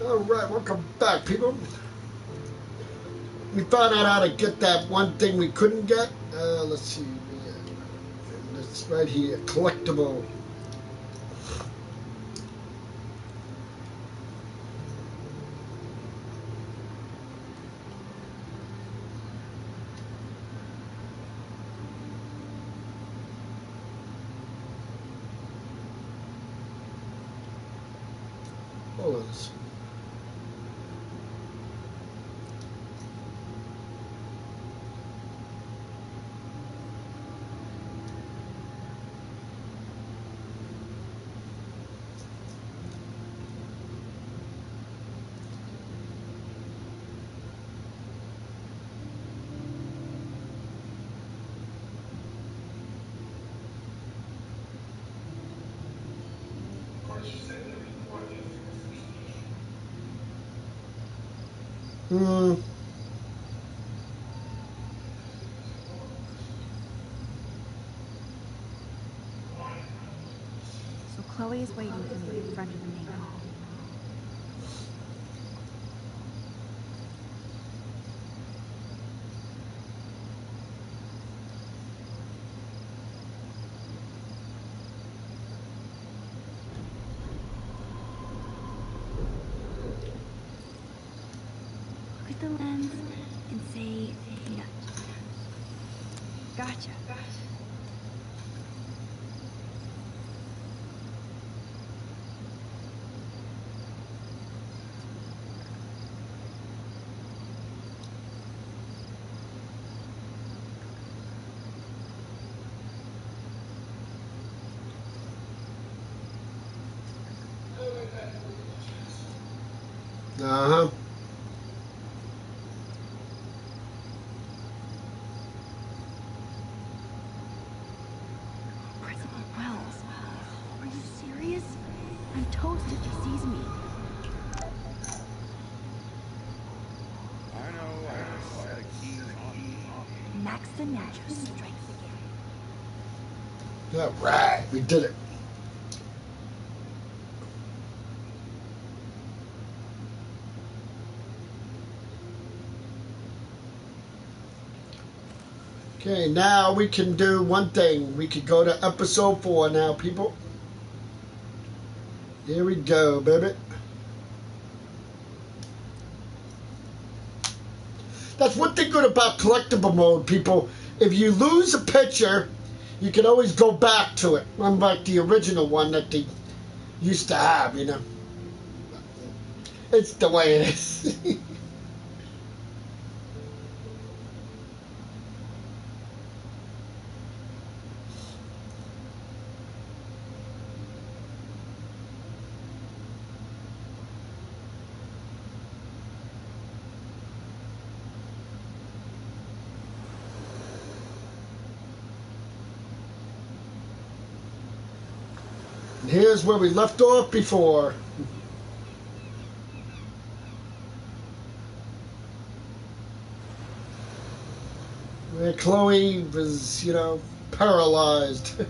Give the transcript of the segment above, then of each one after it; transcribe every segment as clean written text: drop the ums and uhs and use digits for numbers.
Alright, welcome back, people. We found out how to get that one thing we couldn't get. Let's see. It's right here, collectible. Hold on. So Chloe is waiting for me in front of the main hall. Look at the lens and say nut. Gotcha. Uh-huh. Principal Wells, are you serious? I'm toast if he sees me. I know, I have a set of keys on me. Max the Natural strikes again. Alright, we did it. Okay, now we can do one thing. We could go to episode 4 now, people. Here we go, baby. That's one thing good about collectible mode, people. If you lose a picture, you can always go back to it. Unlike the original one that they used to have, you know. It's the way it is. And here's where we left off before. Where Chloe was, you know, paralyzed.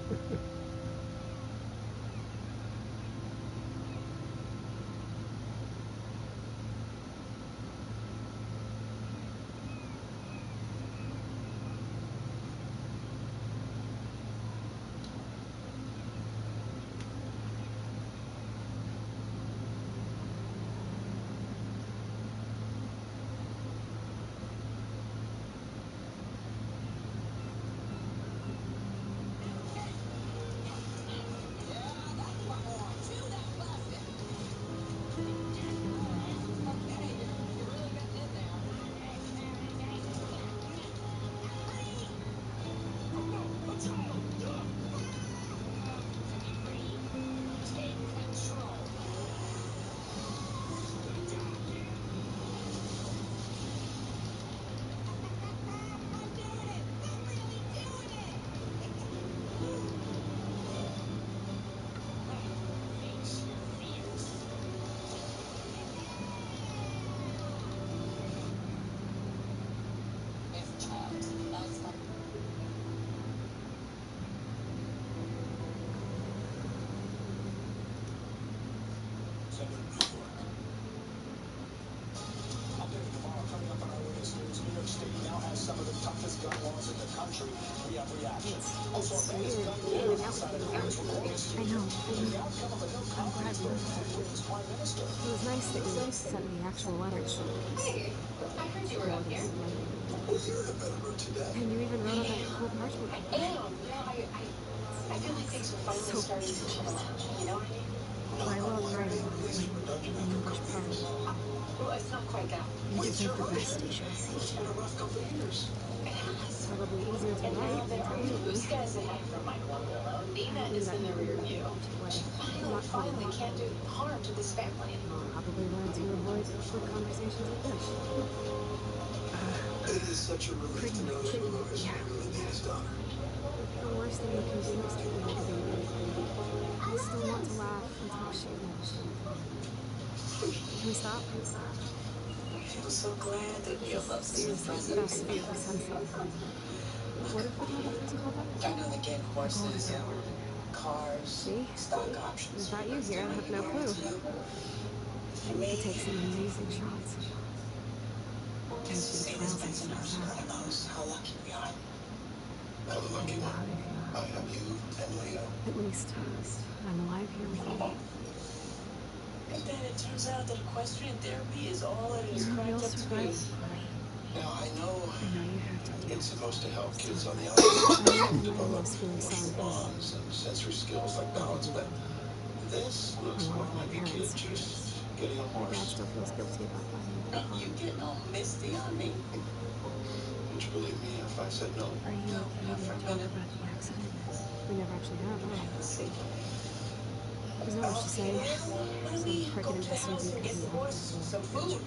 It's weird hanging out with you. I know. I'm glad we did that. It was nice that you sent me actual letters. Hey, I heard you were up here. And you even wrote on that cool parchment. I am. I feel like things are finally So starting to chill out. You know what I mean? I love writing like an English poem. Well, it's not quite that. You just make the best t-shirts. It has. Probably easier to write than to read. Blue skies ahead for Michael and Willow. Nina is in the rear view. Finally can't do harm to this family. Probably learn to avoid awkward conversations like this. It is such a relief to know that Willow is really Nina's daughter. The worst thing you can do is treat me like a baby. I still want to laugh and talk shit. Can we stop? I'm so glad that you love Seriously, best view of the sunset. What if photography called up? I know they get horses, cars, See? stock options. Without you here, I have no clue. We could take some amazing shots. Just to see this Bensonhurst one of those, how lucky we are. I'm a lucky one. I have you and Leo. At least I'm alive here with you. And then it turns out that equestrian therapy is all it is You're a cracked real up to be. survivor. Now, I know You have to do it's supposed to help kids on the I island know develop it's feeling emotional so bonds and sensory skills like balance, but this looks more like a kid just getting a My dad horse. still feels guilty about buying me. You getting all misty on me? Would you believe me if I said no? Are you okay to talk about the accident? We never actually have, Let's see. There's not much to say. Why don't we go to the house and get the horse some food?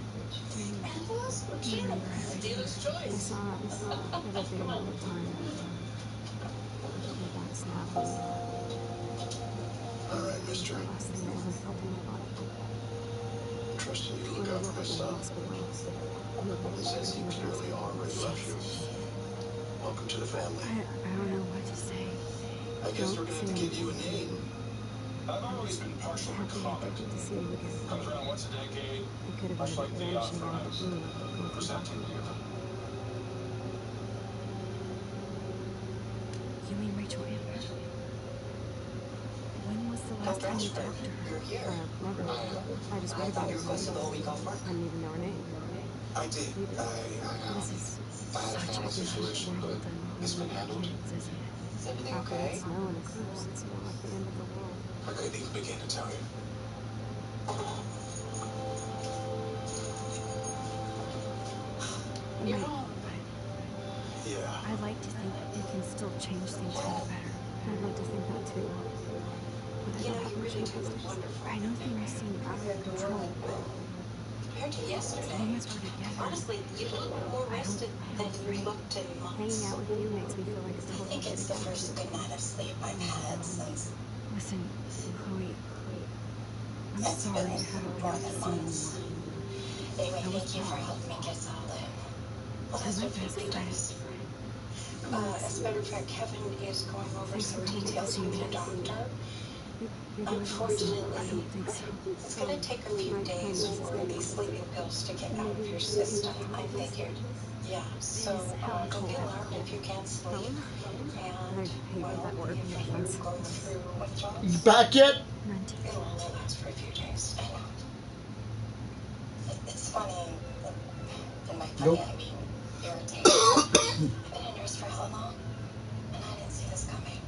And plus, we're cheating. Dealer's I choice. saw everything all the time. My back snapped. All right, mister. The last thing I ever felt in my body. Trusting you to When look I out woke for my up in the son. hospital, Since he clearly already loves you. Welcome to the family. I don't know what to say. I guess we're gonna have to give you a name. I've always been partial to Happy I comic. get to see you again. Comes around once a decade, I could have much been like the redemption on the Arthritis. blue. Presenting you. You mean Rachel Amber? When was the last time you talked to her? You're here. Never. I just read I about thought you her. requested a week off work. I didn't even know her name. I did. This is I had a such a family situation, but world and it's been handled. kids, isn't it? Is everything After okay? that snow and the cruise, it's more like the end of the world. I couldn't even begin to tell you. You're home. Yeah. I like to think we can still change things for the better. I'd like to think that too. But I You don't know, have you much really do interest. look wonderful. I know things seem out of control. Compared to yesterday. Long as we're together. Honestly, you look more rested than you looked in months. Hanging out with you makes me feel like a I total think it's the first good night of sleep I've had since Listen, Chloe, I'm it's sorry been I had a more lot to than see months. anymore. Anyway, I was thank you for wrong. helping me get settled in. Well, You're that's my been best pretty friend. nice. As a matter of fact, Kevin is going over Thanks some for coming to details see with me. your doctor. You're doing awesome. I don't think so. It's going to take a few My days plan was for these sleeping pills to get out of maybe your we system, can I talk this. figured. Yeah, so don't be alarmed if you can't sleep. And, I hate well, that word. if you go through withdrawals, You back yet? it'll only last for a few days. I know. It's funny. And by funny, Nope. I mean irritating. I've been a nurse for how long? And I didn't see this coming.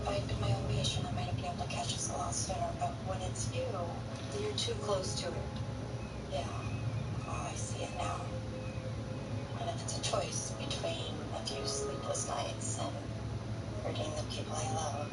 If I had been my own patient, I might have been able to catch us a lot sooner. But when it's you, you're too close to it. Yeah. Oh, I see it now. And if it's a choice between a few sleepless nights and hurting the people I love,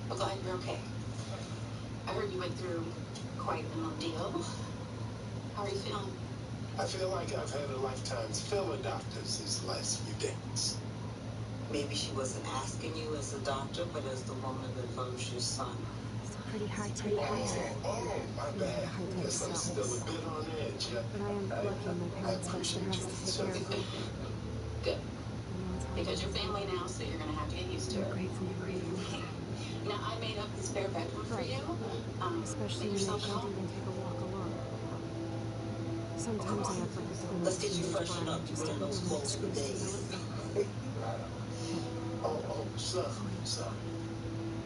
well, glad you're okay. I heard you went through quite an ordeal. How are you feeling? I feel like I've had a lifetime's fill of doctors these last few days. Maybe she wasn't asking you as a doctor, but as the woman that loves your son. It's a pretty high-tech lab. My bad. Yes, I'm still a bit on edge. But I am lucky my parents spent the rest to take care of me. Good. I know it's hard. Because you're family now, so you're gonna have to get used to I'm it. grateful for you. Now, I made up the spare bedroom for Right. you. Especially Make when they yourself can't at home. even take a walk alone. Sometimes I act like a twin Let's get you teenage freshened bride up. just to We're give in those them an clothes for excuse to days. yell at me. Son.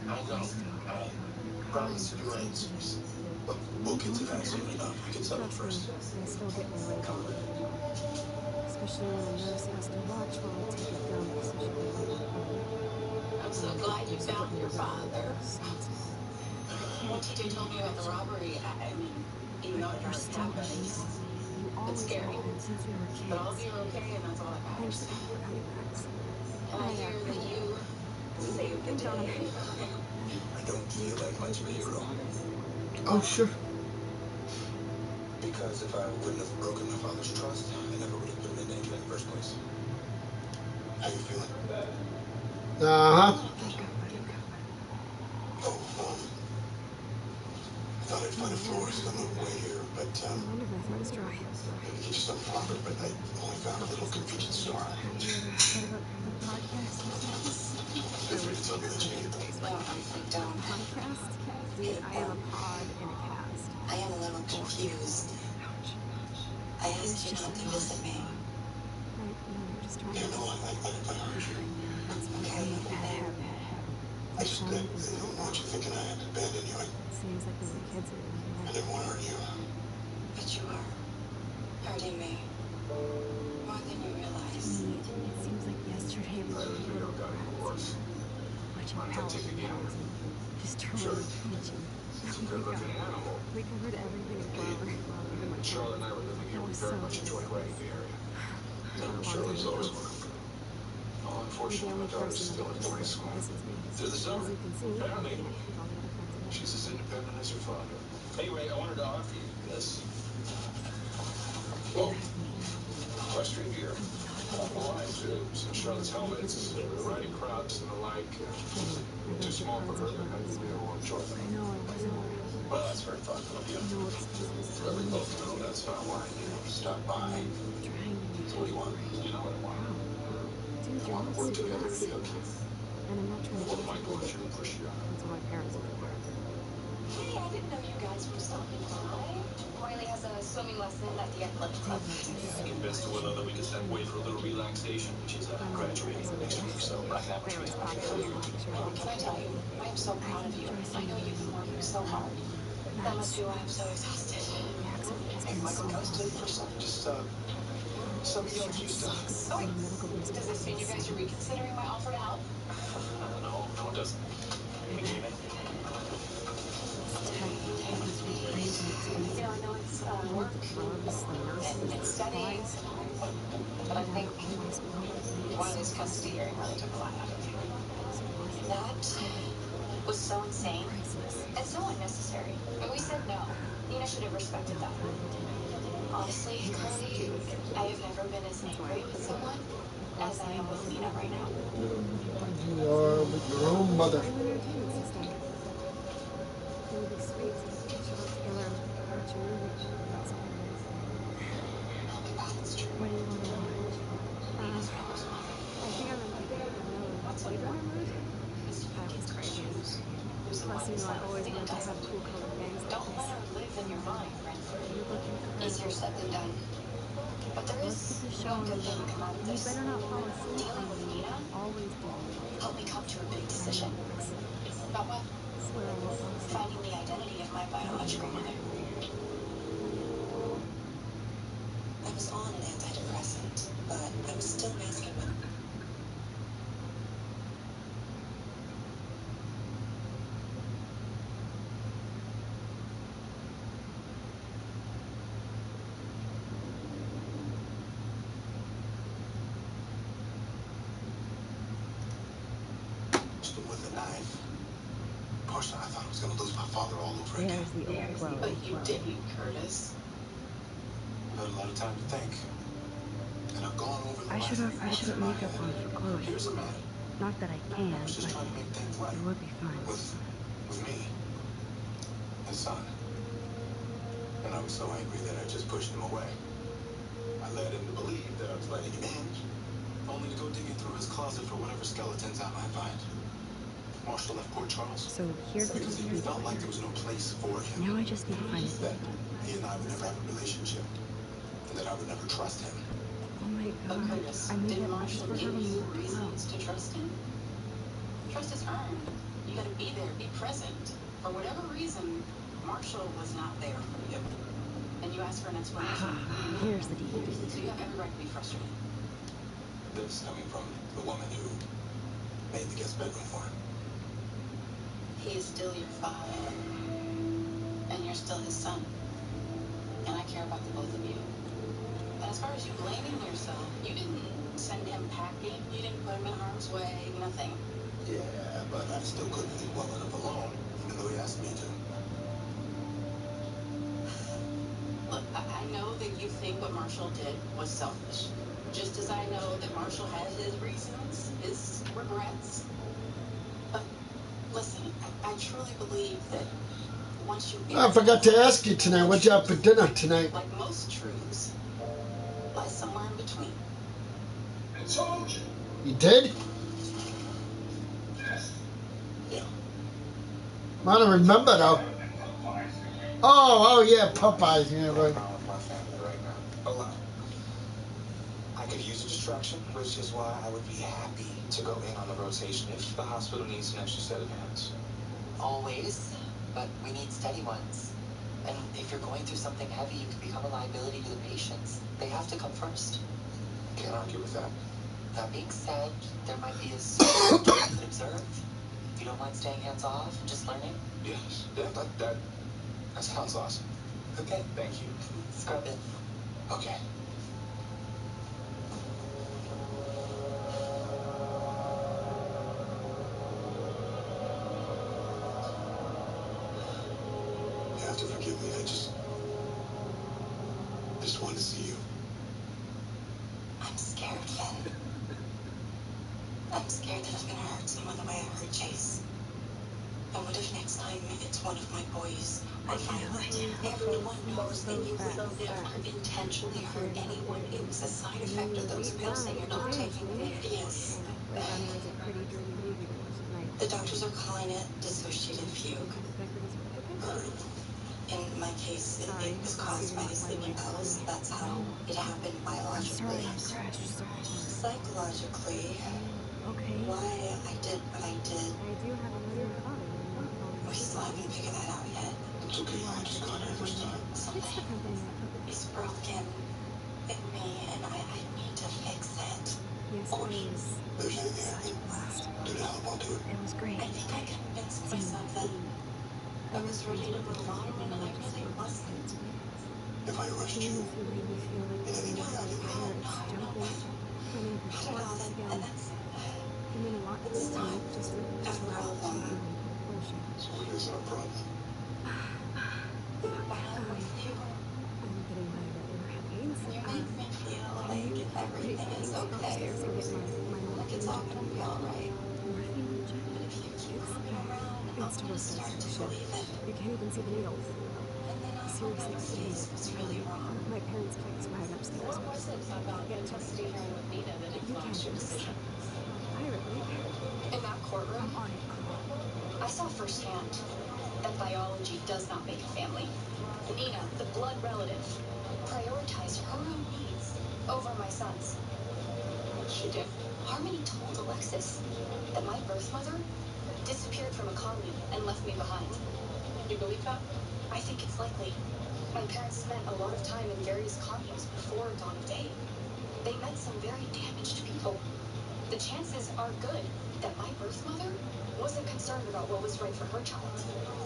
I know. I promise to do answers. But we'll get to that soon enough. You can tell him Trust me, first. they still get me regularly. Especially when a nurse has to watch while I take a dump so she can wake up early. I'm so glad you found your father. What TJ told me about the robbery, I mean, even though it You're never still happened, amazing. You always scary. have been since we were but all of kids. you are okay, and that's all that Thanks matters. again for coming back. And I hear that you saved the John. day. I don't feel like much of a hero. Oh, sure. Because if I wouldn't have broken my father's trust, I never would have put him in danger in the first place. How you feeling? Uh-huh. Oh, I thought I'd find a florist on the way here, but No wonder my throat is dry. maybe get you something proper, but I only found a little convenience store. Have you ever heard about the podcast or something? Feel free to tell me that you need it. No, I don't. Podcast? Dude, I am a pod in a cast. I am a little confused. Ouch. I asked you not to visit me. Right, no, you're just trying You to... know, I heard you. That's become a bad habit. I just Some didn't people don't want you thinking I had to abandon you. Seems like we were kids again, I right? didn't want to hurt you. But you are hurting me more than you To realize. me, it seems like yesterday we were little brats. Watching Power Rangers and destroying Pigeon. Oh my god. We covered everything in Clover. Even my Charlotte and I were living here. We very much enjoyed running the area. Charlotte's always welcome. Well, unfortunately, my daughter's still in boarding school. Through the summer. As you can see, Apparently. with all the other kinds of She's as independent as her father. Anyway, I wanted to offer you this. Whoa. Equestrian gear. Wine, too. Some Charlotte's helmets, riding crops, and the like. Too small for her, but I really won't enjoy them. I know I wasn't. Well, that's very thoughtful of you. No excuses. Let me both know that's not why you stopped by. Trying to So what do you want? You know what I want. Dude, I you're want not to work super together to nice. be okay. And I'm not trying to Well, my be goal is to push you out. That's what my parents are doing. Hey, I didn't know you guys were stopping by. Riley has a swimming lesson at the athletic club. Convinced the widow that we could step away for a little relaxation. She's graduating next week, so I can have a treat. Can I tell you, I am so proud of you. I know you've been working so hard. That must be why I'm so exhausted. Hey, Michael, can I stay for some? Just, somebody else used to. Oh, wait. Does this mean you guys are reconsidering my offer to help? No, it doesn't. We gave it. You know, I know it's work and it's steady, but I think Wiley's custody hearing really took a lot out of you. That was so insane and so unnecessary. And we said no. Nina should have respected that. Honestly, Carly, I have never been as angry with someone as I am with Nina right now. You are with your own mother. What do you want to watch? I think I'm in like a vanilla flavor mood. That was crazy. Plus, you know, I always wanted to have cool colored bangs like Don't let this. her live in your mind, Brentford. You look Easier incredible. said than done. But there Let's is get the show one on good the thing road. come out of You this. better not fall asleep Dealing with on me. Nina Always do. helped me come to a big decision. About what? Swear I won't fall asleep. Finding the identity of my biological mother. I was on an antidepressant, but I was still masking my... Still with a knife. Personally, I thought I was going to lose my father all over again. There's the old Chloe. But you didn't, Curtis. I had a lot of time to think. And I've gone over the I should last have few put months in my makeup head. on for Chloe. Here's a man Not that I can, I was just but trying to make things right it would be fun. with me, his son. And I was so angry that I just pushed him away. I led him to believe that I was letting him in, only to go digging through his closet for whatever skeletons I might find. Marshall left poor Charles. So here's what Because you he need to felt like find. there was no place for him. Now I just need to find That it. he and I would never have a relationship. And that I would never trust him. Oh my But god. Curtis, I made did that message Marshall for her give when we you were 12. reasons to trust him? Trust is earned. You gotta be there, be present. For whatever reason, Marshall was not there for you. And you asked for an explanation. Here's the deal. So you have every right to be frustrated. This coming from the woman who made the guest bedroom for him. He is still your father. And you're still his son. And I care about the both of you. And as far as you blaming yourself, you didn't send him packing, you didn't put him in harm's way, nothing. Yeah, but I still couldn't leave well enough alone, even though he asked me to. Look, I know that you think what Marshall did was selfish. Just as I know that Marshall has his reasons, his regrets. But listen, I truly believe that once you... I forgot to ask you tonight, what'd you have for dinner tonight? Like most truths, lies somewhere in between. I told you. You did? Yeah. I don't remember though. Oh yeah, Popeyes, yeah, right. With my family right now. A lot. I could use a distraction, which is why I would be happy to go in on the rotation if the hospital needs an extra set of hands. Always, but we need steady ones. And if you're going through something heavy, you can become a liability to the patients. They have to come first. Can't argue with that. That being said, there might be a certain you could observe. You don't mind staying hands-off and just learning? Yes. Yeah, that sounds awesome. Okay. Thank you. Scrub it. Okay. You have to forgive me. I just wanted to see you. I'm scared, Finn. I'm scared that I'm gonna hurt someone the way I hurt Chase. And what if next time it's one of my boys? I find that everyone knows that you would never intentionally hurt anyone. It was a side effect of those pills that you're not taking. Yes. The doctors are calling it dissociative fugue. In my case, it was caused by the sleeping pills. That's how it happened biologically. Psychologically, why I did what I did, we still haven't figured that out yet. It's okay. I just got here this time. Something is broken in me, and I need to fix it. Yes, If there's anything I can do to help, I'll do it. It was great. I think I convinced myself that I was ready to move on when I really wasn't. If I rushed you in any way, I didn't help. Not at all. That's not a problem. So what is our problem? I'm with you. You make me feel like everything is okay. Like it's all gonna be alright. But if you keep coming around, I'm gonna start to believe it. You can't even see the needles. And then I'll know my face was really wrong. My parents kept us right upstairs. What was it about the custody hearing with Nina that influenced your decision? Privately. In that courtroom, On it, girl. I saw firsthand that biology does not make a family. Nina, the blood relative, prioritized her own needs over my son's. She did. Harmony told Alexis that my birth mother disappeared from a colony and left me behind. You believe that? I think it's likely. My parents spent a lot of time in various colonies before dawn of day. They met some very damaged people. The chances are good that my birth mother wasn't concerned about what was right for her child,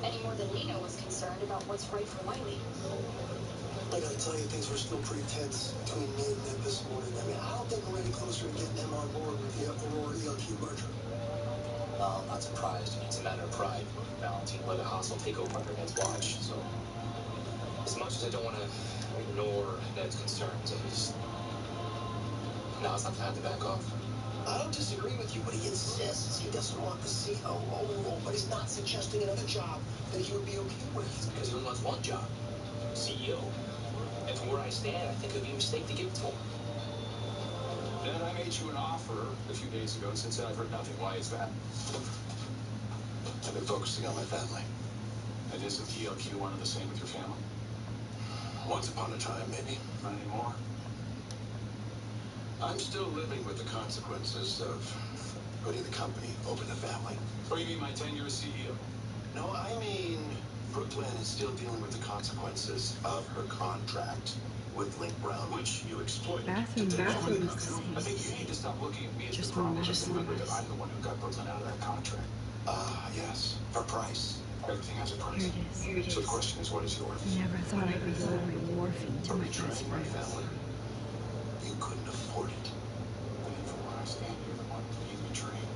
any more than Nina was concerned about what's right for Wiley. I gotta tell you, things were still pretty tense between me and Ned this morning. I mean, I don't think we're any closer to getting them on board with the Aurora ELQ merger. Well, I'm not surprised. It's a matter of pride. Valentine let a hostile take over under Ned's watch, so... As much as I don't want to ignore Ned's concerns, at least... Now's not the time to back off. I don't disagree with you, but he insists he doesn't want the COO role, but he's not suggesting another job that he would be okay with. Because he only wants one job, CEO. And from where I stand, I think it would be a mistake to give it to him. Then I made you an offer a few days ago, and since then I've heard nothing. Why is that? I've been focusing on my family. And isn't ELQ one of the same with your family? Once upon a time, maybe. Not anymore. I'm still living with the consequences of putting the company over the family. Oh, you mean my tenure as CEO? No, I mean Brooklyn is still dealing with the consequences of her contract with Link Brown, which you exploited. Bathroom I think you need to stop looking at me as the problem. Just remember that I'm the one who got Brooklyn out of that contract. Yes. For price. Everything has a price. Here it is. So the question is, what is yours? I never thought I'd be delivering morphine to my best Betraying my friend. family. You couldn't afford it. I mean, from where I stand, you're the one who needs betraying.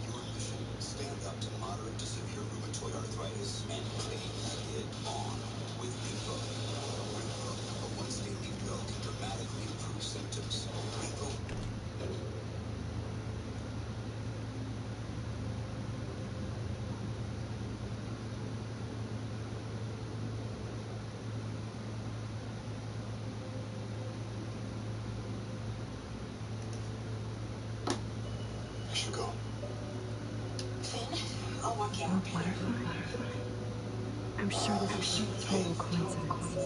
Your mission, stand up to moderate to severe rheumatoid arthritis and take it on with Revo. Revo, a once-daily pill, can dramatically improve symptoms. Revo. I should go. Finn, I'll walk you Oh, out. butterfly. I'm sure this is a total coincidence.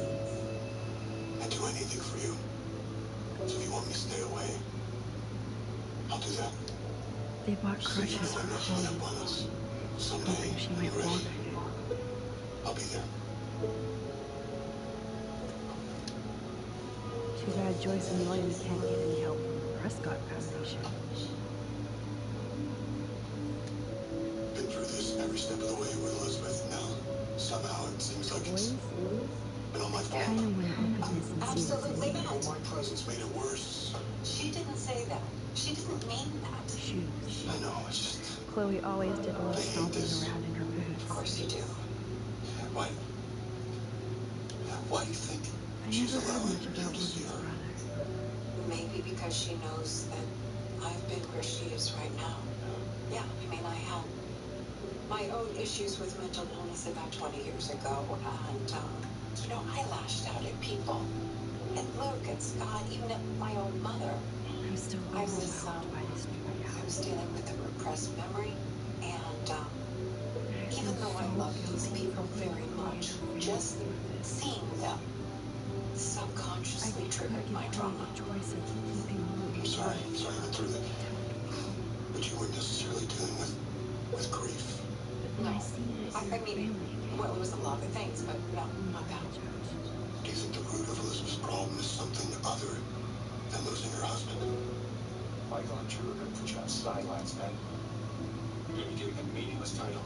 I'd do anything for you. So if you want me to stay away, I'll do that. They bought crutches Just for let me Chloe, run up on us. Someday, hoping she when might you're walk ready, again. I'll be there. Too bad Joyce and William can't get any help from the Prescott Foundation. Been through this every step of the way with Elizabeth. Now, somehow it seems like it's Boys, been all my fault. kind of want to open this and see what's Absolutely in it. not. My presence made it worse. She didn't say that. She didn't mean that. Shoes. I know, it's just... Chloe always did a little I hate stomping this. around in her Of boots. course you do. Why do you think I she's never heard allowing much you about to see William's her? brother. Maybe because she knows that I've been where she is right now. Yeah, I mean, I had my own issues with mental illness about 20 years ago, and, I lashed out at people. At Luke, at Scott, even at my own mother. I'm still I was, overwhelmed by this new I reality. was dealing with a repressed memory, and, I feel even though I so love these guilty people for very putting much, William just through this. seeing them I subconsciously could triggered give my credit trauma. to Joyce and keeping Luke. I'm sorry I went through that. Tell But you weren't necessarily dealing with grief. But when I see that I you're mean, family again, well, it was a lot of things, but no, I'm not not that. gonna judge. Do you think the root of Elizabeth's problem is something other than losing her husband? Michael and Drew are going to put you on sidelines, Ben. You're going to be giving a meaningless title.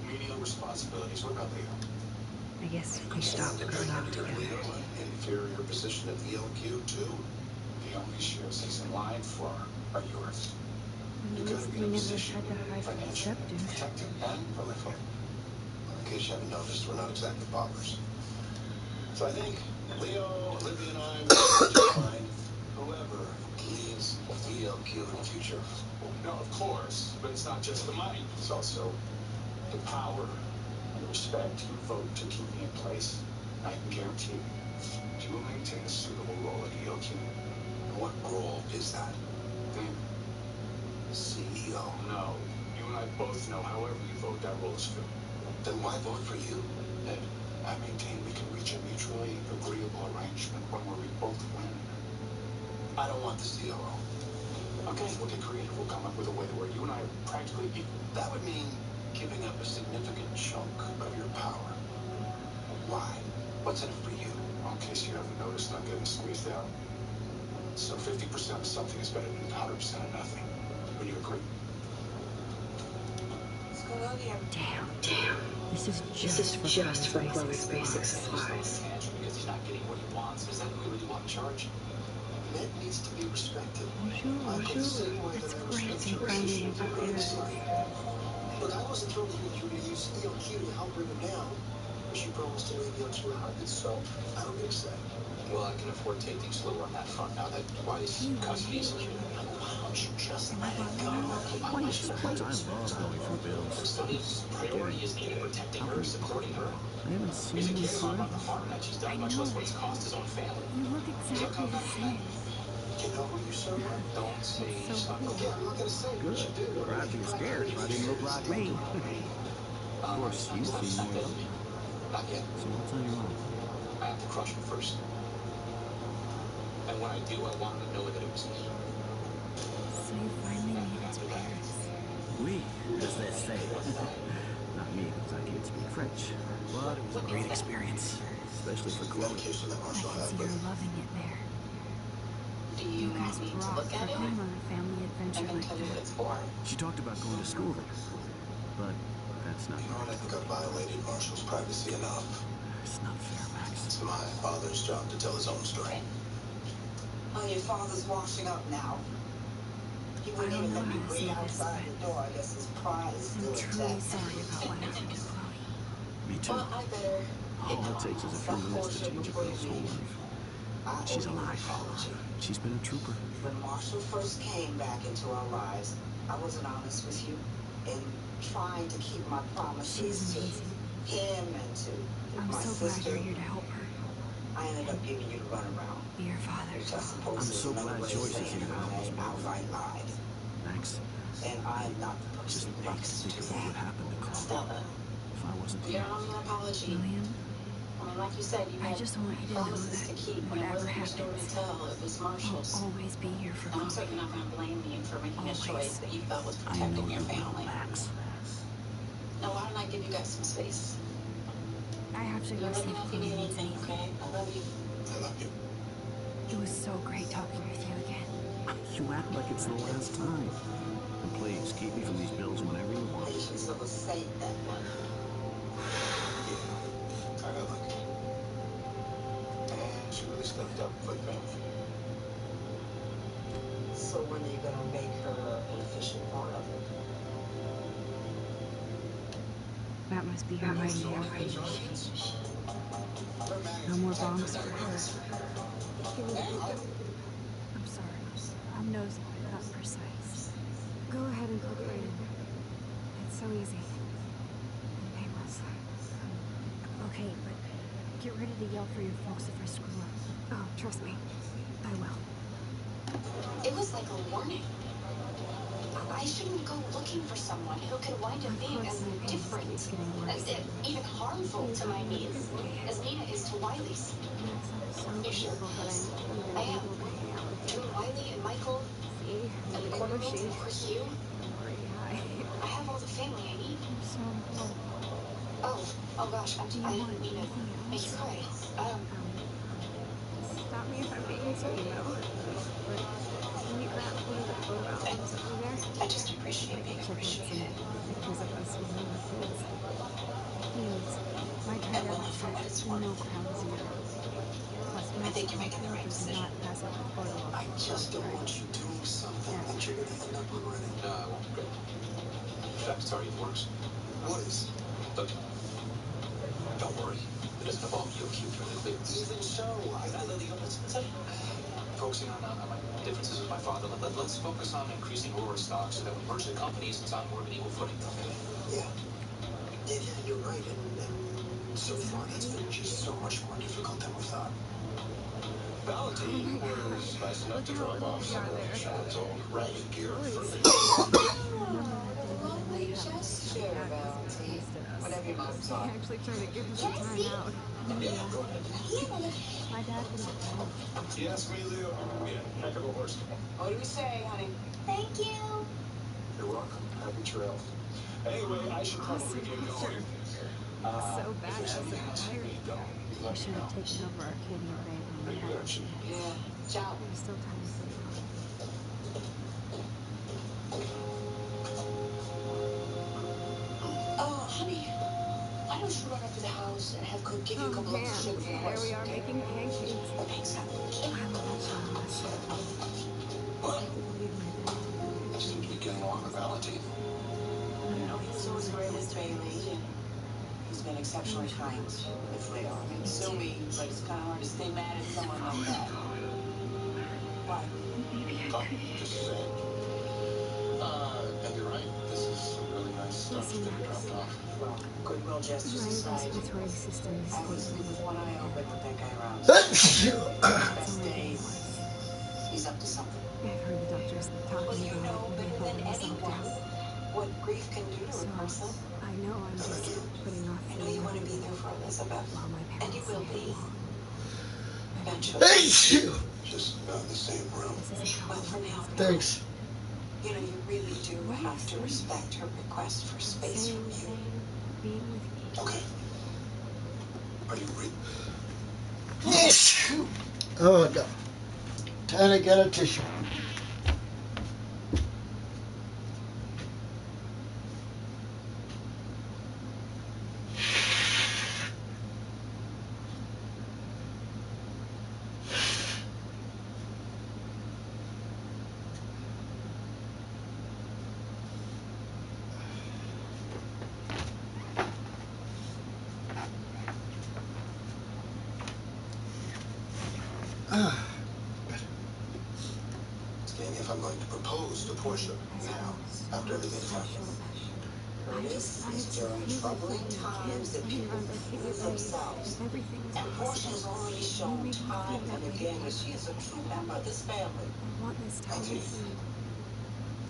Menial responsibilities. What about Leo? I guess we stopped growing up together. Inferior position at ELQ too. The only shares he's in line for are yours. At least we never had to hide from the Financially, step-douche. protected, and prolific. In case you haven't noticed, we're not exactly paupers. So I think Leo, Olivia, and I will find whoever leads ELQ in the future. No, of course, but it's not just the money. It's also the power and the respect you vote to keep me in place. I can guarantee you will maintain a suitable role at ELQ. What role is that? CEO. No, you and I both know however you vote, that role is filled. Then why vote for you? Ed, I maintain we can reach a mutually agreeable arrangement one where we both win. I don't want the COO. Okay, we'll get creative. We'll come up with a way where you and I are practically equal. That would mean giving up a significant chunk of your power. Why? What's in it for you? Well, in case you haven't noticed, I'm getting squeezed out. So 50% of something is better than 100% of nothing. Would you agree? What's going on here? Damn. This is just for Chloe's basic supplies. Because he's not getting what he wants. Is that who you really want in charge? Ned needs to be respected. Bonjour. The same way That's that I great. respect They your finally position went as to a Paris. Look, I wasn't thrilled you were to use ELQ to help bring her down, but she promised to leave ELQ in heartbeat, so I don't get excited. Well, I can afford to take things slow on that front now that Wiley's custody is secured. Why don't you just let it go? I love going through bills. Sonny's priority is in protecting her, supporting her. I haven't seen He's a you kid who forever. on the farm that she's done I much know. less what it's cost his own family. You look exactly the same. You know who you serve? Don't say So son. cool. Okay, I'm not gonna say Good. what you do. Or I'd be scared if I didn't look like me. Of course, you've seen more than me. Not yet. So what's on your mind? I have to crush him first. And when I do, I want him to know that it was me. So you finally made it to Paris. Oui, as they say. Not me, because I can't speak French. But it was a great experience, especially for Chloe. I can see you're loving it there. Do You you guys want me to brought look at it? home on a family I adventure can like tell you what that. it's for. She talked about going to school there. But that's not You know what? I think I violated Marshall's privacy enough. It's not fair, Max. It's my father's job to tell his own story. Oh, your father's washing up now. He wouldn't I don't even let know me how to wait say this, outside the but door. I guess his pride is I'm still truly intact. sorry about what happened to Chloe. Me too. Well, I better get All it going. takes is a few minutes to change a girl's whole life. I She's owe you an alive. apology. She's been a trooper. When Marshall first came back into our lives, I wasn't honest with you in trying to keep my promises She's to amazing. him and to I'm my so glad sister. you're here to help her. I ended up giving you the runaround, Be your father. which I suppose I'm is so another glad way of Joyce is saying here to help us I both. outright lied. Max, And I'm not the just person hate to think about what happened to Chloe. Stella, If I wasn't you here. don't owe me an apology. William, I mean, like you said, you I had just want you to know promises to that keep. whatever It wasn't your story happens, to tell. It was I'll Marshall's. always be here for And I'm Chloe. certainly not going to blame you for making a Always. choice that you felt was I know protecting your you will, family. Max. Now, why don't I give you guys some space? I have to You go let see me if know if you Chloe need needs anything, anything. okay? I love you. I love you. It was so great talking with you again. You act like it's the last time. And please, keep me from these bills whenever you want. Patience of a saint, that one. Yeah, I got lucky. And she really stepped up for the family. So when are you gonna make her an official part of it? That must be her mighty affirmation. No more bombs for her. I'm sorry. I'm nosy, but not precise. Go ahead and click right in. It's so easy. And painless. Okay, but get ready to yell for your folks if I screw up. Oh, trust me. I will. It was like a warning. I shouldn't go looking for someone who could wind up being as different, as even harmful to my niece as Nina is to Wiley's. You're so beautiful that I'm even I am. able to hang out with Through you. Wiley and Michael See? and the Cordermans and of course you, Don't worry, hi. I have all the family I need. I'm so good. Oh gosh, Do you I want didn't mean to anything make you else? cry. Stop me if I'm being too emo. But can you grab one of the photo albums over there? I just appreciate being Check out some appreciated. pictures of us when we were kids. Please, my And willing parents for what had it's no worth. crown zero. Plus, I think you're Mexico making the right does decision. not pass up a photo of I just don't right? want you doing something Yeah. that you're gonna end up regretting. No, I won't regret it. In fact, it's already in the works. What is? Look, don't worry. It doesn't involve you, Keith, or the even so, let's focusing on my differences with my father. Let's focus on increasing Aurora's stock so that when we merge the companies, it's on more of an equal footing. Yeah. Yeah, you're right. And so far, that's been just so much more difficult than we thought. Valentine was nice enough to drop off some of Sean's old ragged gear for me. Lovely gesture, Valentine. Whatever your mom's He on. actually tried to give us a time out. Yeah, go ahead. My dad wouldn't go. Yes, me, Leo. Yeah, heck of a horse. What do we say, honey? Thank you. You're welcome. Happy trail. Anyway, I should probably get going. So If bad there's as anything else you need, though, I let me should know. have taken over Arcadia Bay when we Pretty had good, our shit. chance. Yeah. Ciao. There's still time to save on. Oh, honey, why don't you run up to the house and have Cook give you a couple of sugar for There we Christ, are okay? making pancakes. Thanks, honey. I love that so much. What? I can believe my dad did that. Seems to be getting along with Valentine. So is Raymond Bailey. He's been a exceptionally kind if they are. I mean, sue me, but it's kind of hard to stay mad at someone like that. Why? Maybe I Oh, could. just saying. And you're right. This is some really nice stuff Listen, that you dropped off. Well, Goodwill Gesture My Society. respiratory system is I always failing. sleep with one eye open with that guy around. It's Best only getting days, worse. he's up to something. I've heard the doctors Well, talking you about know it when better they than hold themselves anyone down. what grief can do to So, a person. I know I'm And I just do. putting off I know you want to be there for Elizabeth, while my and you parents will stay be along. eventually. Just not in the same room. This isn't how But for now, Thanks. you know, you really do have to respect her request for space from you. Being with me. Okay. Are you ready? Yes. Oh no. Time to get a tissue. Asking if I'm going to propose to Portia now, after everything's happened. Curtis is during troubling times that people prove themselves. Everything's And Portia has already shown time and again that she is a true member of this family. I want this time Auntie, with you.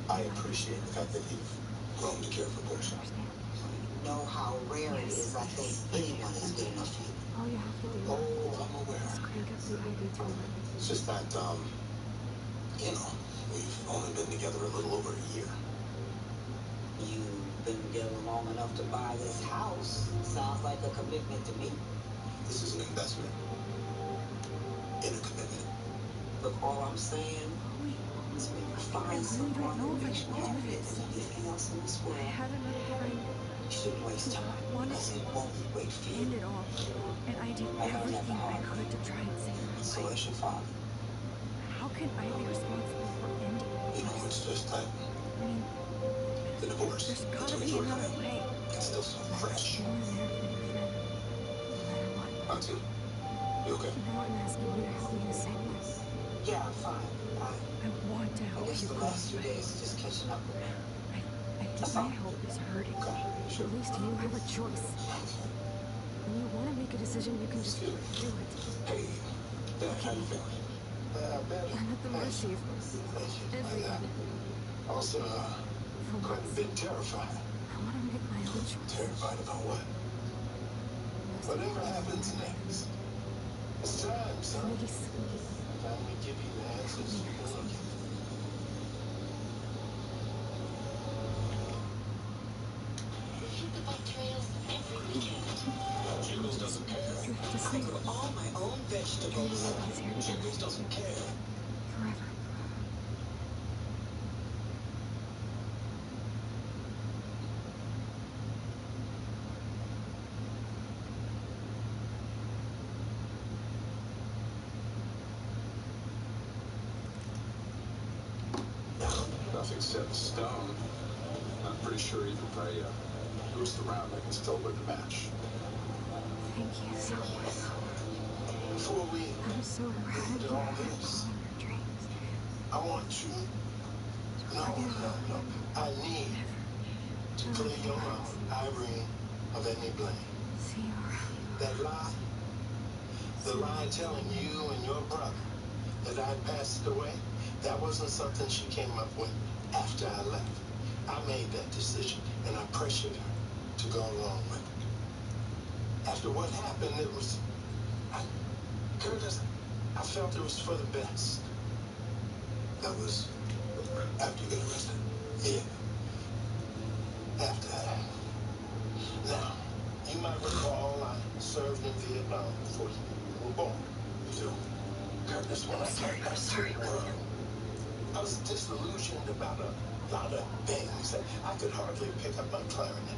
I appreciate the fact that you've grown to care for Portia. You know how rare it is, I think, anyone is good enough for you. All you have to do Oh, I'm aware. is crank up the ID to 11. It's just that, you know, we've only been together a little over a year. You've been together long enough to buy this house. Sounds like a commitment to me. This is an investment in a commitment. Look, all I'm saying is when you find someone who makes you happier than anything else in this world, I had another friend you shouldn't waste time. wanted Because it won't wait for to end you. it all, and I did everything I could to try and save her So life. as your father, How can I be responsible for ending you know, it's just that I mean, the divorce there's gotta between be you and another I, way. it's still so fresh. You were there for your friend, no matter what. Auntie, you okay? Now I'm asking you to help me the same way. Yeah, I'm fine. I want to I help guess you the go last 2 away. days is just catching up with me. I think my help is hurting. Sure. At least you have a choice. When you want to make a decision, you can just do it. Hey, Dad, how you feeling? Better. I'm at the mercy of everyone. Also, For quite a once, bit terrified. I want to make my own choice. Terrified about what? Whatever happens next. It's time, son. Please. Time to give you the answers you've been looking for. Hit the bike trails every weekend. Jiggles doesn't care. Drift to I sleep. grow all my own vegetables. Everybody's here together. Jiggles doesn't care. Forever. Nothing's set in stone. I'm pretty sure even if I boost around, I can still win the match. Thank you so much. Before we I'm so proud get of into you all for this, following your dreams. I want you. No. I need to clear your mouth, Irene, of any blame. See you around. That lie, the lie telling you and your brother that I passed away, that wasn't something she came up with after I left. I made that decision, and I pressured her to go along with it. After what happened, it was... Curtis, I felt it was for the best. That was after you got arrested. Yeah. After that. Now, you might recall I served in Vietnam before you were born. So, Curtis, when I came back to the world, I was disillusioned about a lot of things. I could hardly pick up my clarinet.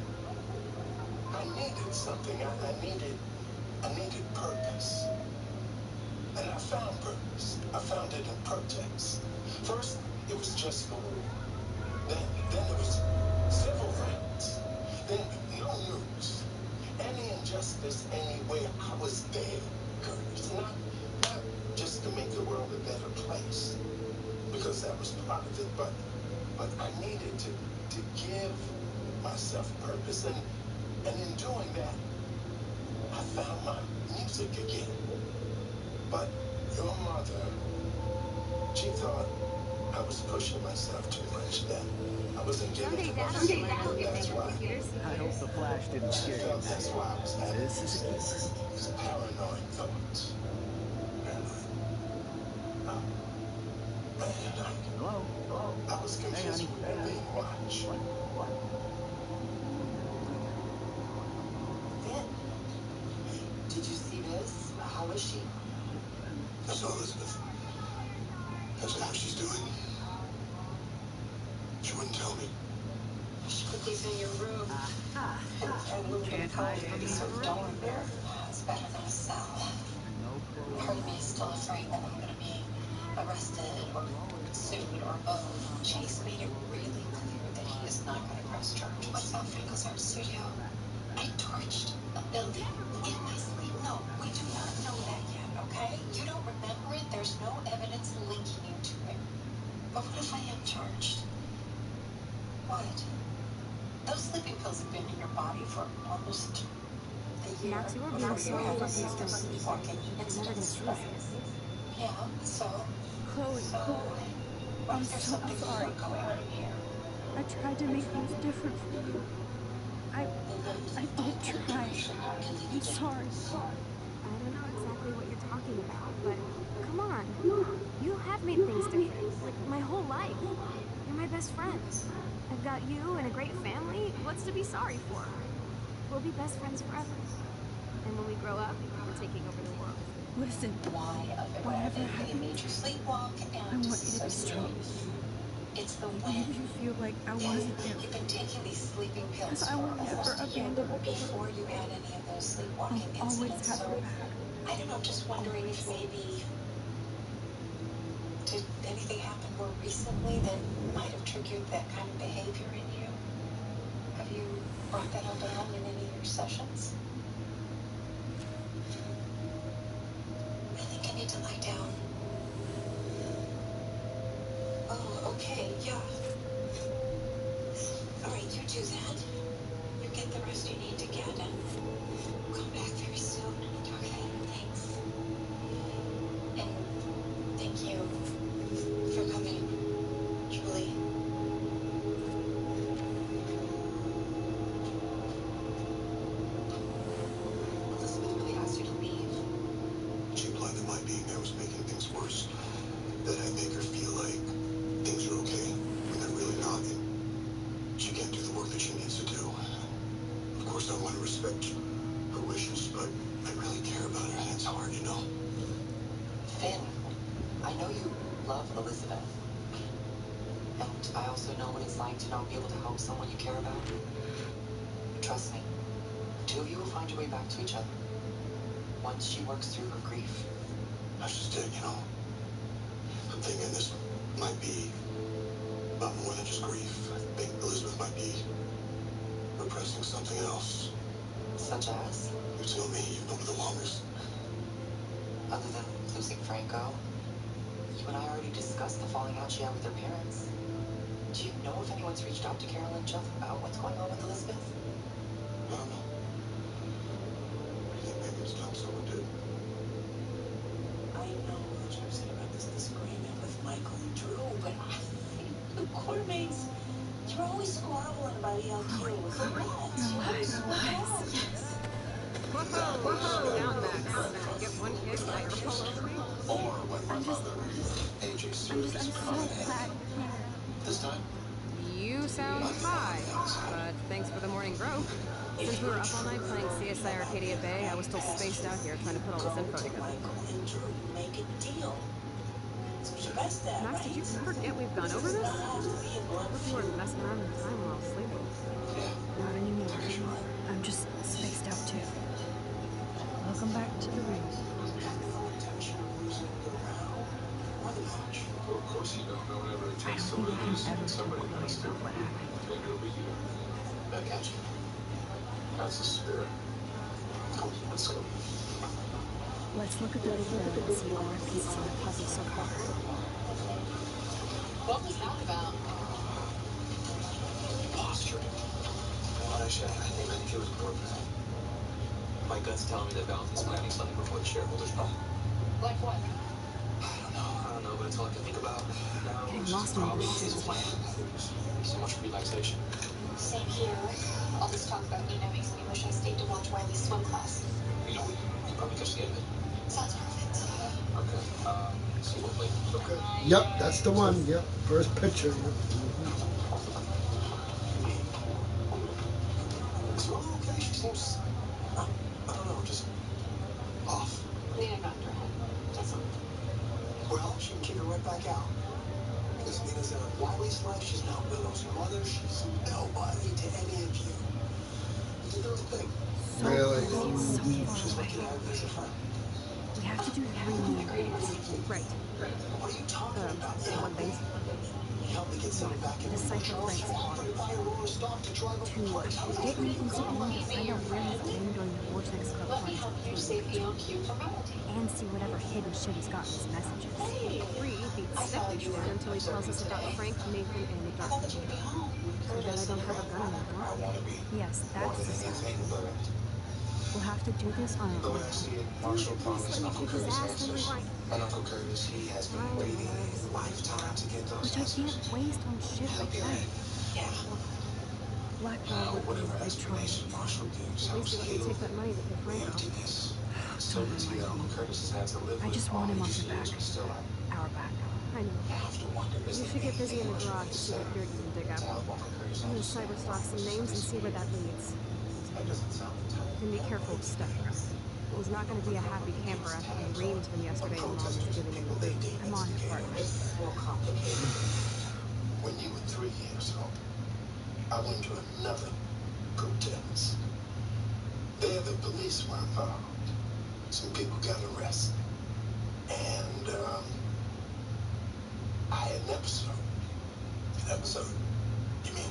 I needed something. I needed purpose. And I found purpose. I found it in protest. First, it was just the war. Then it was civil rights. Then no news. Any injustice there's any way I was there, Curtis. Not just to make the world a better place, because that was part of it, but I needed to give myself purpose, and in doing that, I found my music again. But your mother, she thought I was pushing myself too much, that I wasn't giving Someday too Dad much. will learn how to That's make why. computers. I hope the flash didn't She scare you. felt that's why I was having This is a key. these paranoid thoughts. Paranoid. Hello? I was Hey, confused honey. with being watched. What? Finn, did you see this? How is she? I saw Elizabeth. That's how she's doing. She wouldn't tell me. She put these in your room. And we were going to Can't go hide in, so don't embarrass her. It's better than a cell. No Part clothes. of me is still afraid that I'm going to be arrested or sued or both. Chase made it really clear that he is not going to press charges. What's that Frankel's art studio? I torched a building in my sleep. No, we do not know that yet, okay? You don't remember it. There's no evidence linking you to it. But what if I am charged? What? Those sleeping pills have been in your body for almost a year. Max, you were being Before so you have fucking a strange. sleepwalking You're never gonna incidents, see right? this. Yeah, so Chloe, what I'm if there's so something sorry. more going on here? I tried to make things different for you. I did try. I'm sorry. I don't know exactly what you're talking about, but come on. You have made things different. Like, my whole life. You're my best friend. I've got you and a great family. What's to be sorry for? We'll be best friends forever. And when we grow up, we're taking over the world. Listen, Why of it all? whatever It made happens, you sleepwalk I and want you to be strong. it's the Even when. if you feel like I wasn't there You've for been you. taking these sleeping pills Because I for will never almost a year abandon you. before you had any of those sleepwalking I'll always incidents. have So your back. I don't know, just wondering if maybe did anything happen more recently that might have triggered that kind of behavior in you? Have you brought that up at all in any of your sessions? I think I need to lie down. Oh, okay, yeah. All right, you do that. You get the rest you need to get, and we'll come back very soon. Okay, thanks. And thank you for coming, Julie. Elizabeth really asked you to leave. She implied that my being there was making things worse. That I'd make her feel like things are okay when they're really not. And she can't do the work that she needs to do. Of course, I want to respect her wishes, but I really care about her, and it's hard, you know. Finn, I know you love Elizabeth. And I also know what it's like to not be able to help someone you care about. Trust me, the two of you will find your way back to each other once she works through her grief. That's just it, you know. I'm thinking this might be about more than just grief. I think Elizabeth might be repressing something else. Such as, You tell me, you've known her the longest. other than losing Franco, you and I already discussed the falling out she had with her parents. Do you know if anyone's reached out to Carol and Jeff about what's going on with Elizabeth? I don't know. I think maybe it's time someone did. I know what you're upset about this disagreement with Michael and Drew, but I think the Quartermates, you're always squabbling about ELQ. Chloe, What? What's wrong? Whoa, down, Max. You get one kick, now you're all over me? Or when my I'm mother, AJ Series, so glad you're here. this time, You sound high, but thanks for the morning growth. Since we were up all night playing CSI Arcadia Bay, I was still spaced out here trying to put all this info together. Michael and Drew, make a deal. That's what you're best at, Max, right? did you forget we've gone over Doesn't this? have to be a blood Hope you weren't feud. messing around in time while I was sleeping. Not anymore. I'm just spaced out too. Welcome back to the room. no intention of losing you around. More than much. Well, of course you don't know whatever it I takes don't to think I lose. can ever Somebody tell has to. Chloe about what happened. Maybe it'll be you. Back at you. That's the spirit. Let's go. Let's look at the video and see more pieces of the puzzle so far. What was that about? Posturing. Well, actually, I think it was more than that. My gut's telling me that Valentine's planning something before the shareholders know. Like what? I don't know, but it's all I can think about. Now, Getting lost in probably this. his plan. So much relaxation. Same here. All this talk about Nina makes me wish I stayed to watch Wiley's swim class. You know, we could probably catch the end of it. Sounds perfect. Okay. See what play. Okay. Yep, that's the one. Yep, first picture. Is Willow okay? She seems, I don't know, just off. Nina got in her head. That's all. Well, she can kick her right back out. Because Nina's in Wiley's life, she's not Willow's mother, she's nobody to any of you. You did the right thing. Really? So She's far looking away. at it as a friend. We have to do 3 main things. Right. What are you talking about? Say one thing. Help me get something back in the Decipher Frank's log. to buy Aurora stock to drive up the 2. price. How Get Nathan's phone to find out where he's been during the Vortex Club Let me parties help with you Katie. save EOQ for Melody. And see whatever hidden shit he's got in his messages. 3 beats Stephanie Stan until he tells us about Frank, Nathan, and the I dark. thought that you would be home. So that I don't have a gun anymore. I want to be. Yes, that's the Anything, step. but We'll have to do this on the our way own. I see it, Marshall promised Let me Uncle kick his Curtis ass and answers. rewind. And Uncle Curtis, he has been waiting a lifetime to get those Which I answers. can't waste on shit like that. Yeah. Blackmail would be Whatever a big trouble. explanation Marshall gives At least helps he let me heal take that money to pay the Frank off. emptiness. Don't Certainty that remind Uncle me. Curtis has had to live I with just all want him off these your back. years, but still Our back. I know. I have to wonder, is You there should get busy in the anything garage to see what dirt you can dig up. to help Uncle Curtis I'm gonna understand cyberstalk some why names and this see where that weird? leads. That doesn't sound entirely And be careful with Stefan. He's not gonna be a happy camper after he reamed him yesterday and Mom was giving him the boot. I'm on it, partner. It's more complicated. When you were 3 years old, I went to another protest. There the police were involved. Some people got arrested. And, I had an episode. An episode? You mean,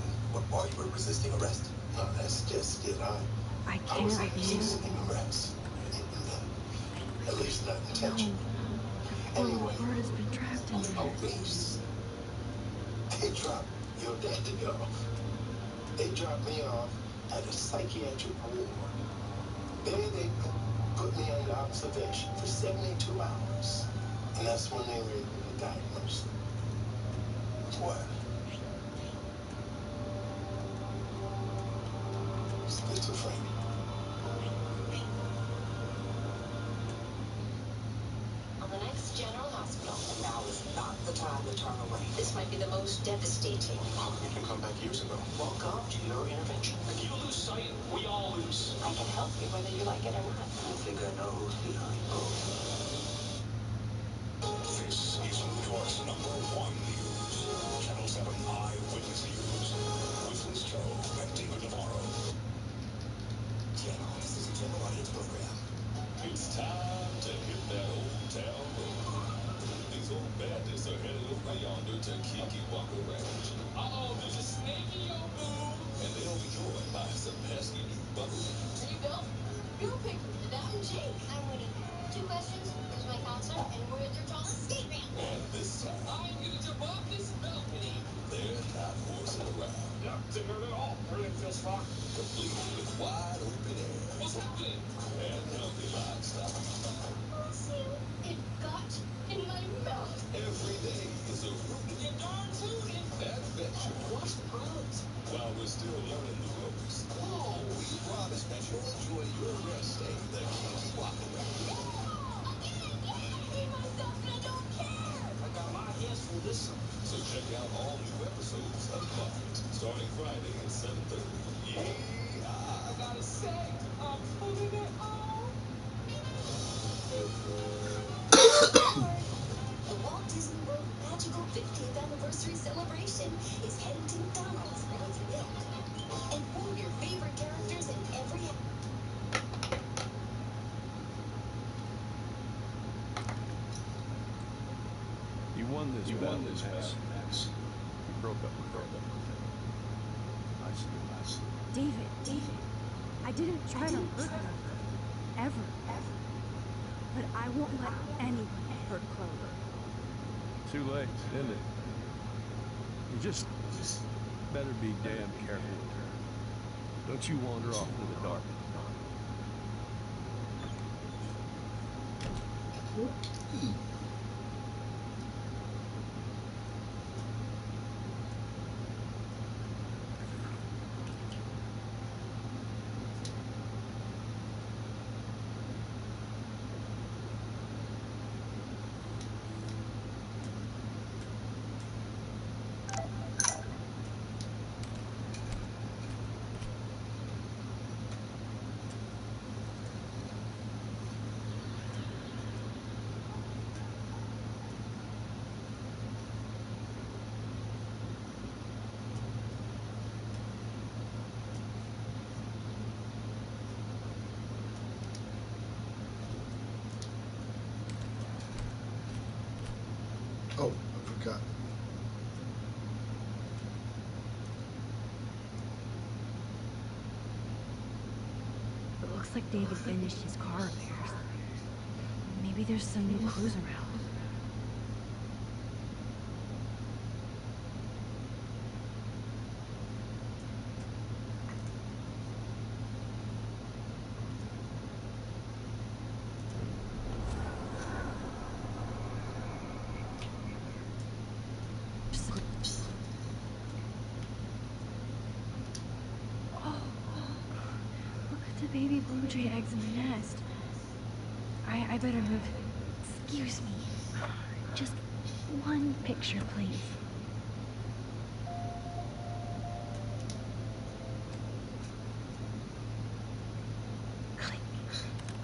while you were resisting arrest? No, that's just it. I I was can't leave. resisting arrest. At least not No. intentionally. The poor Anyway, little bird has been trapped in the there. police, they dropped your dad off. They dropped me off at a psychiatric ward. There they put me under observation for 72 hours. And that's when they were able to diagnose me. What? Schizophrenia. On the next General Hospital. Now is not the time to turn away. This might be the most devastating. Oh, you can come back years ago. Welcome to your intervention. If you lose sight, we all lose. I can help you whether you like it or not. I think I know who's behind both. This is New York's #1 news. Channel 7 Eyewitness News. With Liz Cho and David Navarro. Channel, this is a general audience program. It's time to hit that old town road. These old bandits are headed over yonder to Kiki Walker Ranch. Uh-oh, there's a snake in your boo. And they'll be joined by some pesky new buckaroo. There you go. You're picking the down Jake. I'm Woody. 2 questions. Who's my counselor? And where's your tallest skate ramp? And this time, I'm gonna jump off this balcony. They're not horsing around. Yeah, didn't hurt at all. Everything feels fine. Complete with wide open air. What's happening? And healthy livestock. Bless you. It got in my mouth. Every day is a route. You're darn tootin'. Adventure. What's the pros? While we're still learning the ropes. Whoa, we promise that you'll enjoy your rest day at the Kiki Walker Ranch. I got my hands full this summer. So check out all new episodes of Marked, starting Friday at 7:30. Yeah, I gotta say, I'm pulling it on. The Walt Disney World Magical 50th Anniversary Celebration is heading to McDonald's with milk. And pull your favorite characters in every... You won this battle, Max. You broke up with her. I see. David, I didn't try to hurt her. ever. But I won't let anyone hurt Chloe. Too late, isn't it? You just better be damn careful with her. Don't you wander off into the dark. Oh, I forgot. It looks like David finished his car repairs. Maybe there's some new clues around. Baby blue jay eggs in the nest. I better move. Excuse me. Just one picture, please. Click.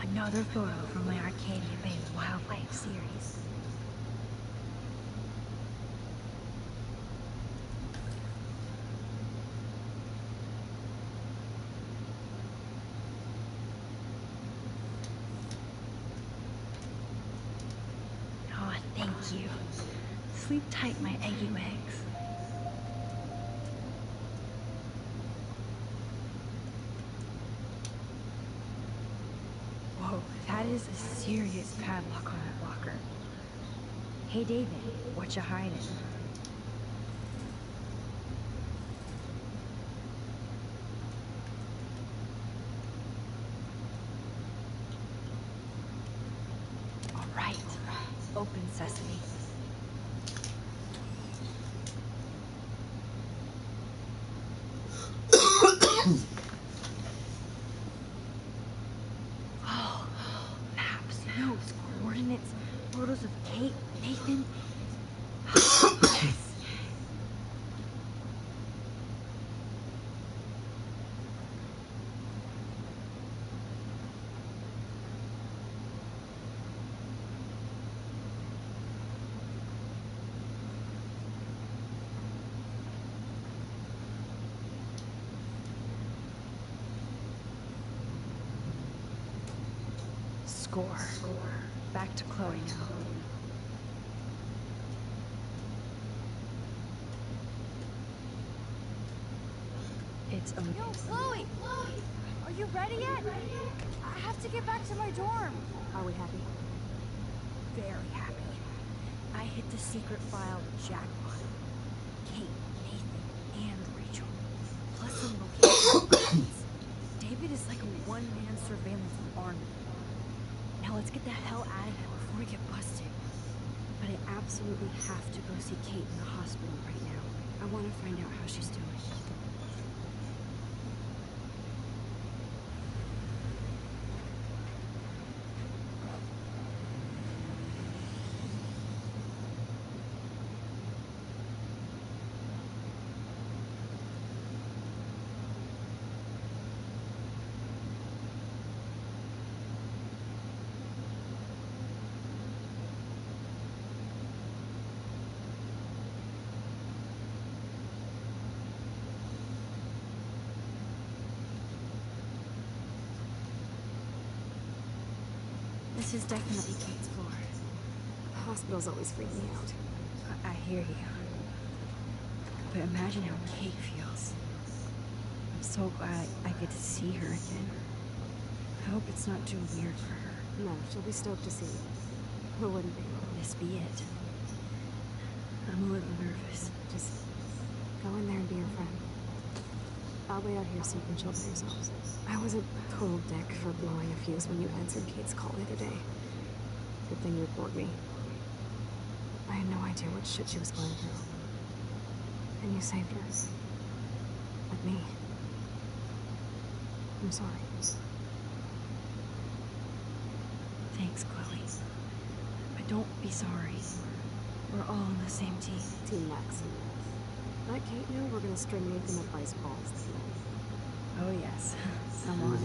Another photo from my Arcadia Bay Wildlife series. Thank you. Sleep tight, my eggy wags. Whoa, that is a serious padlock on that locker. Hey, David, what you hiding? All right, open sesame. Photos of Kate, Nathan. Yes. Score. Back to Chloe now. It's okay. Yo, Chloe! Are you ready yet? I have to get back to my dorm. Are we happy? Very happy. I hit the secret file jackpot. Kate, Nathan, and Rachel. Plus some locations. David is like a one-man surveillance army. Now let's get the hell out of here before we get busted. But I absolutely have to go see Kate in the hospital right now. I want to find out how she's doing. This is definitely Kate's floor. The hospitals always freak me out. I hear you. But imagine how Kate feels. I'm so glad I get to see her again. I hope it's not too weird for her. No, she'll be stoked to see you. Who wouldn't be? This be it. I'm a little nervous. Just go in there and be your friend. I'll wait out here so you can chill by yourselves. I was a total dick for blowing a fuse when you answered Kate's call the other day. Good thing you ignored me. I had no idea what shit she was going through. And you saved her. Like me. I'm sorry. Thanks, Chloe. But don't be sorry. We're all on the same team. Team Max. Let Kate know we're gonna string Nathan up by his balls tonight. Oh yes, I'm on it.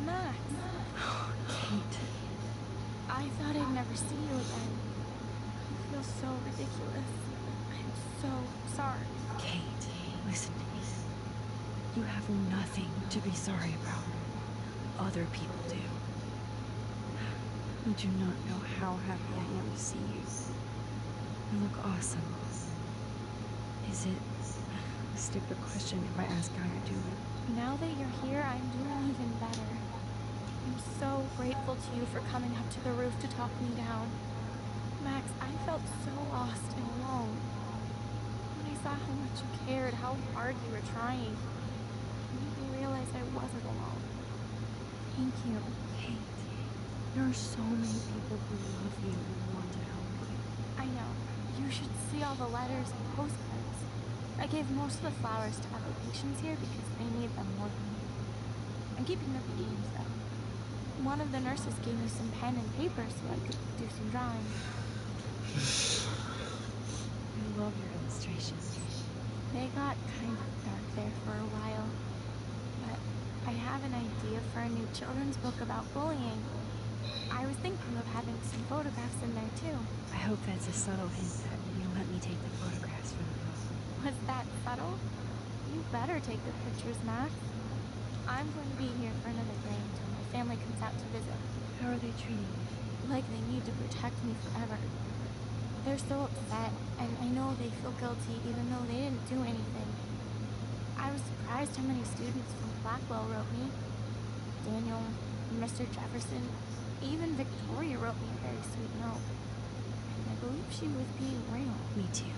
Max. Kate. I thought I'd never see you again. I feel so ridiculous. I'm so sorry. Kate, listen to me. You have nothing to be sorry about. Other people do. You do not know how happy I am to see you. You look awesome. Is it a stupid question if I ask how you're doing? Now that you're here, I'm doing even better. I'm so grateful to you for coming up to the roof to talk me down. Max, I felt so lost and alone. When I saw how much you cared, how hard you were trying, I made me realize I wasn't alone. Thank you. Kate, there are so many people who love you and want to help you. I know. You should see all the letters and postcards. I gave most of the flowers to other patients here because they need them more than me. I'm keeping the beans, though. One of the nurses gave me some pen and paper so I could do some drawing. I love your illustrations. They got kind of dark there for a while, but I have an idea for a new children's book about bullying. I was thinking of having some photographs in there too. I hope that's a subtle hint that you'll let me take the photographs for the book. Was that subtle? You better take the pictures, Max. I'm going to be here for another day until my family comes out to visit. How are they treating you? Like they need to protect me forever. They're so upset, and I know they feel guilty even though they didn't do anything. I was surprised how many students from Blackwell wrote me. Daniel, Mr. Jefferson, even Victoria wrote me a very sweet note. And I believe she was being real. Me too.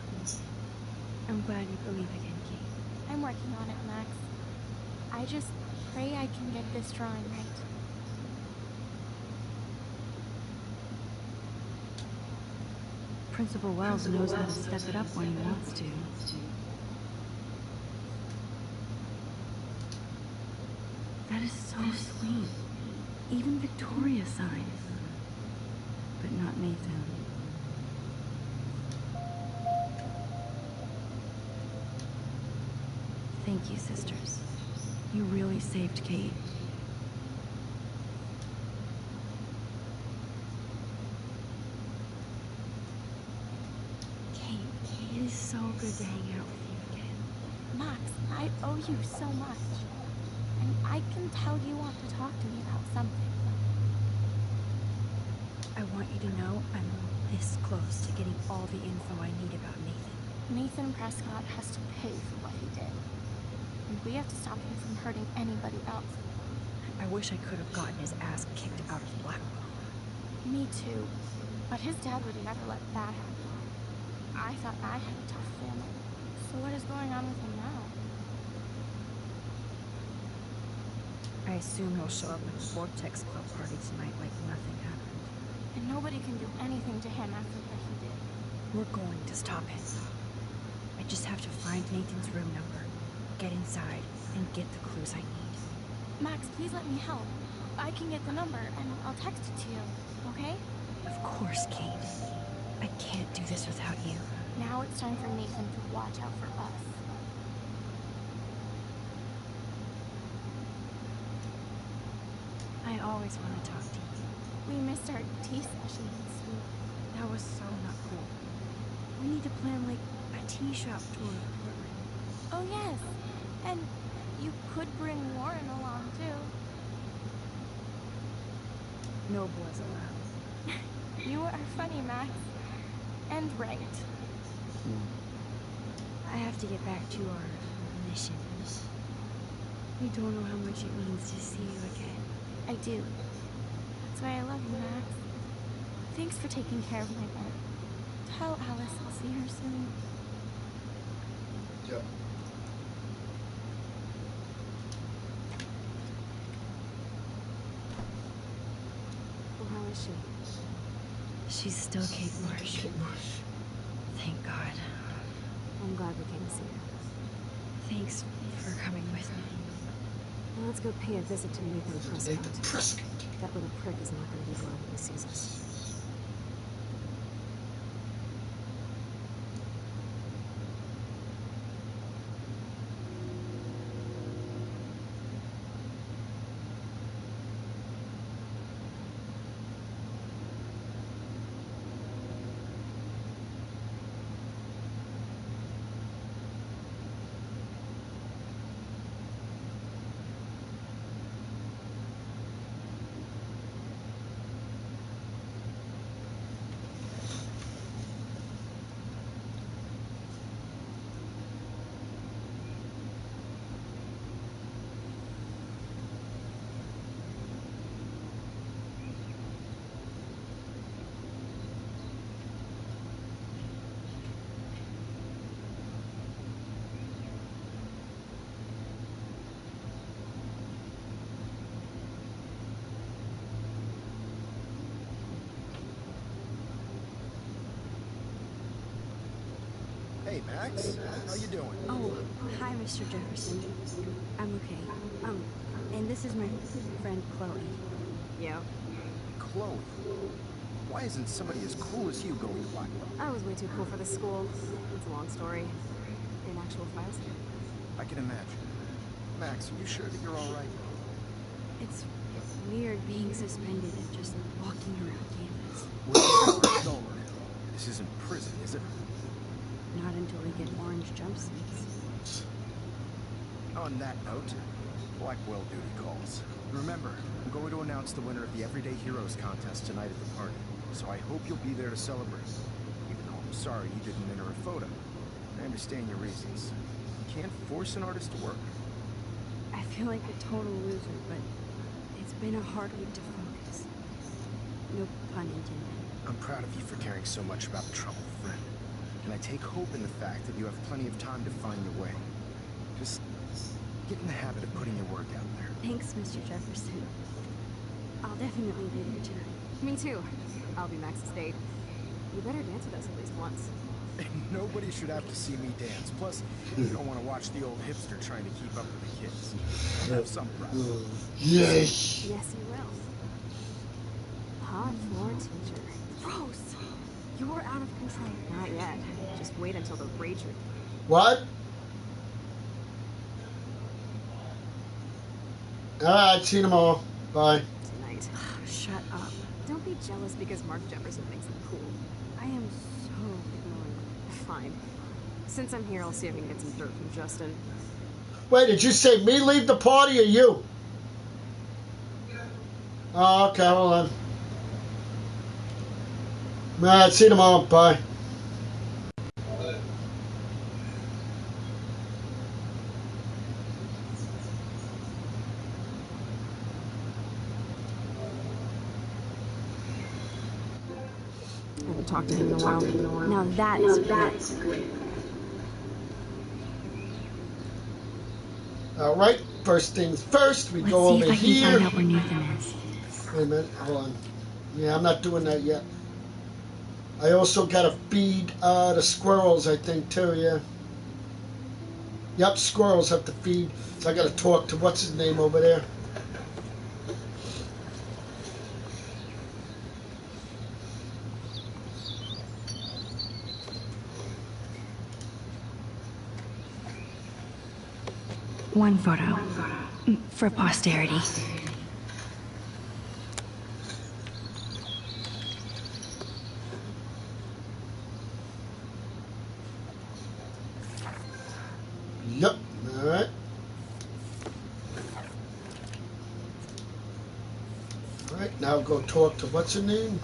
I'm glad you believe again, Kate. I'm working on it, Max. I just pray I can get this drawing right. Principal Wells knows how to step it up when he wants to. That is so sweet. Even Victoria signed. But not Nathan. Thank you, sisters. You really saved Kate. Kate, it is so good to hang out with you again. Max, I owe you so much. And I can tell you want to talk to me about something. I want you to know I'm this close to getting all the info I need about Nathan. Nathan Prescott has to pay for what he did. And we have to stop him from hurting anybody else. I wish I could have gotten his ass kicked out of Blackwell. Me too. But his dad would never let that happen. I thought I had a tough family. So what is going on with him now? I assume he'll show up at the Vortex Club party tonight like nothing happened. And nobody can do anything to him after what he did. We're going to stop him. I just have to find Nathan's room number, get inside, and get the clues I need. Max, please let me help. I can get the number, and I'll text it to you, okay? Of course, Kate. I can't do this without you. Now it's time for Nathan to watch out for us. I always want to talk to you. We missed our tea session this week. That was so not cool. We need to plan, like, a tea shop tour of Portland. Oh, yes. And You could bring Warren along, too. No boys allowed. You are funny, Max. And right. I have to get back to our mission. You don't know how much it means to see you again. I do. That's why I love you, Max. Thanks for taking care of my pet. Tell Alice I'll see her soon. Yep. Well, how is she? She's still Kate Marsh. Thank God. I'm glad we came to see her. Thanks for coming with me. Well, let's go pay a visit to Nathan Prescott. That little prick is not going to be glad when he sees us. Hey, Max. How you doing? Oh, hi, Mr. Jefferson. I'm okay. And this is my friend Chloe. Yeah. Chloe. Why isn't somebody as cool as you going to Blackwell? I was way too cool for this school. It's a long story. In actual files here. I can imagine. Max, are you sure that you're all right? It's weird being suspended and just walking around campus. Well, this isn't prison, is it? Not until we get orange jumpsuits. On that note, Blackwell duty calls. Remember, I'm going to announce the winner of the Everyday Heroes contest tonight at the party, so I hope you'll be there to celebrate. Even though I'm sorry you didn't enter a photo. I understand your reasons. You can't force an artist to work. I feel like a total loser, but it's been a hard week to focus. No pun intended. I'm proud of you for caring so much about the trouble, friend. And I take hope in the fact that you have plenty of time to find your way. Just get in the habit of putting your work out there. Thanks, Mr. Jefferson. I'll definitely be there tonight. Me too. I'll be Max's date. You better dance with us at least once. Nobody should have to see me dance. Plus, you don't want to watch the old hipster trying to keep up with the kids. I'll have some pride. Yes. Yes, you will. Hot floor teacher. Gross! You're out of control. Not yet. Just wait until the rager. What? Alright, see you tomorrow. Bye. Tonight. Shut up. Don't be jealous because Mark Jefferson thinks I'm cool. I am so ignoring. Fine. Since I'm here, I'll see if I can get some dirt from Justin. Wait, did you say me leave the party or you? Oh, okay, hold on. Alright, see you tomorrow. Bye. I haven't talked to him in a while. Now that is great. Alright, first things first, we Let's go see over if I can here. find out where Nathan is. Wait a minute, hold on. Yeah, I'm not doing that yet. I also gotta feed the squirrels, I think, too, yeah. Yep, squirrels have to feed. So I gotta talk to what's his name over there. One photo. For posterity. Yep, alright. now go talk to what's her name?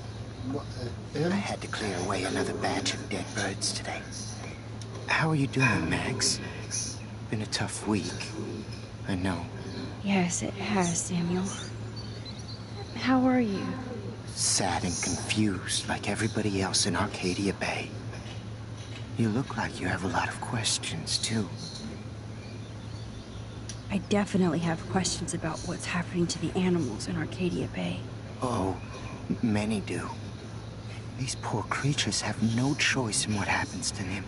Him? I had to clear away another batch of dead birds today. How are you doing, Max? Been a tough week. I know. Yes, it has, Samuel. How are you? Sad and confused, like everybody else in Arcadia Bay. You look like you have a lot of questions, too. I definitely have questions about what's happening to the animals in Arcadia Bay. Oh, many do. These poor creatures have no choice in what happens to them.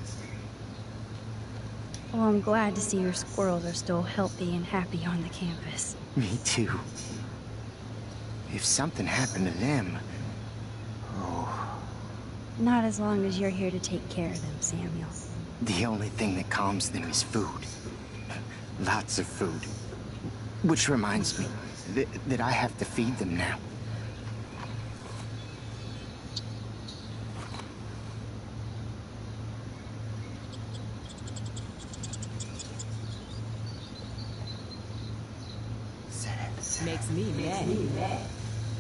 Well, I'm glad to see your squirrels are still healthy and happy on the campus. Me too. If something happened to them... Oh... Not as long as you're here to take care of them, Samuel. The only thing that calms them is food. Lots of food. Which reminds me that I have to feed them now. Makes me mad.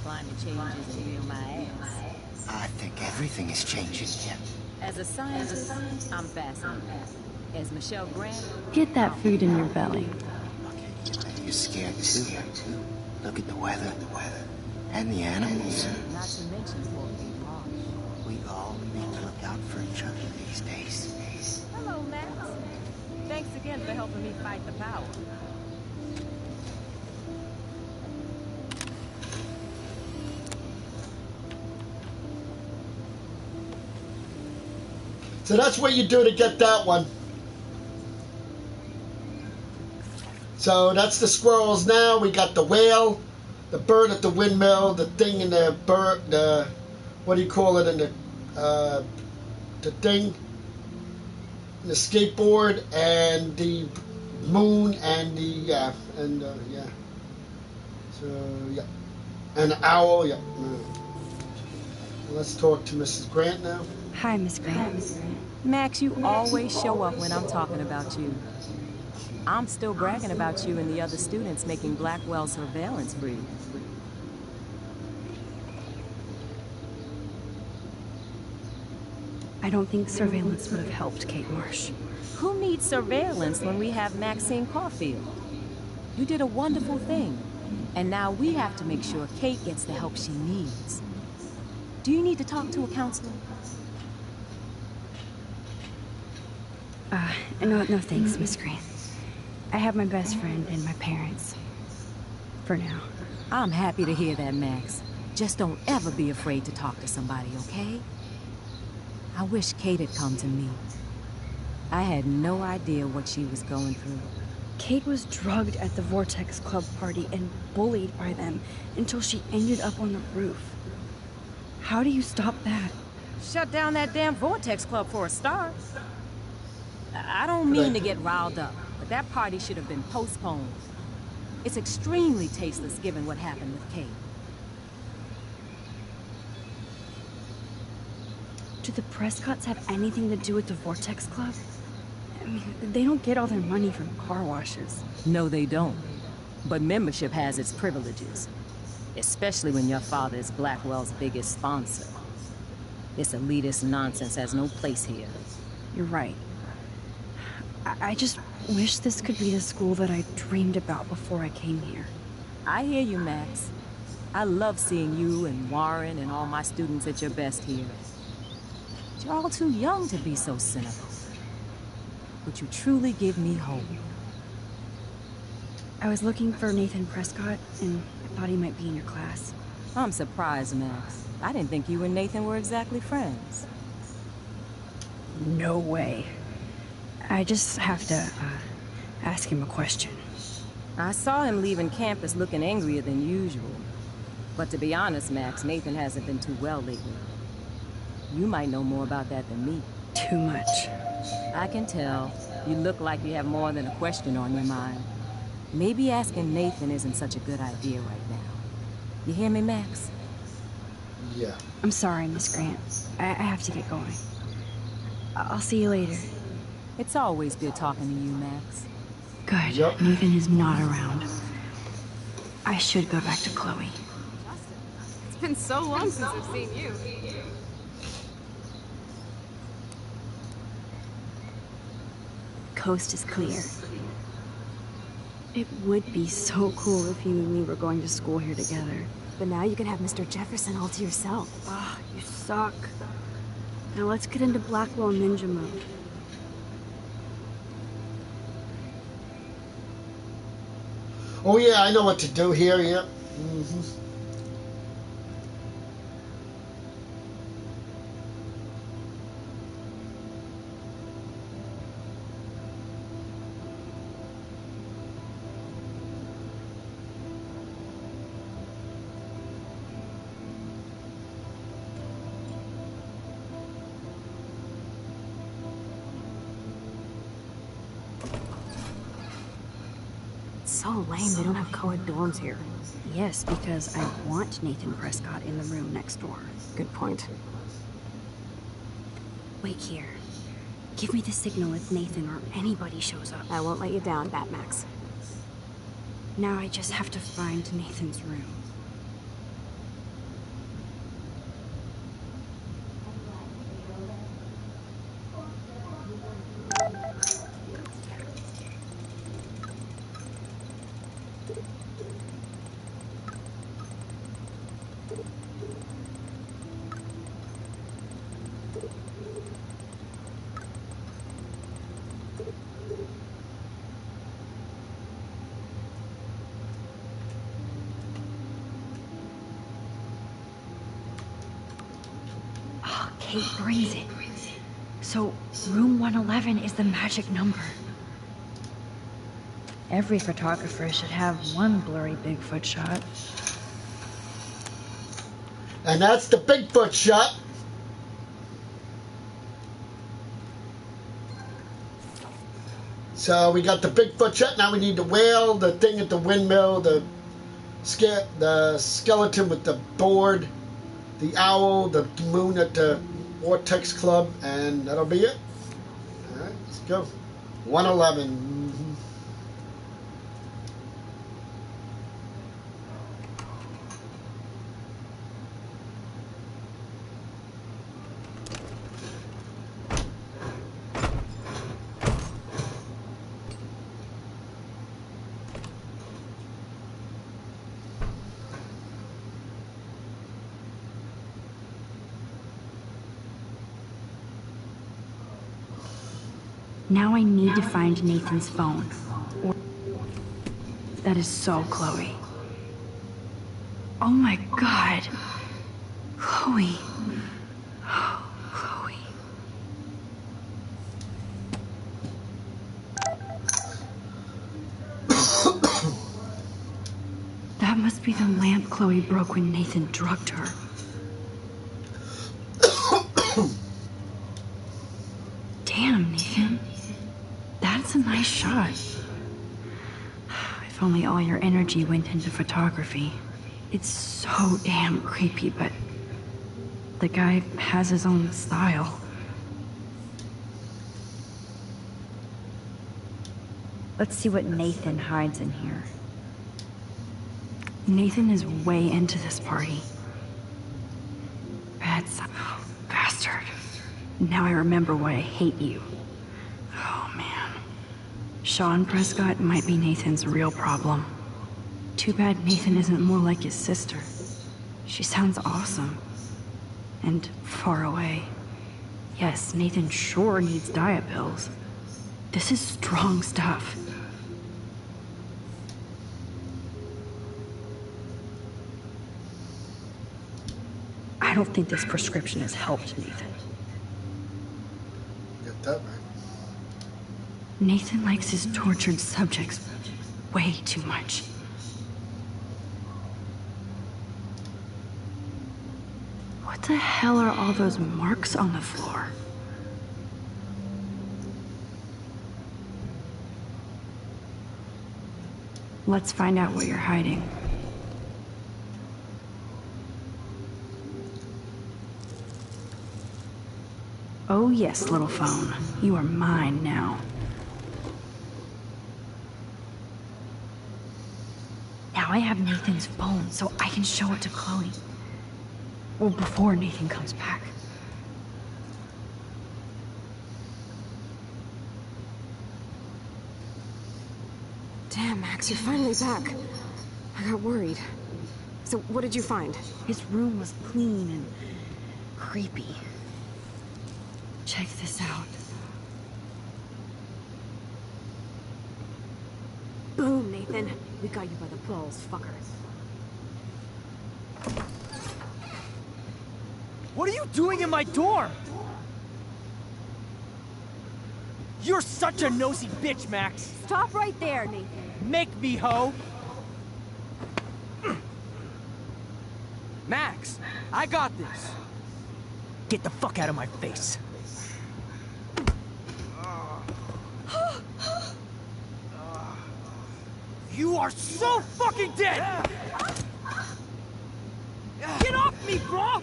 Climate change isn't real my ass. I think everything is changing here. As a scientist, I'm fascinated. As Michelle Grant... Get that food in your belly. You're scared too. Look at the weather. And the animals. Not to mention Wolfie Marsh. We all need to look out for each other these days. Hello, Max. Thanks again for helping me fight the power. So that's what you do to get that one. So that's the squirrels now. We got the whale, the bird at the windmill, the thing in the bird, the, what do you call it, in the thing, the skateboard, and the moon, and the, yeah. So, yeah. And the owl, yeah. Let's talk to Mrs. Grant now. Hi, Miss Grant. Max, you always show up when I'm talking about you. I'm still bragging about you and the other students making Blackwell surveillance free. I don't think surveillance would have helped Kate Marsh. Who needs surveillance when we have Maxine Caulfield? You did a wonderful thing, and now we have to make sure Kate gets the help she needs. Do you need to talk to a counselor? No thanks, Miss Grant. I have my best friend and my parents. For now. I'm happy to hear that, Max. Just don't ever be afraid to talk to somebody, okay? I wish Kate had come to me. I had no idea what she was going through. Kate was drugged at the Vortex Club party and bullied by them until she ended up on the roof. How do you stop that? Shut down that damn Vortex Club for a start. I don't mean to get riled up, but that party should have been postponed. It's extremely tasteless given what happened with Kate. Do the Prescotts have anything to do with the Vortex Club? I mean, they don't get all their money from car washes. No, they don't. But membership has its privileges. Especially when your father is Blackwell's biggest sponsor. This elitist nonsense has no place here. You're right. I just wish this could be the school that I dreamed about before I came here. I hear you, Max. I love seeing you and Warren and all my students at your best here. But you're all too young to be so cynical. But you truly give me hope. I was looking for Nathan Prescott, and I thought he might be in your class. I'm surprised, Max. I didn't think you and Nathan were exactly friends. No way. I just have to, ask him a question. I saw him leaving campus looking angrier than usual. But to be honest, Max, Nathan hasn't been too well lately. You might know more about that than me. Too much. I can tell. You look like you have more than a question on your mind. Maybe asking Nathan isn't such a good idea right now. You hear me, Max? Yeah. I'm sorry, Miss Grant. I have to get going. I'll see you later. It's always good talking to you, Max. Good. Yep. Nathan is not around. I should go back to Chloe. been so long since I've seen you. Coast is clear. It would be so cool if you and me were going to school here together. But now you can have Mr. Jefferson all to yourself. Ah, you suck. Now let's get into Blackwell Ninja mode. Oh yeah, I know what to do here, yep. So lame they don't have co-ed dorms here. Yes, because I want Nathan Prescott in the room next door. Good point. Wait here. Give me the signal if Nathan or anybody shows up. I won't let you down, Batmax. Now I just have to find Nathan's room. Kate brings it. So, room 111 is the magic number. Every photographer should have one blurry Bigfoot shot. And that's the Bigfoot shot. So we got the Bigfoot shot. Now we need the whale, the thing at the windmill, the skeleton with the board, the owl, the moon at the Vortex Club, and that'll be it. All right, let's go. 111. Now I need to find Nathan's phone. That is so Chloe. Oh my god. Chloe. Oh, Chloe. That must be the lamp Chloe broke when Nathan drugged her. Damn, Nathan. That's a nice shot. If only all your energy went into photography. It's so damn creepy, but the guy has his own style. Let's see what Nathan hides in here. Nathan is way into this party. Bad son. Oh, bastard. Now I remember why I hate you. Oh, man. Sean Prescott might be Nathan's real problem. Too bad Nathan isn't more like his sister. She sounds awesome. And far away. Yes, Nathan sure needs diet pills. This is strong stuff. I don't think this prescription has helped Nathan. Get that right. Nathan likes his tortured subjects way too much. What the hell are all those marks on the floor? Let's find out what you're hiding. Oh yes, little phone. You are mine now. Now I have Nathan's phone, so I can show it to Chloe. Well, before Nathan comes back. Damn, Max, you're finally back. I got worried. So, what did you find? His room was clean and creepy. Check this out. Boom, Nathan. We got you by the balls, fucker. What are you doing in my dorm? You're such a nosy bitch, Max. Stop right there, Nathan. Make me, ho. Max, I got this. Get the fuck out of my face. You are so fucking dead! Get off me, bro!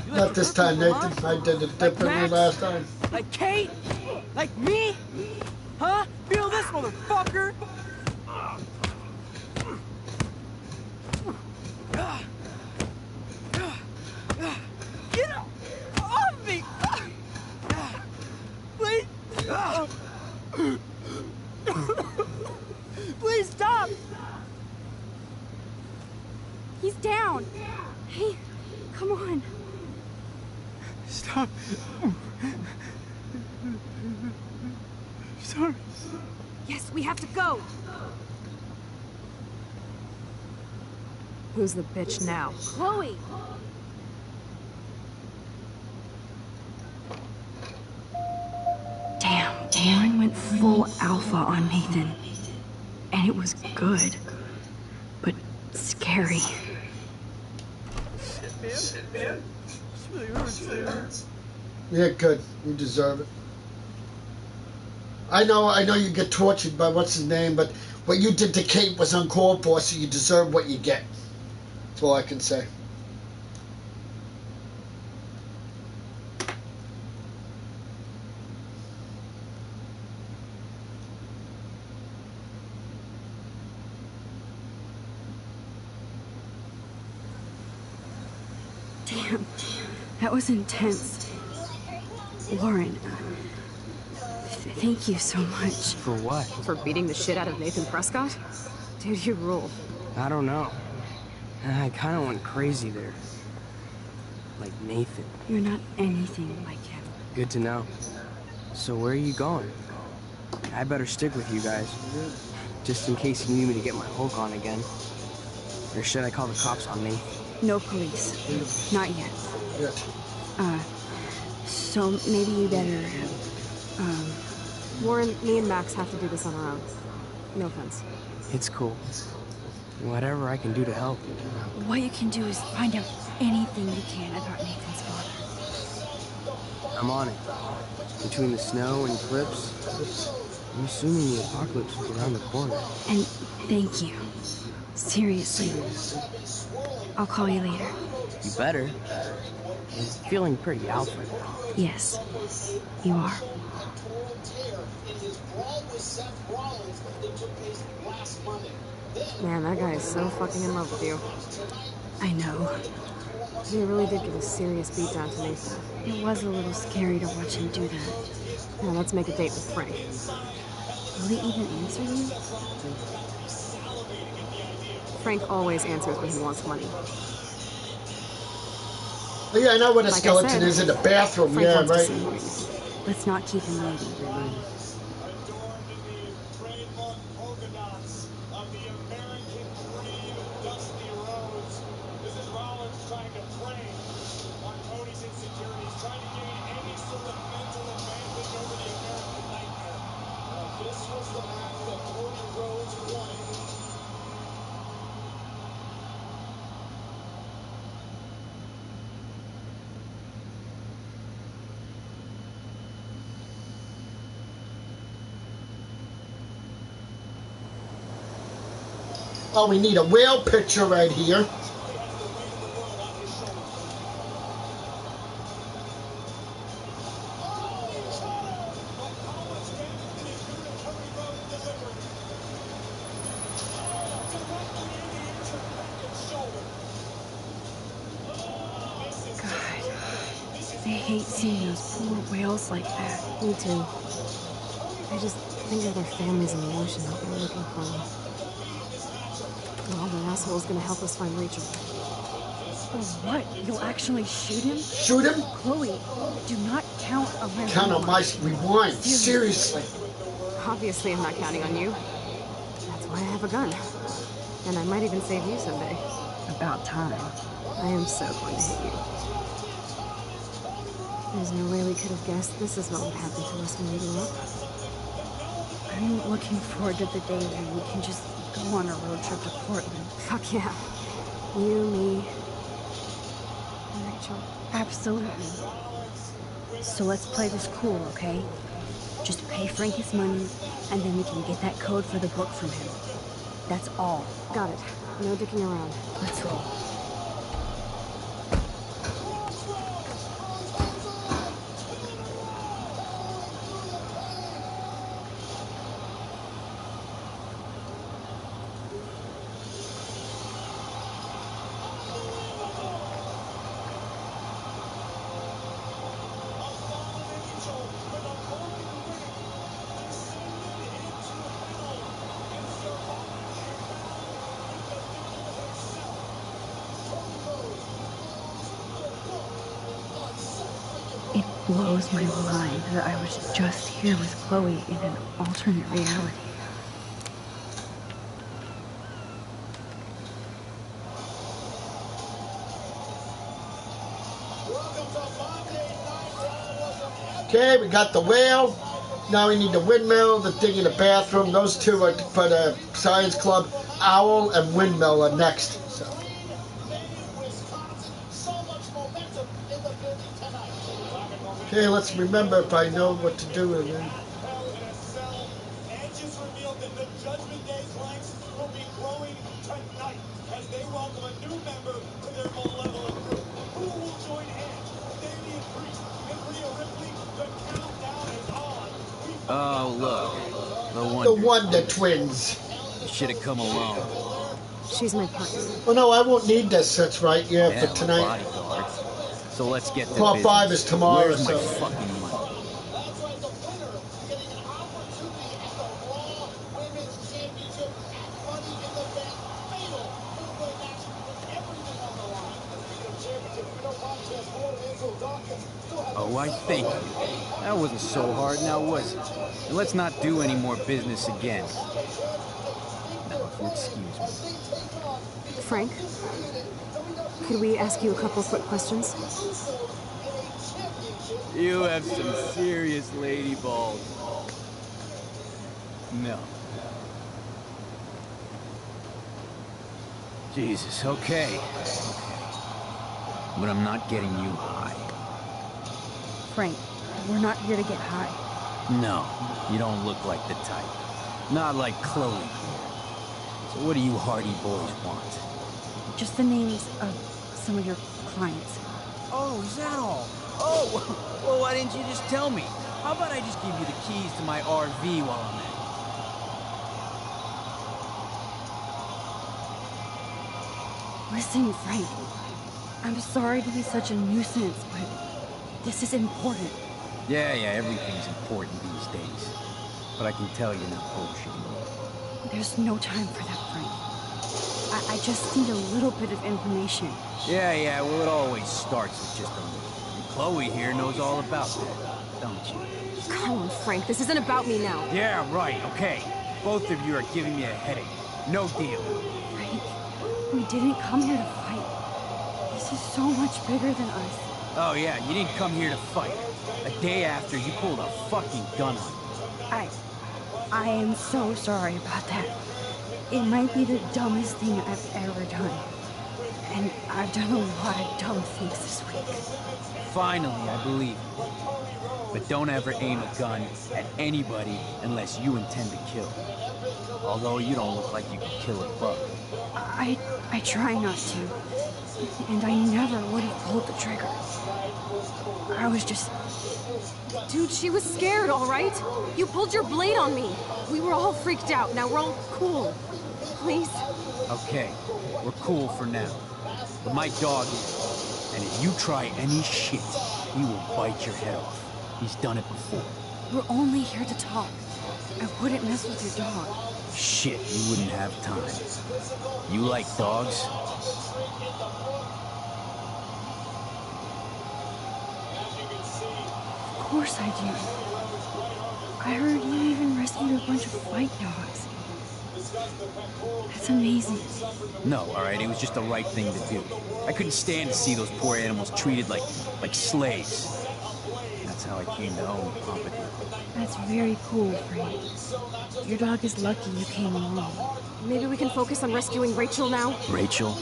Not this time, Nathan. I did it differently last time. Like Kate? Like me? Huh? Feel this, motherfucker? Get off me! Please! Please stop! He's down. Hey, come on. Stop. Sorry. Yes, we have to go. Who's the bitch now? Chloe. Damn, Warren went full alpha on Nathan. And it was good. But scary. Yeah, good. You deserve it. I know you get tortured by what's his name, but what you did to Kate was uncalled for, so you deserve what you get. That's all I can say. Damn, that was intense. Warren, thank you so much. For what? For beating the shit out of Nathan Prescott? Dude, you rule. I don't know. I kind of went crazy there. Like Nathan. You're not anything like him. Good to know. So where are you going? I better stick with you guys. Just in case you need me to get my Hulk on again. Or should I call the cops on me? No police. Not yet. Yeah. So maybe you better, Warren, me and Max have to do this on our own. No offense. It's cool. Whatever I can do to help. what you can do is find out anything you can about Nathan's father. I'm on it. Between the snow and eclipse, I'm assuming the apocalypse is around the corner. And thank you. Seriously. I'll call you later. You better. I'm feeling pretty alpha. Yes, you are. Man, that guy is so fucking in love with you. I know. He really did give a serious beatdown to Nathan. It was a little scary to watch him do that. Now let's make a date with Frank. Will he even answer you? Frank always answers when he wants money. Oh, yeah, I know where the Like I skeleton said, is in the bathroom. Frank Yeah, wants to right. see you. Let's not keep him waiting. Oh, we need a whale picture right here. hate seeing those poor whales like that. Me too. I just think of their families and the ocean out there looking for them. Well, the asshole's gonna help us find Rachel. Oh, what? You'll actually shoot him? Shoot him? Chloe, do not count on my Count on my rewind. Seriously. Obviously, I'm not counting on you. That's why I have a gun. And I might even save you someday. About time. I am so going to hit you. There's no way we could have guessed this is what would happen to us when we grew up. I'm looking forward to the day when we can just go on a road trip to Portland. Fuck yeah. You, me, and Rachel. Absolutely. So let's play this cool, okay? Just pay Frank his money, and then we can get that code for the book from him. That's all. Got it. No dicking around. Let's roll. It blows my mind that I was just here with Chloe in an alternate reality. Okay, we got the whale. Now we need the windmill, the thing in the bathroom. Those two are for the science club. Owl and windmill are next. So. Okay, let's remember if I know what to do with it. Oh, look. The Wonder Twins. You should have come along. She's my partner. Oh no, I won't need this. That's right. Yeah, for tonight. Bodyguard. So let's get to Part business. 5 is tomorrow. Where's my So. fucking money? Oh, I thank you. That wasn't so hard now, was it? And let's not do any more business again. Now, if you'll excuse me. Frank, could we ask you a couple quick questions? You have some serious lady balls. No. Jesus, okay. But I'm not getting you high. Frank, we're not here to get high. No, you don't look like the type. Not like Chloe. So what do you hardy boys want? Just the names of some of your clients. Oh, is that all? Oh, well, why didn't you just tell me? How about I just give you the keys to my RV while I'm at it? Listen, Frank. I'm sorry to be such a nuisance, but this is important. Yeah, everything's important these days. But I can tell you're not bullshitting. There's no time for that, Frank. I just need a little bit of information. Yeah, well, it always starts with just a little. And Chloe here knows all about that, don't you? Come on, Frank. This isn't about me now. Yeah, right, okay. Both of you are giving me a headache. No deal. Frank, we didn't come here to fight. This is so much bigger than us. Oh, yeah, you didn't come here to fight. A day after, you pulled a fucking gun on me. I am so sorry about that. It might be the dumbest thing I've ever done. And I've done a lot of dumb things this week. Finally, I believe you. But don't ever aim a gun at anybody unless you intend to kill. Although you don't look like you can kill a bug. I try not to. And I never would have pulled the trigger. I was just... Dude, she was scared, all right? You pulled your blade on me. We were all freaked out. Now we're all cool. Please? Okay, we're cool for now. But my dog is. And if you try any shit, he will bite your head off. He's done it before. We're only here to talk. I wouldn't mess with your dog. Shit, you wouldn't have time. You like dogs? Of course I do. I heard you even rescued a bunch of fight dogs. That's amazing. No, alright, it was just the right thing to do. I couldn't stand to see those poor animals treated like slaves. That's how I came to own Pompadour. That's very cool, Frank. Your dog is lucky you came along. Maybe we can focus on rescuing Rachel now? Rachel?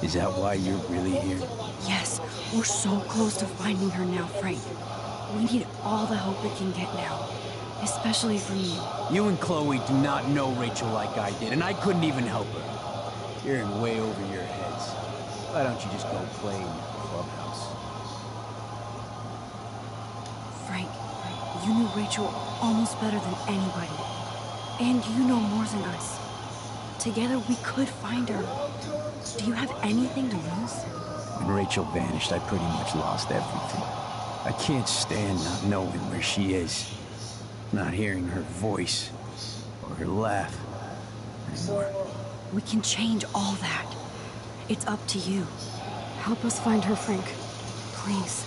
Is that why you're really here? Yes, we're so close to finding her now, Frank. We need all the help we can get now. Especially from you. You and Chloe do not know Rachel like I did, and I couldn't even help her. You're in way over your heads. Why don't you just go play in your clubhouse? Frank, you knew Rachel almost better than anybody. And you know more than us. Together we could find her. Do you have anything to lose? When Rachel vanished, I pretty much lost everything. I can't stand not knowing where she is. Not hearing her voice or her laugh anymore. We can change all that. It's up to you. Help us find her, Frank. Please.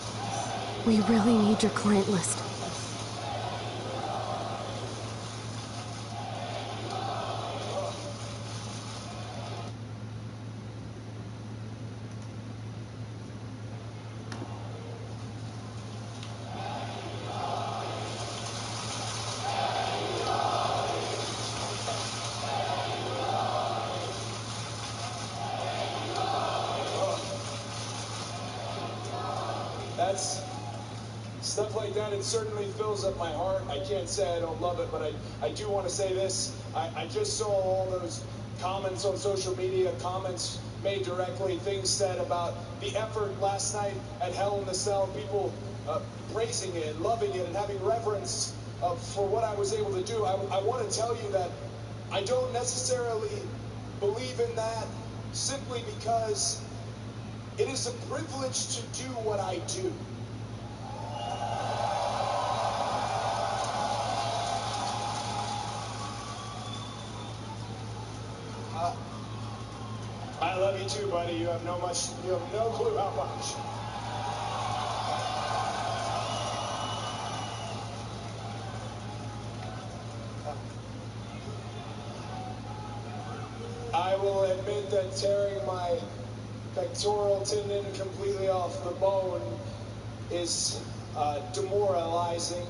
We really need your client list. Stuff like that, it certainly fills up my heart. I can't say I don't love it, but I do want to say this. I just saw all those comments on social media, comments made directly, things said about the effort last night at Hell in the Cell, people praising it, loving it, and having reverence for what I was able to do. I want to tell you that I don't necessarily believe in that simply because it is a privilege to do what I do. I love you too, buddy. You have no clue how much. I will admit that tearing my pectoral tendon completely off the bone is demoralizing,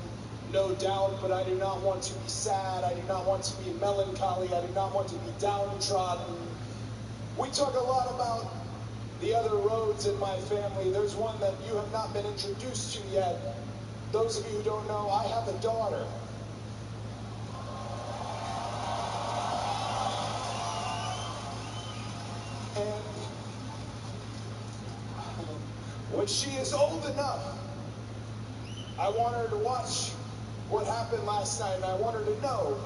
no doubt, but I do not want to be sad. I do not want to be melancholy. I do not want to be downtrodden. We talk a lot about the other roads in my family. There's one that you have not been introduced to yet. Those of you who don't know, I have a daughter. And when she is old enough, I want her to watch what happened last night, and I want her to know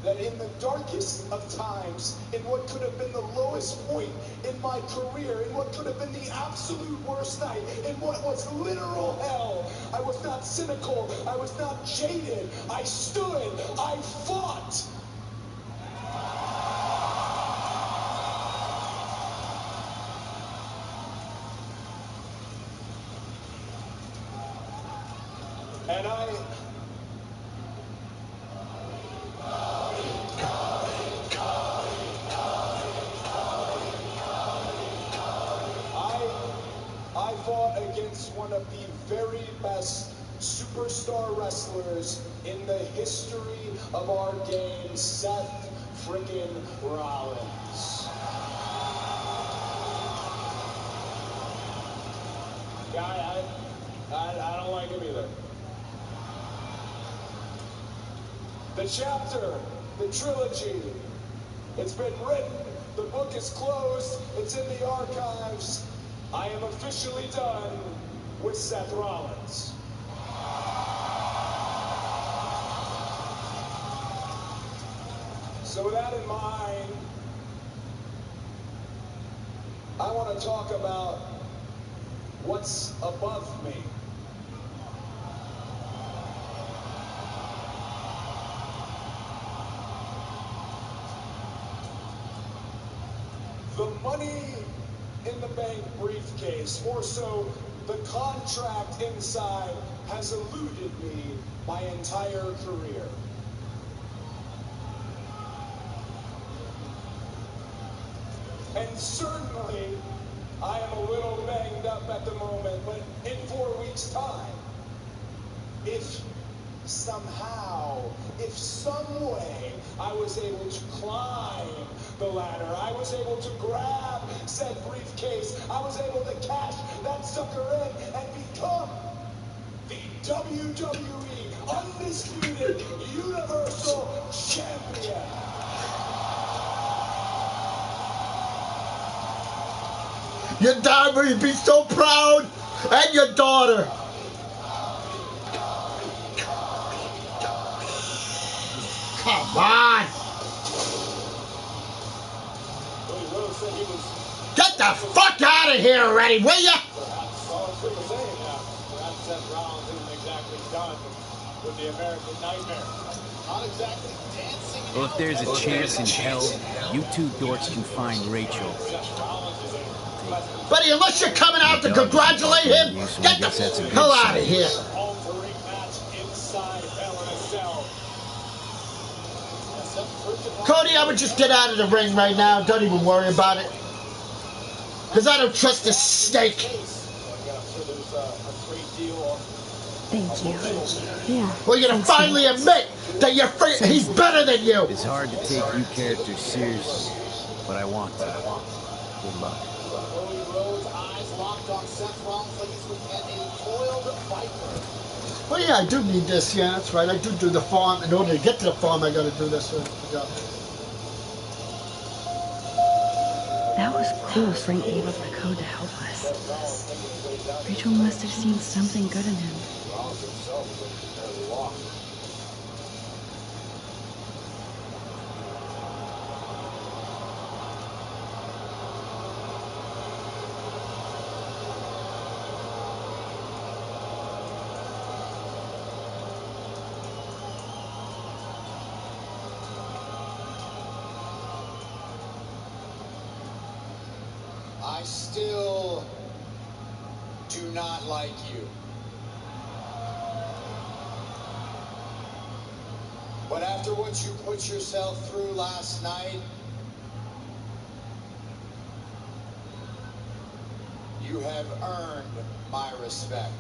that in the darkest of times, in what could have been the lowest point in my career, in what could have been the absolute worst night, in what was literal hell, I was not cynical, I was not jaded, I stood, I fought. And I fought against one of the very best superstar wrestlers in the history of our game, Seth frickin' Rollins. Yeah, I don't like him either. The chapter, the trilogy, it's been written. The book is closed. It's in the archives. I am officially done with Seth Rollins. So with that in mind, I want to talk about what's above me. The money in the bank briefcase, or so the contract inside, has eluded me my entire career. And certainly, I am a little banged up at the moment, but in 4 weeks' time, if somehow, if some way, I was able to climb the ladder, I was able to grab said briefcase, I was able to cash that sucker in and become the WWE Undisputed Universal Champion. Your dad would be so proud, and your daughter. Come on. Get the fuck out of here already, will ya? Well, if there's a chance in hell, you two dorks can find Rachel. Buddy, unless you're coming out to congratulate him, get the hell out of here. Cody, I would just get out of the ring right now. Don't even worry about it. Because I don't trust this snake. Thank you. Yeah. Well, you're going to finally admit that he's better than you. It's hard to take you characters seriously, but I want to. Good luck. Well, yeah, I do need this. Yeah, that's right. I do the farm. In order to get to the farm, I got to do this. That was cool Frank gave up the code to help us. Rachel must have seen something good in him. I still do not like you. But after what you put yourself through last night, you have earned my respect.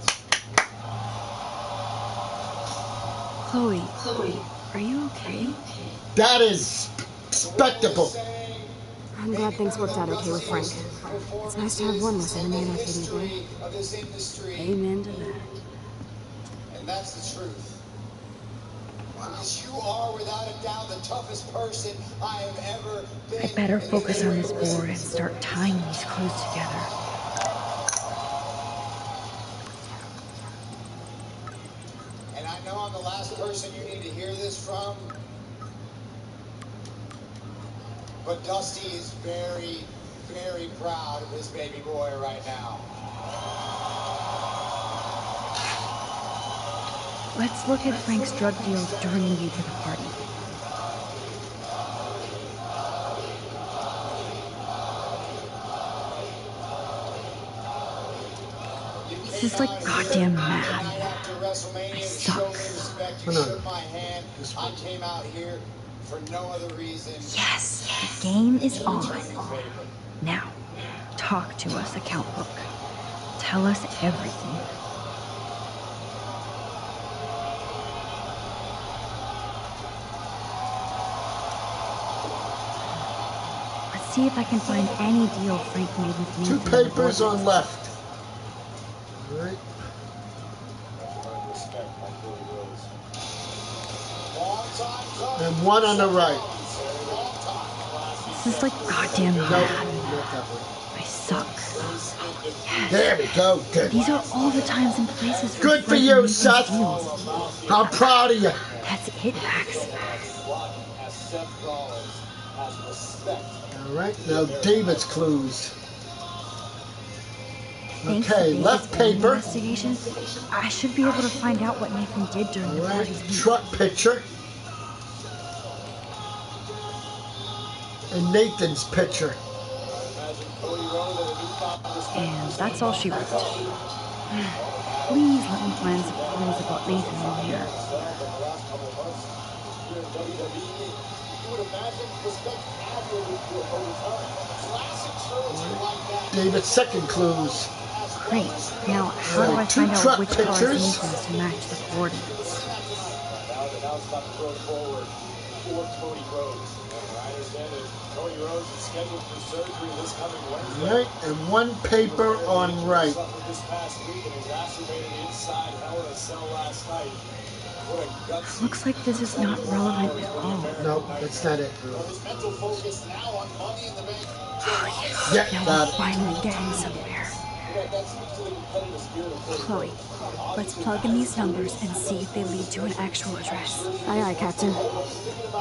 Chloe, are you okay? That is respectable. I'm glad things worked out okay with Frank. It's nice to have one less enemy in our kitty boy. Amen to that. And that's the truth. Because you are, without a doubt, the toughest person I have ever been. I better focus on this board and start tying these clues together. And I know I'm the last person you need to hear this from. But Dusty is very, very proud of his baby boy right now. Let's look at Frank's drug deals during the week of the party. This is like goddamn math. I suck. I came out here for no other reason. Yes, the game is on. Now, talk to us, account book. Tell us everything. Let's see if I can find any deal Frank made with me. 2 papers on left. All right. And 1 on the right. This is like goddamn math. I suck. Yes. There we go. Good. These are all the times and places. Good for you, Seth. I'm proud of you. That's it, Max. All right, now David's clues. Thanks Okay, to left David's paper. investigation, I should be able to find out what Nathan did during the Right, party's week. truck picture. And Nathan's picture. And that's all she wrote. Please let me find some clues about Nathan in here. David's second clues. Great. Now, how do I Two find truck out which car is pictures. Nathan's to match the coordinates? Right, and one paper on right. Looks like this is not relevant at all. No, that's not it. Oh, Yeah, now got we're it. finally getting somewhere. Chloe, let's plug in these numbers and see if they lead to an actual address. Aye, aye, Captain.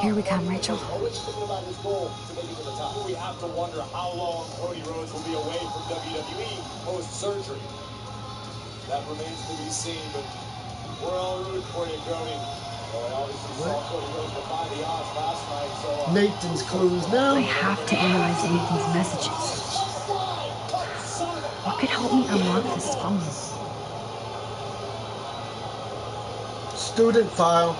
Here we come, Rachel. We have to wonder how long Cody Rhodes will be away from WWE post-surgery. That remains to be seen, but we're all rooting for you, Cody. Well, I obviously saw Cody Rhodes defy the odds last night, so... Nathan's clues now. I have to analyze Nathan's messages. What could help me unlock this phone? Student file.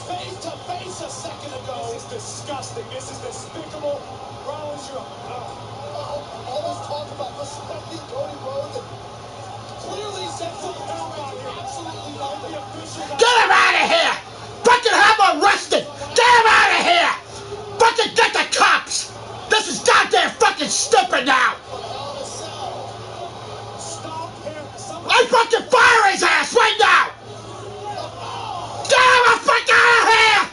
Face to face a second ago. This is disgusting. This is despicable. Rollins, you're... all this talk about respecting Cody Rhodes clearly sets some paramount here. Absolutely not the official... Get him out of here! Fucking have him arrested! Get him out of here! Fucking get the cops! This is goddamn fucking stupid now! I fucking fire his ass right now! Get him the fuck out of here!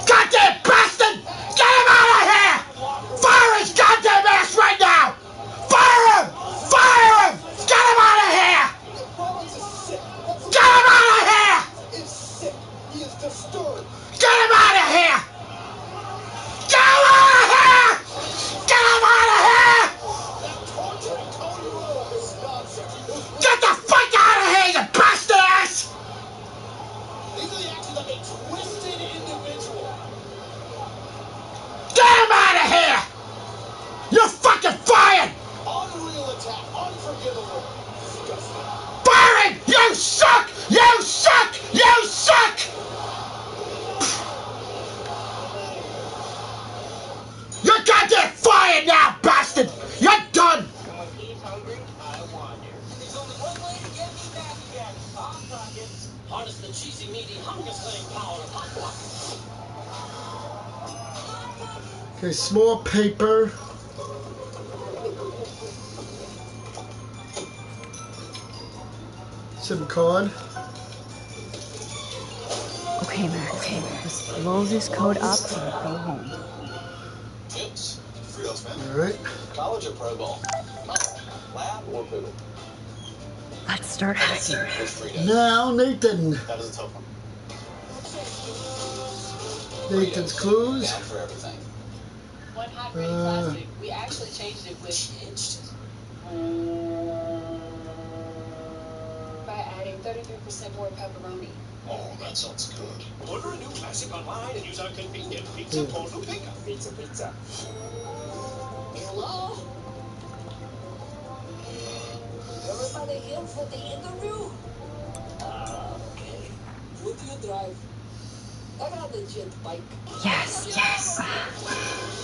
Goddamn bastard! Get him out of here! Fire his goddamn ass right now! Fire him! Fire him! Get him out of here! Get him out of here! Get him out of here! Get him out of here! Get him out of here! Get the fuck out of here, you bastard ass! These are the actions of a twisted individual. Get him out of here! You're fucking fired! Unreal attack. Unforgivable. Disgusting. Firing! You suck! You suck! You suck! You're goddamn fired now, bastard! You're done! When he's hungry, I wander. There's only one way to get me back again. Hot pockets. Harness the cheesy, meaty, hunger slaying power of hot pockets. Okay, small paper. SIM card. Okay, Max. Let's blow this code up and go home. Tips. Freehouse fan. Alright. College or pro ball? Lab or poodle? Let's start hacking. There's 3 days. Now, Nathan. That is a tough one. Nathan's clues. Down for everything. One hot ready classic. We actually changed it with by adding 33% more pepperoni. Oh, that sounds good. Order a new classic online and use our convenient pizza code for pickup. Pizza. Hello? Everybody here for the interview? Okay. What do you drive? I got a jet bike. Yes.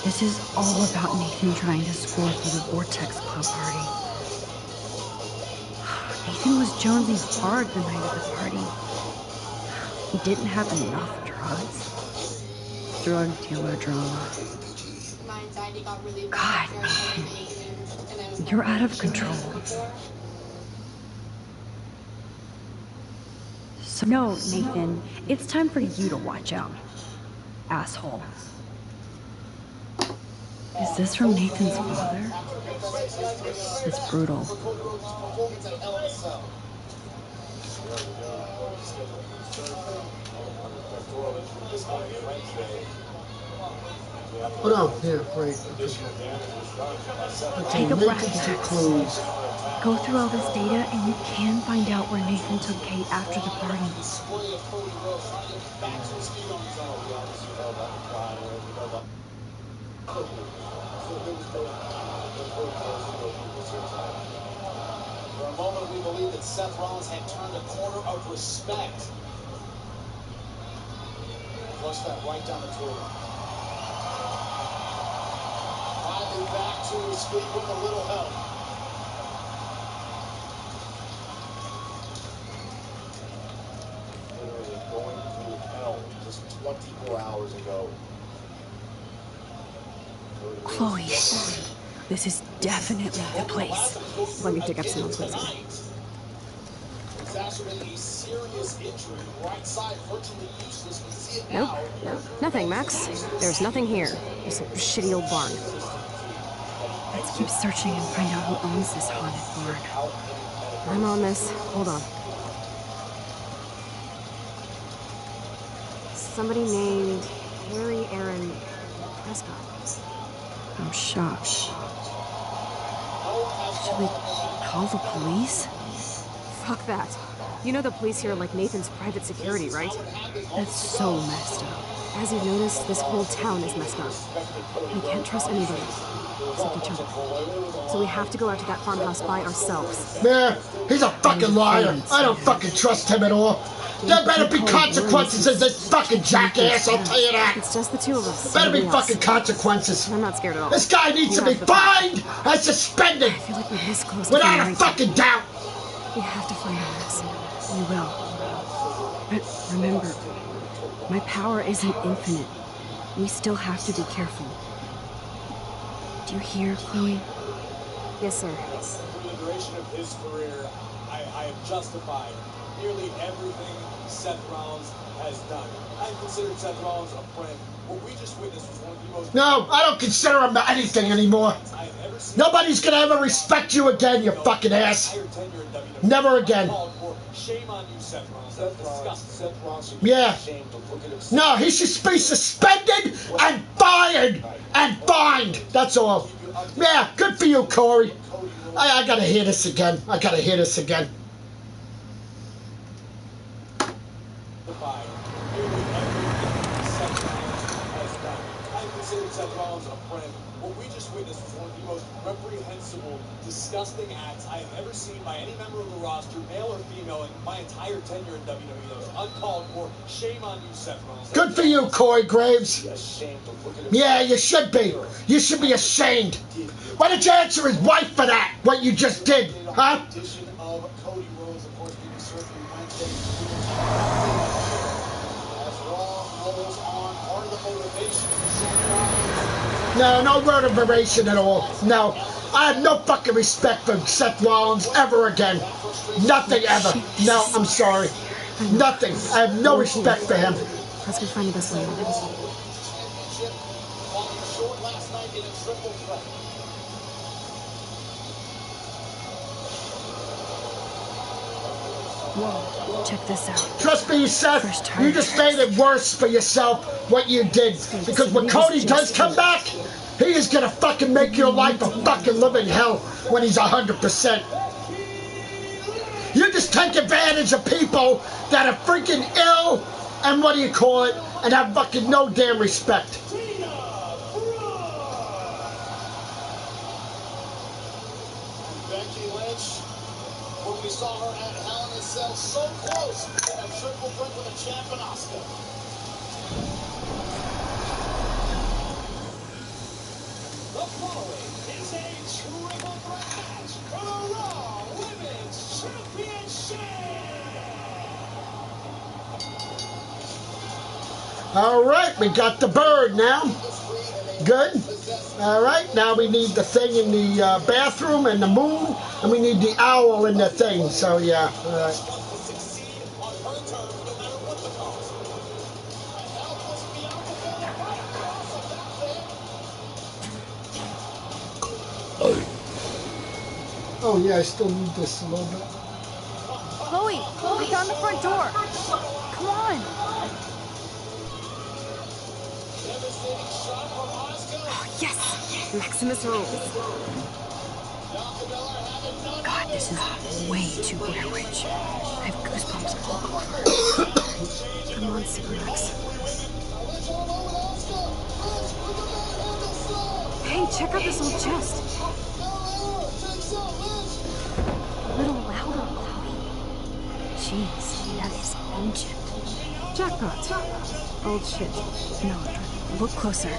This is all about Nathan trying to score for the Vortex Club party. Nathan was jonesing hard the night of the party. He didn't have enough drugs. Drug dealer drama. My anxiety got really God, bad. man. You're out of control. So, no, Nathan, it's time for you to watch out. Asshole. Is this from Nathan's father? It's brutal. Oh no, yeah, right. Take a breath, Nathan's Max. clues. Go through all this data and you can find out where Nathan took Kate after the party. For a moment, we believed that Seth Rollins had turned a corner of respect. Flush that right down the toilet. Finally back to his feet with a little help. Literally going through hell just 24 hours ago. Chloe, this is definitely the place. Let me dig up some quickly. Exacerbating a serious injury, right side virtually useless. We see it Nope. now. Nothing, Max. There's nothing here. Just a shitty old barn. Let's keep searching and find out who owns this haunted barn. I'm on this. Hold on. Somebody named Harry Aaron Prescott. I'm shocked. Should we call the police? Fuck that. You know the police here are like Nathan's private security, right? That's so messed up. As you've noticed, this whole town is messed up. We can't trust anybody, except each other. So we have to go out to that farmhouse by ourselves. Yeah, he's a fucking liar. I don't fucking trust him at all. There better be consequences in this fucking jackass, I'll tell you that. It's just the two of us. Better be Nobody else. fucking consequences. I'm not scared at all. This guy needs to be fined and suspended I feel like we're this close to without a being fucking doubt. We have to find Max. We will. But remember, my power isn't infinite. We still have to be careful. Do you hear, Chloe? Yes, sir. For the duration of his career, I have justified nearly everything Seth Rollins has done. I considered Seth Rollins a friend. What we just witnessed was one of the most... No, I don't consider him anything anymore. Nobody's gonna ever respect you again, you fucking ass. Never again. Shame on you, Seth Rollins. That's disgusting. Seth Rollins. Yeah. No, he should be suspended and fired and fined. That's all. Yeah, good for you, Corey. I gotta hear this again. I gotta hear this again. Seth Rollins a friend. What we just witnessed was one of the most reprehensible, disgusting acts I have ever seen by any member of the roster, male or female, in my entire tenure in WWE. That was uncalled for. Shame on you, Seth Rollins. Good for you, Corey Graves. Yeah, you should be. You should be ashamed. Why did you answer his wife for that? What you just did, huh? No, no motivation at all. No, I have no fucking respect for Seth Rollins ever again. Nothing ever. No, I'm sorry. Nothing. I have no respect for him. Let's go find the best way. Whoa, check this out. Trust me, Seth, you just made it worse for yourself what you did. Because when Cody does come back, he is gonna fucking make your life a fucking living hell when he's 100%. You just take advantage of people that are freaking ill and what do you call it, and have fucking no damn respect. Becky Lynch, when we saw her at Hell in a Cell, so close to a triple threat with a champ and Oscar. The following is a triple threat match for the Raw Women's Championship. All right, we got the bird now. Good. All right, now we need the thing in the bathroom and the moon, and we need the owl in the thing. So yeah. All right. Oh yeah, I still need this a little bit. Chloe, we found the front door. Come on. Devastating shot from Maximus rules. God, this is way too Blair Witch. I have goosebumps all over. Come on, Supermax. Hey, check out this old chest. A little louder, Chloe. Jeez, that is ancient. Jackpot. Old shit. No, look closer.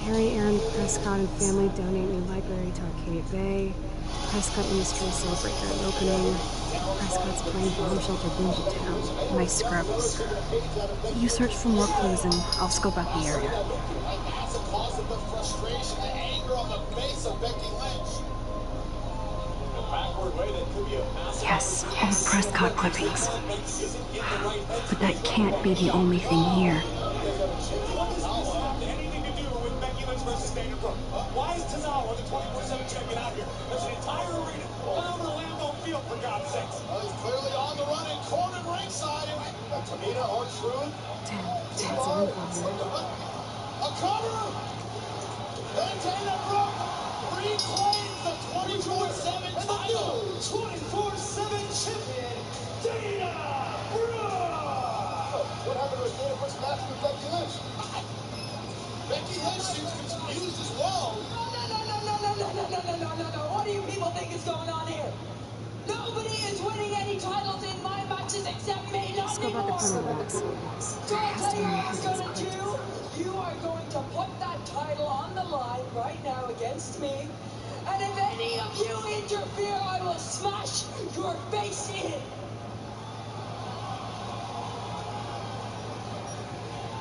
Harry Aaron Prescott and family donate new library to Arcadia Bay. Prescott Industries celebrate grand opening. Prescott's playing bomb shelter booms to town. Nice scrub. You search for more clues and I'll scope out the area. Yes, old Prescott clippings. But that can't be the only thing here. Why is Tazawa the 24/7 champion out here? There's an entire arena. I'm in a Lambeau field, for God's sakes. He's clearly on the run and cornered ringside. Tamina or Truth. Dad's on fire. A cover! And Dana Brooke reclaims the 24/7 title. 24/7 champion, Dana Brooke! What happened to his Dana Brooke's match with Becky Lynch? Becky Lynch seems confused as well. No. What do you people think is going on here? Nobody is winning any titles in my matches except me, not anymore. So I'll tell you what I'm going to do. You are going to put that title on the line right now against me. And if any of you interfere, I will smash your face in.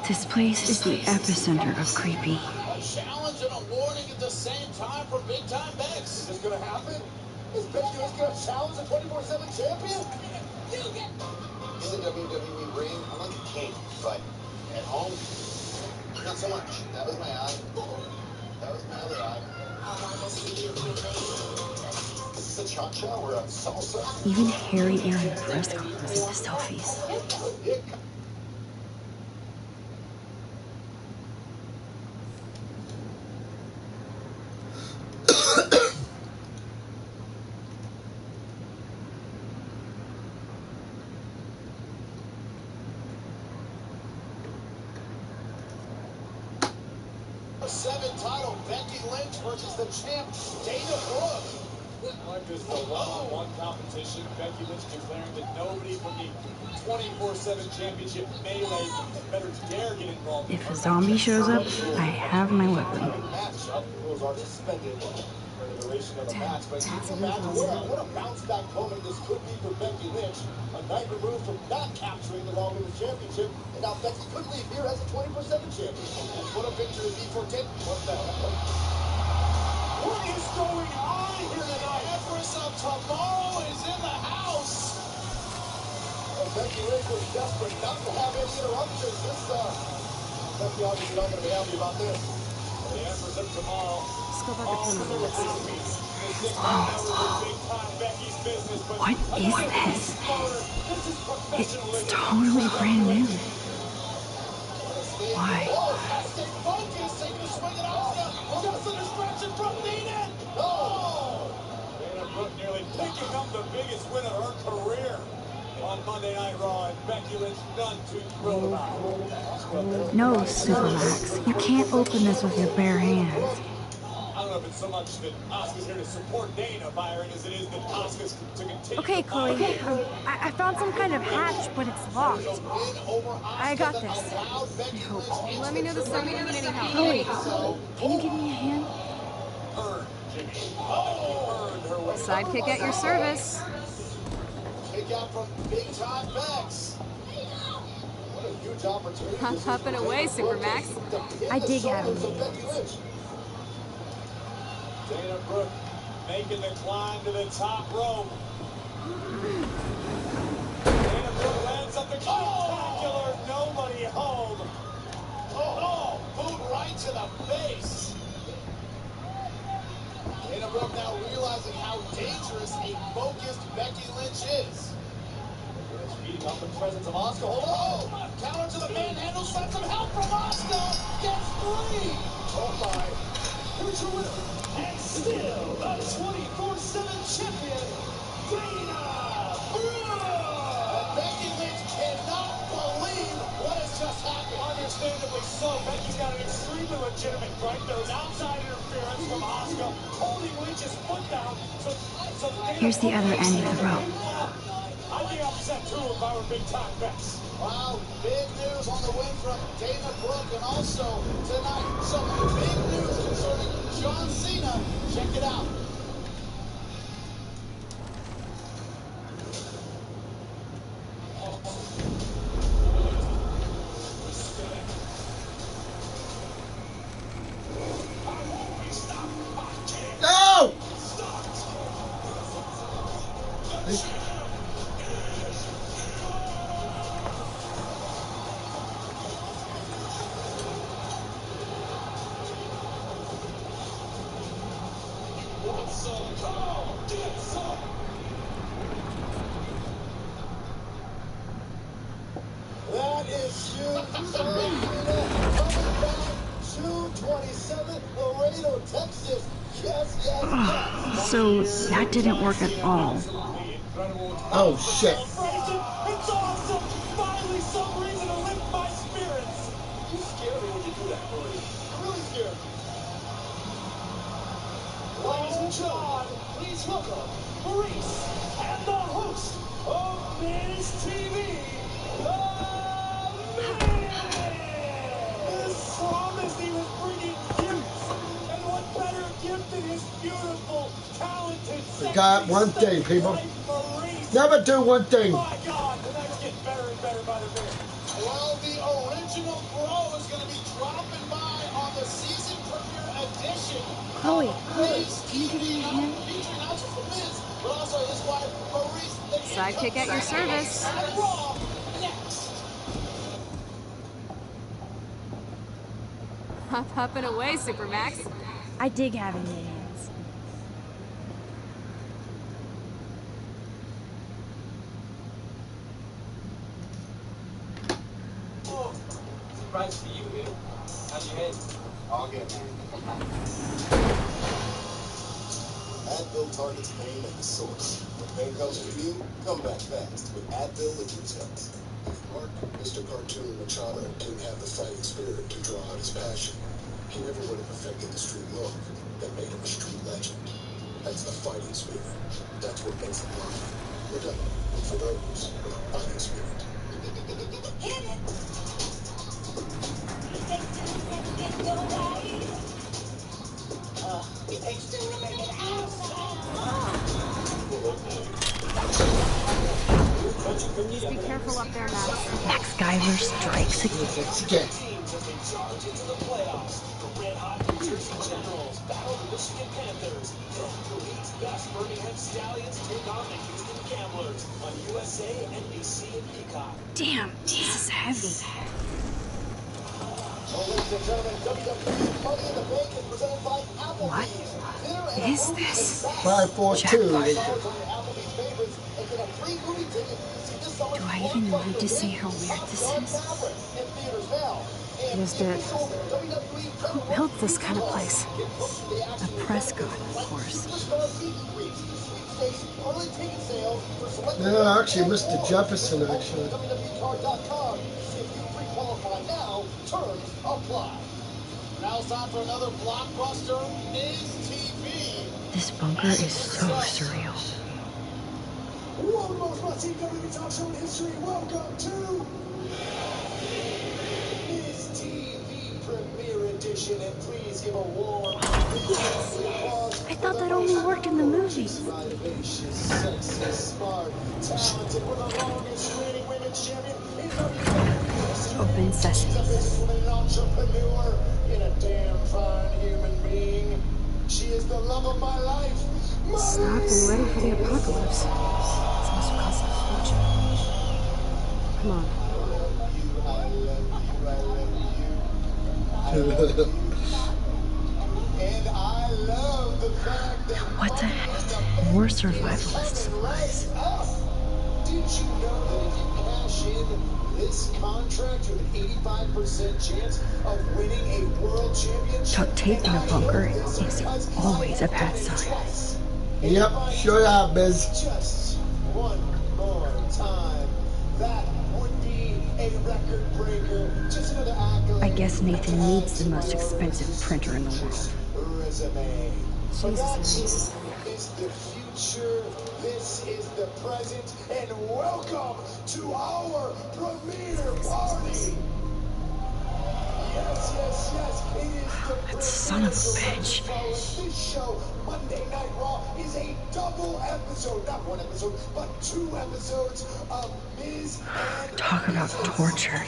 This place is the epicenter of creepy. A challenge and a warning at the same time for big time Bex. Is this gonna happen? Is Becky Lynch gonna challenge the 24/7 champion? You get in the WWE ring, I'm like a king, but at home, not so much. That was my eye. That was my other eye. Is this a cha-cha or a salsa? Even Harry Aaron Prescott was in the selfies. Title, Becky Lynch versus the champ, Dana Brooke. Like this the one-on-one competition, Becky Lynch declaring that nobody from the 24/7 championship melee better dare get involved. If a zombie shows up, I have my weapon. Matchup rules are suspended for the duration of the match, but can you imagine what a bounce-back moment this could be for Becky Lynch? A night removed from not capturing the Raw Women's Championship, and now Becky could leave here as a 24/7 champion. And what a victory would be for Kate. What the hell? What is going on here tonight? Empress of Tomorrow is in the house. Well, Becky Lynch was desperate not to have any interruptions. Becky obviously not going to be happy about this. The Empress of Tomorrow. Scope out the camera. What is this? It's totally brand new. Why? Dana Brooke nearly picking up the biggest win of her career on Monday Night Raw, and Becky Lynch none too thrilled about it. No, Supermax. You can't open this with your bare hands. I don't know if it's so much that Asuka's here to support Dana, Byron, as it is that Asuka's to continue. Okay, Chloe. I found some kind of hatch, but it's locked. I got this. I hope. Let me know the second you need any help. Chloe, can you give me a hand? Sidekick at your service. Kick out from big time Bex. What a huge opportunity. Up and away, Supermax. I dig at him. Dana Brooke making the climb to the top rope. Dana Brooke lands up the spectacular. Nobody home. Oh, boot right to the face. Dana Brooke now realizing how dangerous a focused Becky Lynch is. Beating up the presence of Asuka. Oh, counter to the manhandle. Sends some help from Asuka. Gets free. Oh my. future winner, and still the 24/7 champion, Dana Brooke! Becky Lynch cannot believe what has just happened. Understandably so. Becky's got an extremely legitimate gripe. There was outside interference from Asuka, holding Lynch's foot down. So Here's the other end of the rope. I'd be upset too if I were big time Bex. Wow, big news on the way from Dana Brooke, and also tonight some big news concerning John Cena. Check it out. No! That is huge. Coming back, June 27th, Laredo, Texas. Yes, yes, yes. So that didn't work at all. Oh shit. It's awesome! Finally some reason to lift my spirits! You scare me when you do that, Marie. You really scare me. Ladies and gentlemen, please welcome Maurice and the host of Miz TV, The Miz promised he was bringing gifts, and what better gift than his beautiful, talented, Forgot one thing, people. Never do one thing. My God, tonight's getting better and better by the minute. Well, the original Bro is going to be dropping by on the season premiere edition. Chloe, Miz can you give me a hand? featuring not just the Miz, but also his wife, Maurice. Sidekick at your service. And Raw next. Hop up and away, Supermax. I dig having minions. Surprise for you, man. How's your head? All good, man. Advil targets pain at the source. When pain comes from you, come back fast with Advil Liquid Touch. If Mark, Mr. Cartoon Machado didn't have the fighting spirit to draw out his passion, he never would have perfected the street look that made him a street legend. That's the fighting spirit. That's what makes him live. Look up for those with a fighting spirit. Hit it! It takes two to make an ass. Just be careful up there, Max. Max Guyver strikes again. Teams as they charge into the playoffs. The Red Hot New Jersey Generals battle the Michigan Panthers. And the league's best Birmingham Stallions take on the Houston Gamblers on USA, NBC, and Peacock. Damn, this is heavy. What is this? 542. Do I even need to say how weird this is? Used it. Who built this kind of place? A Prescott, of course. No, actually, Mr. Jefferson, actually. Now it's time for another blockbuster, Miz TV. This bunker is so surreal. One of the most watched WWE talk show in history. Welcome to Miz TV Premiere Edition, and please give a warm applause. I thought that only worked in the movies. Vivacious, sexy, smart, talented, with the longest reigning women's champion in WWE history. Open sesame. She's a businesswoman and entrepreneur, and a damn fine human being. She is the love of my life. Stocked and ready for the apocalypse. This must cost a fortune. Come on. And I love the fact that What the heck? More survivalist supplies. did you know that if you cash in win this contract, you have an 85% chance of winning a world championship. Tuck tape in a bunker is always a bad sign. Yep, sure have, Biz. Just one more time. That would be a record breaker. Just another accolade. I guess Nathan needs the most expensive printer in the world. Resume. Jesus. Is the future. This is the present. And welcome to our premiere party. Yes. It is the That son of a bitch. This show, Monday Night Raw, is a double episode. Not one episode, but 2 episodes of Miz and Talk about tortured.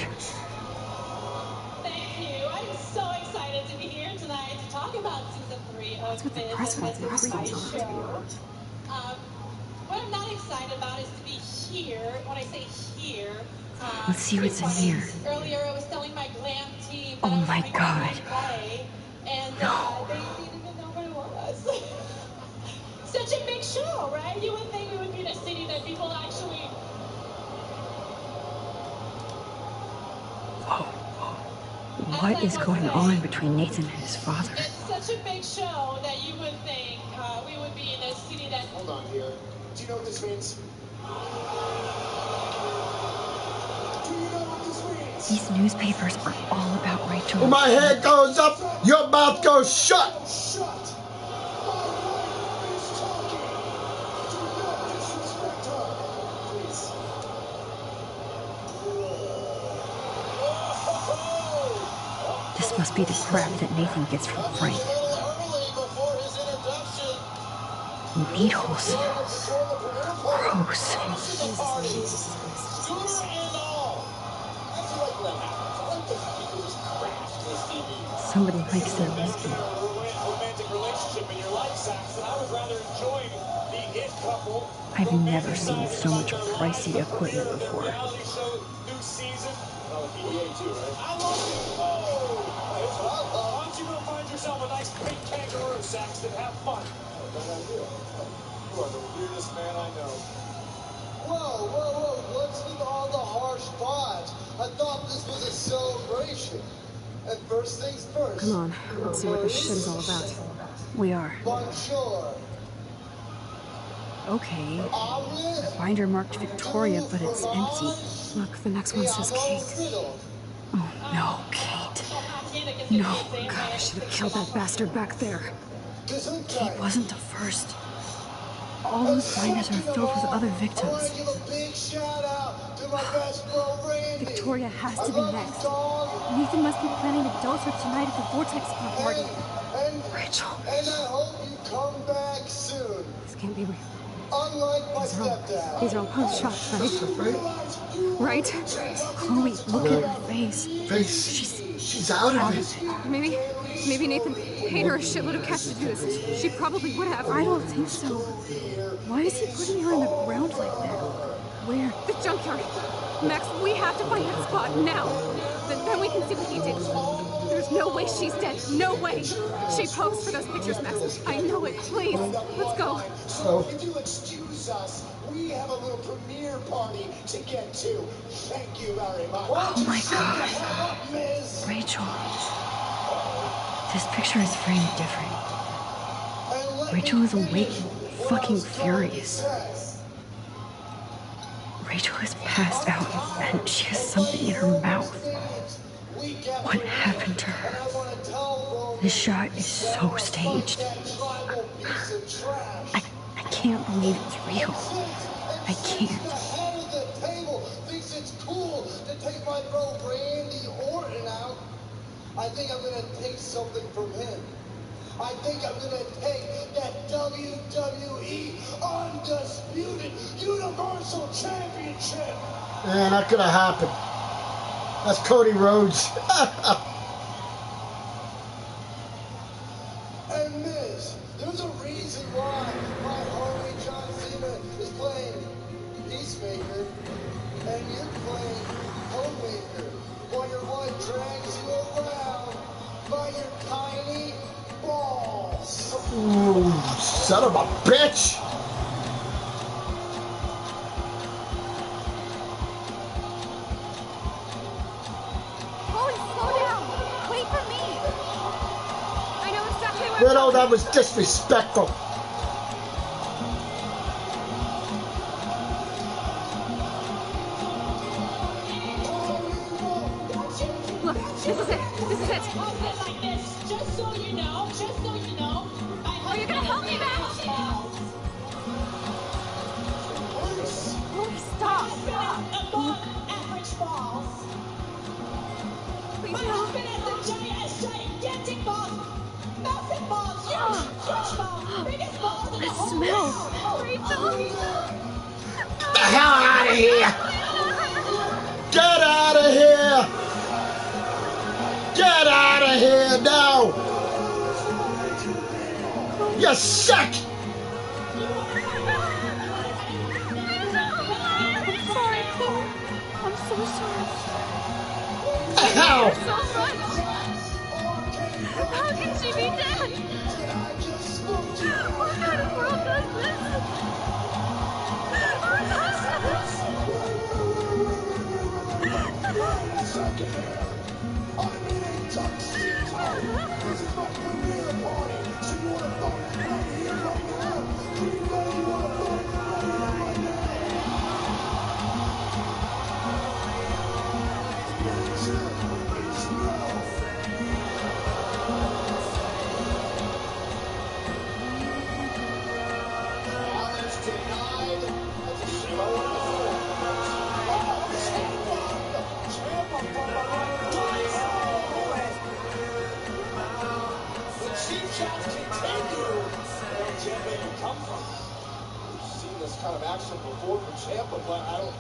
Thank you. I'm so excited to be here tonight to talk about season 3 of That's what the Miz press and wants. The press Mrs. wants Spice it to be show. What I'm not excited about is to be here. When I say here, Let's see what's in here. earlier I was telling my glam team. Oh my God. And they didn't even know what it was. Such a big show, right? You would think we would be in a city that people actually. Whoa. What is going on between Nathan and his father? It's such a big show that you would think we would be in a city that. Hold on here. Do you know what this means? These newspapers are all about Rachel. When my head goes up, your mouth goes shut. This must be the crap that Nathan gets from Frank. Needles. Gross. Somebody likes their whiskey. I've never seen so much pricey equipment before. Yourself a nice big kangaroo, Saxton. Have fun. You are the weirdest man I know. Whoa. What's with all the harsh vibes? I thought this was a celebration. And first things first. Come on, let's see what this shit is all about. We are. Bonjour. Okay. The binder marked Victoria, but it's empty. Look, the next one says Kate. Oh no, Kate. No, God, I should have killed that bastard back there. Kate wasn't the first. All those binders are filled with other victims. Victoria has to be next. Nathan must be planning to dose her tonight at the Vortex Club party. Rachel. And I hope you come back soon. This can't be real. Unlike my stepdad. These are all post shots, right? Right? Chloe, look at her face. She's out of it. Maybe Nathan paid her a shitload of cash to do this. She probably would have. I don't think so. Why is he putting her in the ground like that? Where? The junkyard. Max, we have to find that spot now. Then we can see what he did. There's no way she's dead. No way. She posed for those pictures, Max. I know it. Please, let's go. If you'll excuse us, we have a little premiere party to get to. Thank you very much. Oh my God. Rachel. This picture is framed different. Rachel is awake, fucking furious. Rachel is passed out and she has something in her mouth. What happened to her? This shot is so staged. I can't believe it's real. I can't. Thinks it's cool to take my bro Randy Orton out. I think I'm gonna take something from him. I think I'm gonna take that WWE Undisputed Universal Championship. Man, that could have happened. That's Cody Rhodes. And Miz, there's a reason why my homie John Cena is playing Peacemaker, and you're playing Homemaker, while your wife drags you around by your tiny balls. Ooh, son of a bitch! Widow, that was disrespectful. Look, this is it. This is it. Like this, just so you know, Are you gonna help me, Max? Please stop. above average falls. Please My no. husband has the gigantic balls, massive balls, huge balls, biggest balls in the The whole smell. world. Rachel. Get the hell out of here! Get out of here! Get out of here now! You're sick! I'm sorry, Chloe. I'm so sorry. Hell! So much. How can she be dead? What kind of world does this? Kind of action before from Ciampa, but I don't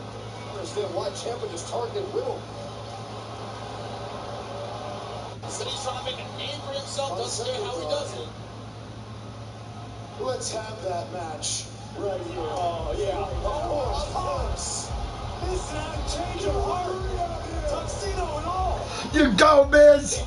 understand why Ciampa just targeted Riddle. Said he's trying to make a name for himself. Doesn't care how he does it. Let's have that match right here. Oh yeah, of course. Listen, I'm changing heart. Tuxedo and all. You go, Miz!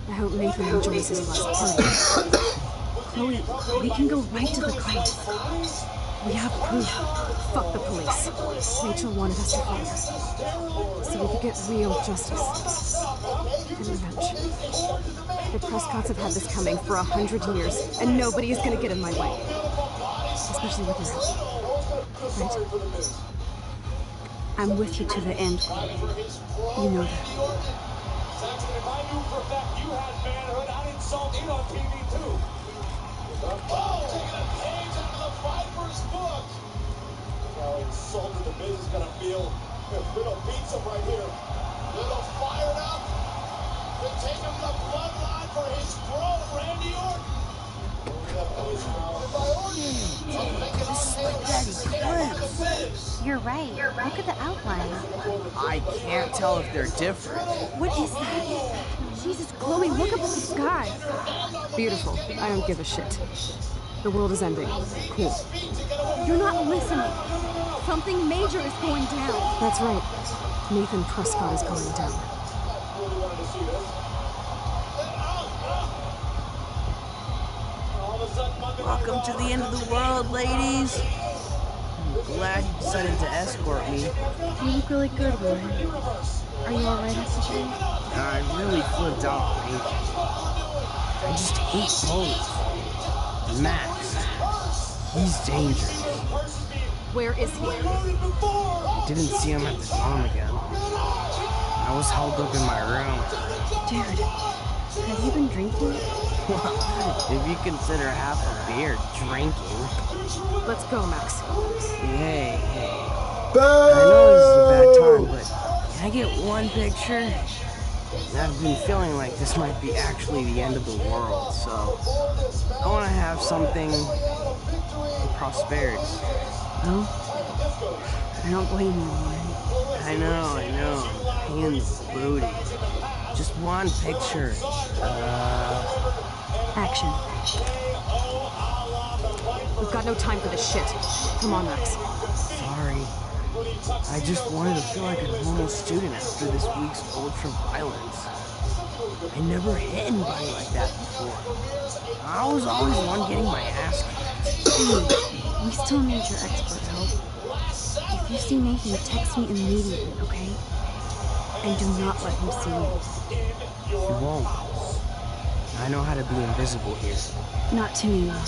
I hope Nathan enjoys his last party. Chloe, we can go right to the crate. We have proof. Fuck the police. Rachel wanted us to find her. So we could get real justice. And revenge. The Prescotts have had this coming for 100 years, and nobody is gonna get in my way. Especially with your help. Right? I'm with you to the end, Chloe. You know that. Saxton, if I knew for a fact you had manhood, I'd insult it on TV too. Oh, taking a page out of the Viper's book. How insulted the Miz is gonna feel if Riddle beats him right here. Little fired up. They're taking the bloodline for his bro, Randy Orton. You're right. Look at the outline. I can't tell if they're different. What is that? Jesus, Chloe, look up at the sky. Beautiful. I don't give a shit. The world is ending. Cool. You're not listening. Something major is going down. That's right. Nathan Prescott is going down. Welcome to the end of the world, ladies. I'm glad you decided to escort me. You look really good, Warren. Are you alright after today? I really flipped out on Rachel. I just hate bullies. Max, he's dangerous. Where is he? I didn't see him at the dorm again. I was held up in my room. Dude, have you been drinking? If you consider half a beer drinking. Let's go, Max. Hey. Boo! I know this is a bad time, but can I get one picture? I've been feeling like this might be actually the end of the world, so I want to have something for prosperity. Oh? I don't blame you, Warren. I know. Pain in the booty. Just one picture. Action. We've got no time for this shit. Come on, Max. Sorry. I just wanted to feel like a normal student after this week's ultra violence. I never hit anybody like that before. I was always the one getting my ass kicked. Dude, we still need your expert help. If you see Nathan, text me immediately, okay? And do not let him see you. He won't. I know how to be invisible here. Not to me, Lauren.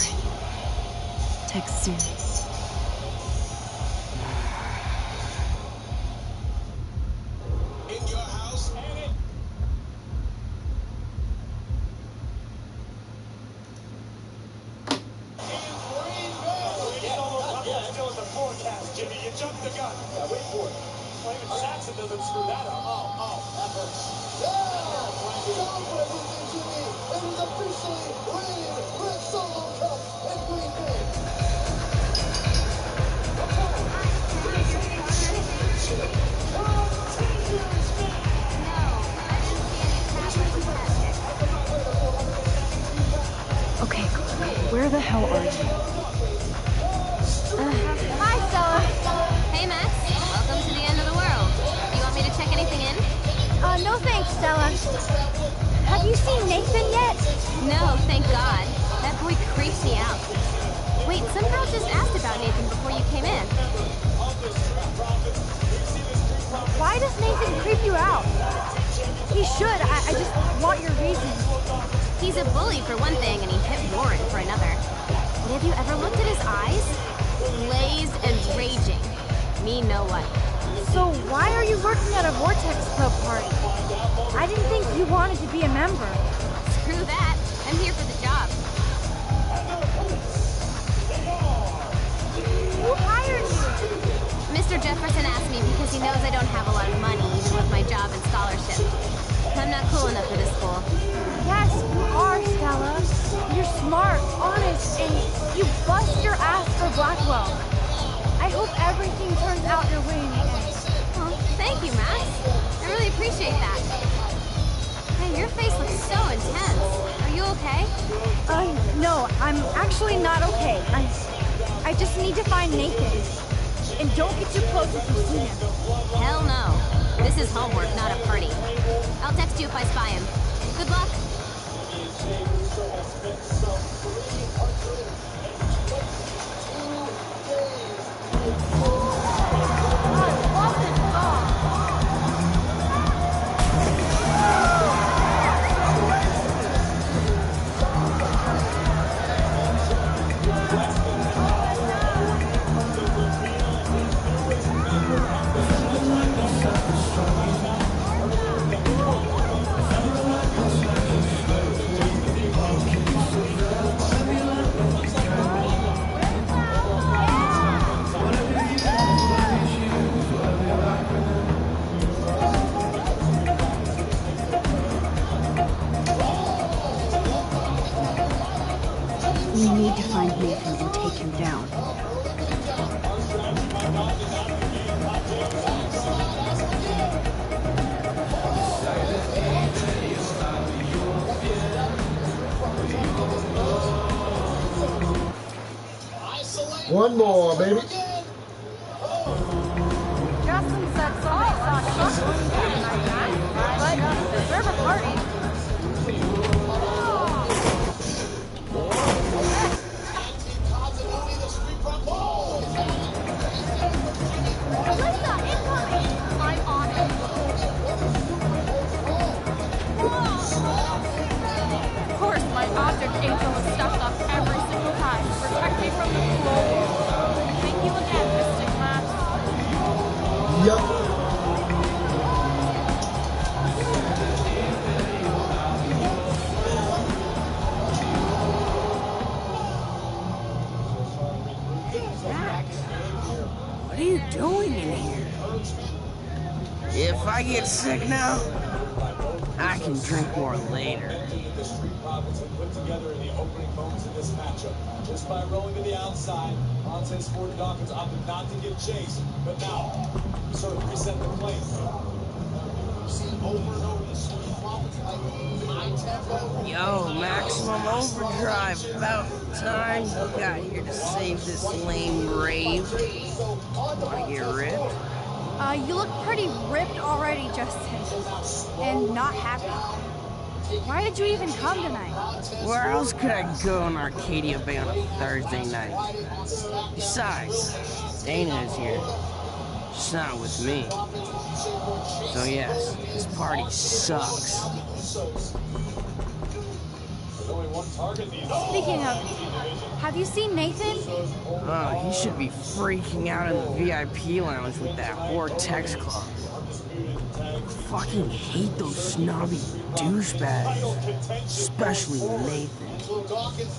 Text soon. In your house, Jimmy, you jumped the gun. Yeah, wait for it. Well, even Saxon doesn't screw that up. Oh, that hurts. Time for everything, Jimmy. It is officially rain, Red Solo Cup, and Green Bay. Okay, where the hell are you? Hi, Stella. Hey, Max. Welcome to the end of the world. You want me to check anything in? No thanks, Stella. Have you seen Nathan yet? No, thank God. That boy creeps me out. Wait, some girl just asked about Nathan before you came in. Why does Nathan creep you out? He should. I just want your reason. He's a bully for one thing, and he hit Warren for another. But have you ever looked at his eyes? Glazed and raging. Me know what. So why are you working at a Vortex Club party? I didn't think you wanted to be a member. Screw that. I'm here for the job. Who hired you? Mr. Jefferson asked me because he knows I don't have a lot of money, even with my job and scholarship. I'm not cool enough for this school. Yes, you are, Stella. You're smart, honest, and you bust your ass for Blackwell. I hope everything turns out your way in the end. Oh, thank you, Max. I really appreciate that. Hey, your face looks so intense. Are you okay? No, I'm actually not okay. I just need to find Nathan. And don't get too close if you see him. Hell no. This is homework, not a party. I'll text you if I spy him. Good luck. We need to find Nathan and take him down. One more, baby. Justin said somebody saw shotguns like that, but reserve a party. Alyssa, incoming! I'm on it. Of course, my object angel is stuck up every single time to protect me from the floor. Thank you again, Mystic Max. Yep. What are you doing in here? If I get sick now, I can drink more later. The Street Profits have put together in the opening moments of this matchup. Just by rolling to the outside, Montez Ford Dawkins opted not to give chase, but now sort of reset the plane. See over and over the Street Profits like high tempo. Yo, maximum overdrive. About time you got here to save this lame rave. Wanna get ripped? You look pretty ripped already, Justin. And not happy. Why did you even come tonight? Where else could I go in Arcadia Bay on a Thursday night? Besides, Dana is here. She's not with me. So yes, this party sucks. Speaking of, have you seen Nathan? Oh, he should be freaking out in the VIP lounge with that Vortex Club. Fucking hate those snobby douchebags. Especially Nathan.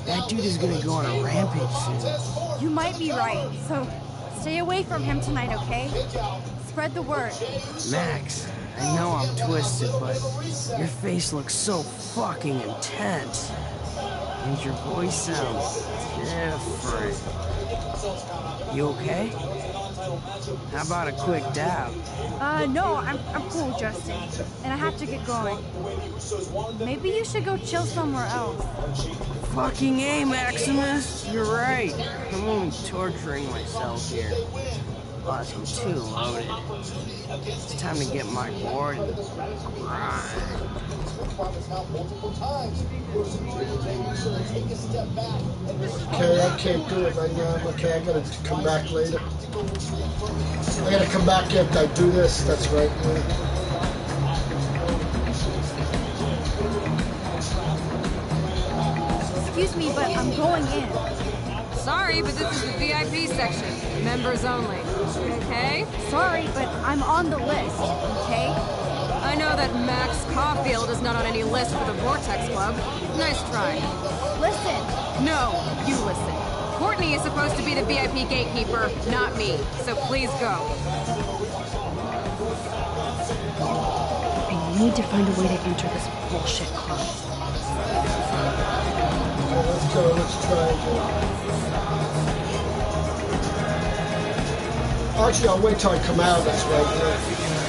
That dude is gonna go on a rampage soon. You might be right, so stay away from him tonight, okay? Spread the word. Max, I know I'm twisted, but your face looks so fucking intense. And your voice sounds different. You okay? How about a quick dab? No, I'm cool, Justin. And I have to get going. Maybe you should go chill somewhere else. Fucking A, Maximus! You're right. I'm only torturing myself here. Plus, I'm too loaded. It's time to get my board and grind. Okay, I can't do it right now. Okay, I gotta come back later. I gotta come back after I do this. That's right. Excuse me, but I'm going in. Sorry, but this is the VIP section. Members only. Okay? Sorry, but I'm on the list, okay? I know that Max Caulfield is not on any list for the Vortex Club. Nice try. Listen. No, you listen. Courtney is supposed to be the VIP gatekeeper, not me. So please go. I need to find a way to enter this bullshit club. Let's go, let's try again. Actually, I'll wait till I come out, that's right.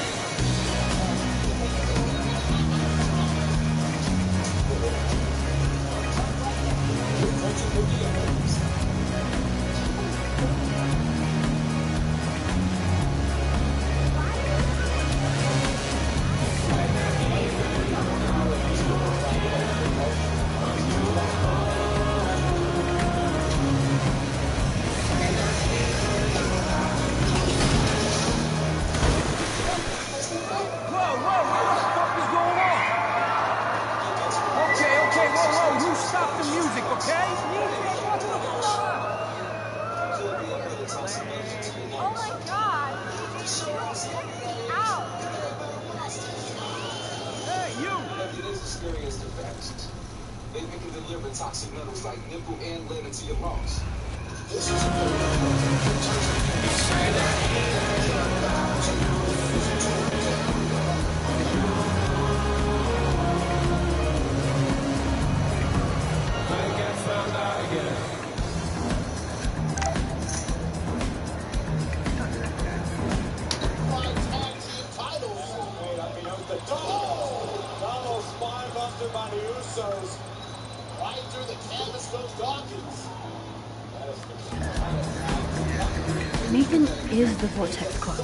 Nathan is the Vortex Club,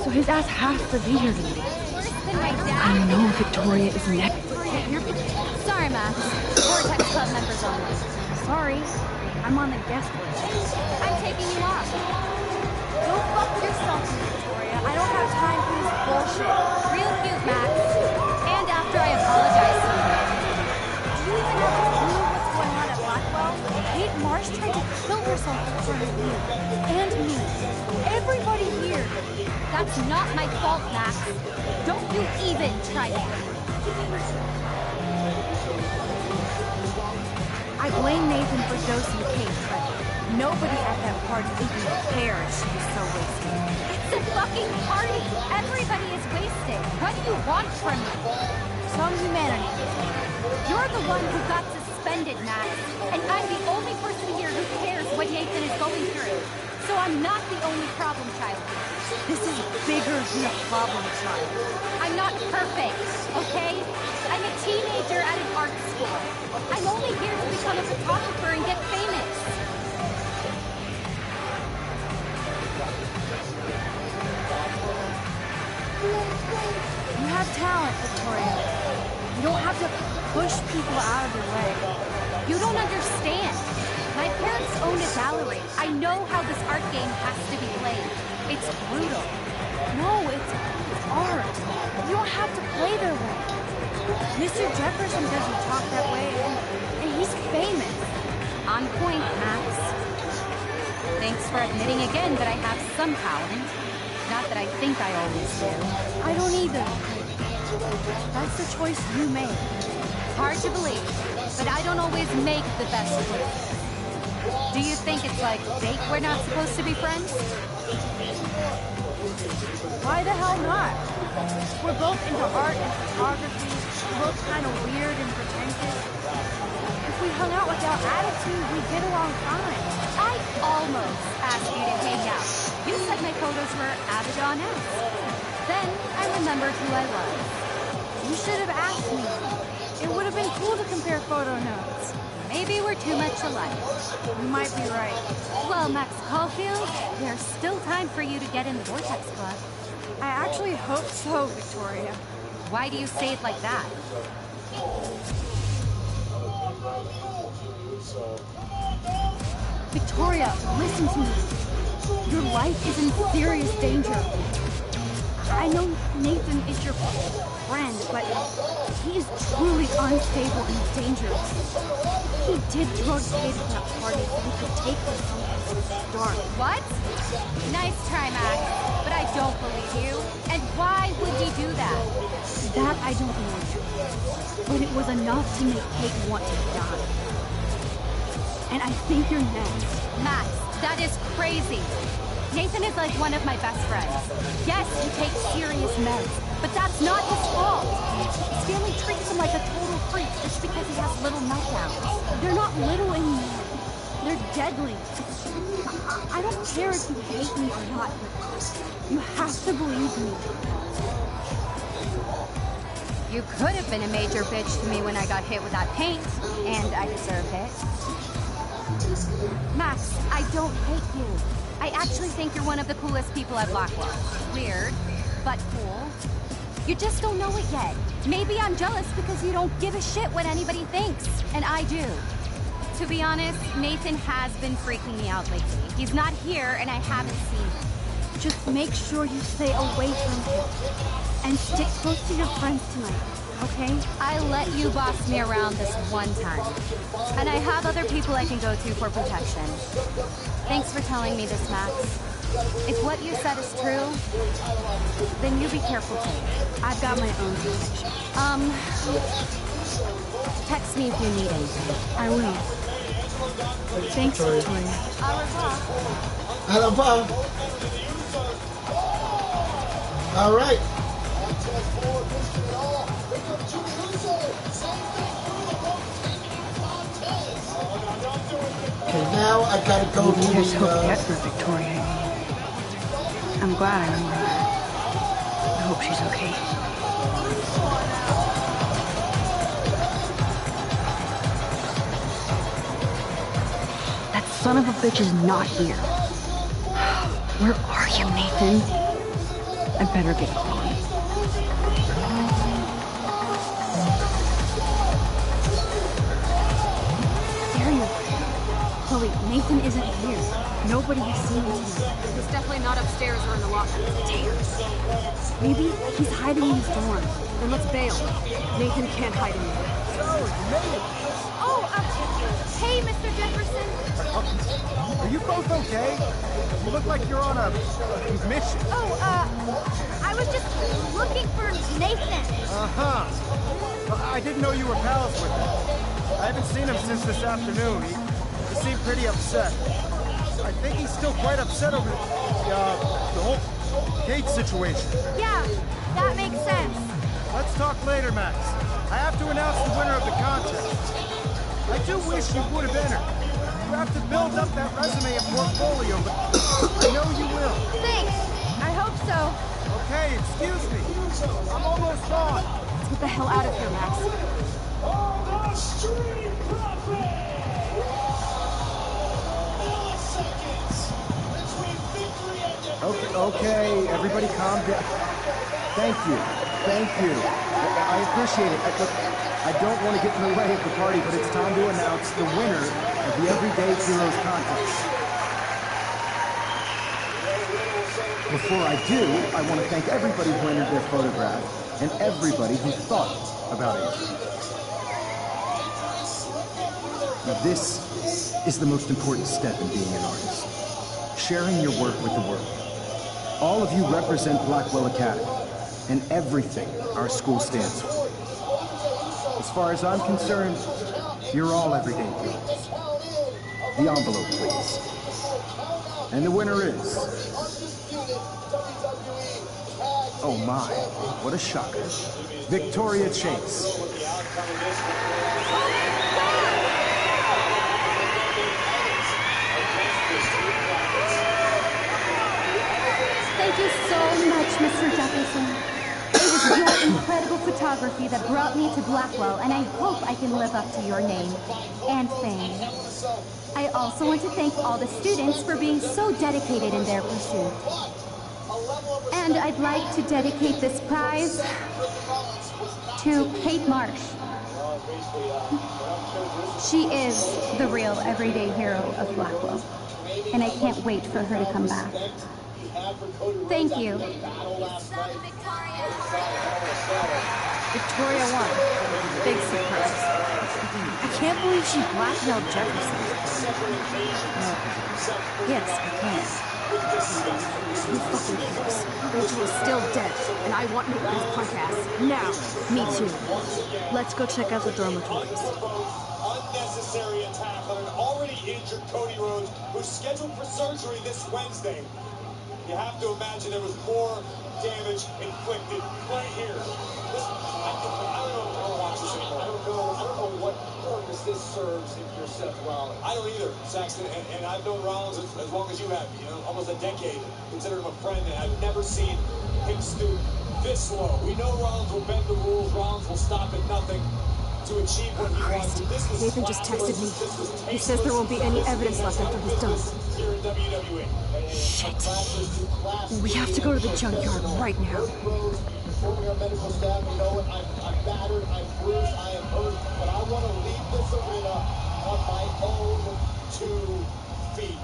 so his ass has to be here tonight. I know Victoria is next. Sorry, Max. Vortex Club members only. Sorry, I'm on the guest list. I'm taking you off. Go fuck yourself, Victoria. I don't have time for this bullshit. Real cute, Max. And after I apologize to you. Do you even have a clue what's going on at Blackwell? Kate Marsh tried to kill herself in front of you. And me. Everybody here. That's not my fault, Max. Don't you even try it. I blame Nathan for dosing Kate, but nobody at that party even cared she was so wasted. It's a fucking party. Everybody is wasted. What do you want from me? Some humanity. You're the one who got suspended, Max. And I'm the only person here who cares what Nathan is going through. So I'm not the only problem child here. This is bigger than a problem child. I'm not perfect, okay? I'm a teenager at an art school. I'm only here to become a photographer and get famous. You have talent, Victoria. You don't have to push people out of your way. You don't understand. My parents owned a gallery. I know how this art game has to be played. It's brutal. No, it's art. You don't have to play their way. Mr. Jefferson doesn't talk that way, and he's famous. On point, Max. Thanks for admitting again that I have some talent. Not that I think I always do. I don't either. That's the choice you made. Hard to believe, but I don't always make the best choices. Do you think it's like fate we're not supposed to be friends? Why the hell not? We're both into art and photography. We're both kind of weird and pretentious. If we hung out without attitude, we'd get along fine. I almost asked you to hang out. You said my photos were Abaddon-esque. Then I remembered who I was. You should have asked me. It would have been cool to compare photo notes. Maybe we're too much alike. You might be right. Well, Max Caulfield, there's still time for you to get in the Vortex Club. I actually hope so, Victoria. Why do you say it like that? Victoria, listen to me. Your life is in serious danger. I know Nathan is your friend, but he is truly unstable and dangerous. He did throw Kate at that party so he could take her somewhere dark. What? Nice try, Max, but I don't believe you. And why would he do that? That I don't know. But it was enough to make Kate want to die. And I think you're next. Max, that is crazy. Nathan is like one of my best friends. Yes, he takes serious meds, but that's not his fault. His family treats him like a total freak just because he has little meltdowns. They're not little anymore. They're deadly. I don't care if you hate me or not, but you have to believe me. You could have been a major bitch to me when I got hit with that paint, and I deserved it. Max, I don't hate you. I actually think you're one of the coolest people at Blackwell. Weird, but cool. You just don't know it yet. Maybe I'm jealous because you don't give a shit what anybody thinks, and I do. To be honest, Nathan has been freaking me out lately. He's not here, and I haven't seen him. Just make sure you stay away from him. And stick close to your friends tonight, okay? I let you boss me around this one time. And I have other people I can go to for protection. Thanks for telling me this, Max. If what you said is true, then you be careful too. I've got my own protection. Text me if you need anything. I will. Thanks, Victoria. Au revoir. All right. Okay, now I gotta go to There's hope yet for Victoria. I'm glad I remember her. I hope she's okay. That son of a bitch is not here. Where are you, Nathan? I better get going. Chloe, Nathan isn't here. Nobody has seen him tonight. He's definitely not upstairs or in the locker. Damn. Maybe he's hiding in his dorm. Then let's bail. Nathan can't hide in there. Oh, hey, Mr. Jefferson. Are you both okay? You look like you're on a mission. Oh, I was just looking for Nathan. Uh-huh. I didn't know you were pals with him. I haven't seen him since this afternoon. He seemed pretty upset. I think he's still quite upset over the whole Kate situation. Yeah, that makes sense. Let's talk later, Max. I have to announce the winner of the contest. I do wish you would have entered. You have to build up that resume and portfolio, but I know you will. Thanks. I hope so. Okay, excuse me. I'm almost gone. Let's get the hell out of here, Max. Okay, everybody calm Thank you. Thank you. I appreciate it. I don't want to get in the way of the party, but it's time to announce the winner of the Everyday Heroes contest. Before I do, I want to thank everybody who entered their photograph and everybody who thought about it. This is the most important step in being an artist. Sharing your work with the world. All of you represent Blackwell Academy and everything our school stands for. As far as I'm concerned, you're all everyday heroes. The envelope, please. And the winner is... Oh my, what a shocker. Victoria Chase. Thank you so much, Mr. Jefferson. It was your incredible photography that brought me to Blackwell, and I hope I can live up to your name and fame. I also want to thank all the students for being so dedicated in their pursuit. And I'd like to dedicate this prize to Kate Marsh. She is the real everyday hero of Blackwell, and I can't wait for her to come back. Thank you. Victoria won. Big surprise. I can't believe she blackmailed Jefferson. No. Yes, I can. Who fucking cares? Rachel is still dead, and I want Nathan's punk ass now. Me too. Let's go check out the dormitories. Unnecessary attack on an already injured Cody Rhodes, who's scheduled for surgery this Wednesday. You have to imagine there was more damage inflicted right here. Listen, I don't know if I want to watch this anymore. I don't know what purpose this serves if you're Seth Rollins. I don't either, Saxton, and I've known Rollins as long as you have, almost a decade. Consider him a friend, and I've never seen him stoop this low. We know Rollins will bend the rules. Rollins will stop at nothing to achieve what he wants. Nathan just texted me. He says there won't be any evidence left after he's done. Shit. We have to go to the junkyard right now. Informing our medical staff, I'm battered, I'm bruised, I am hurt, but I want to leave this arena on my own 2 feet.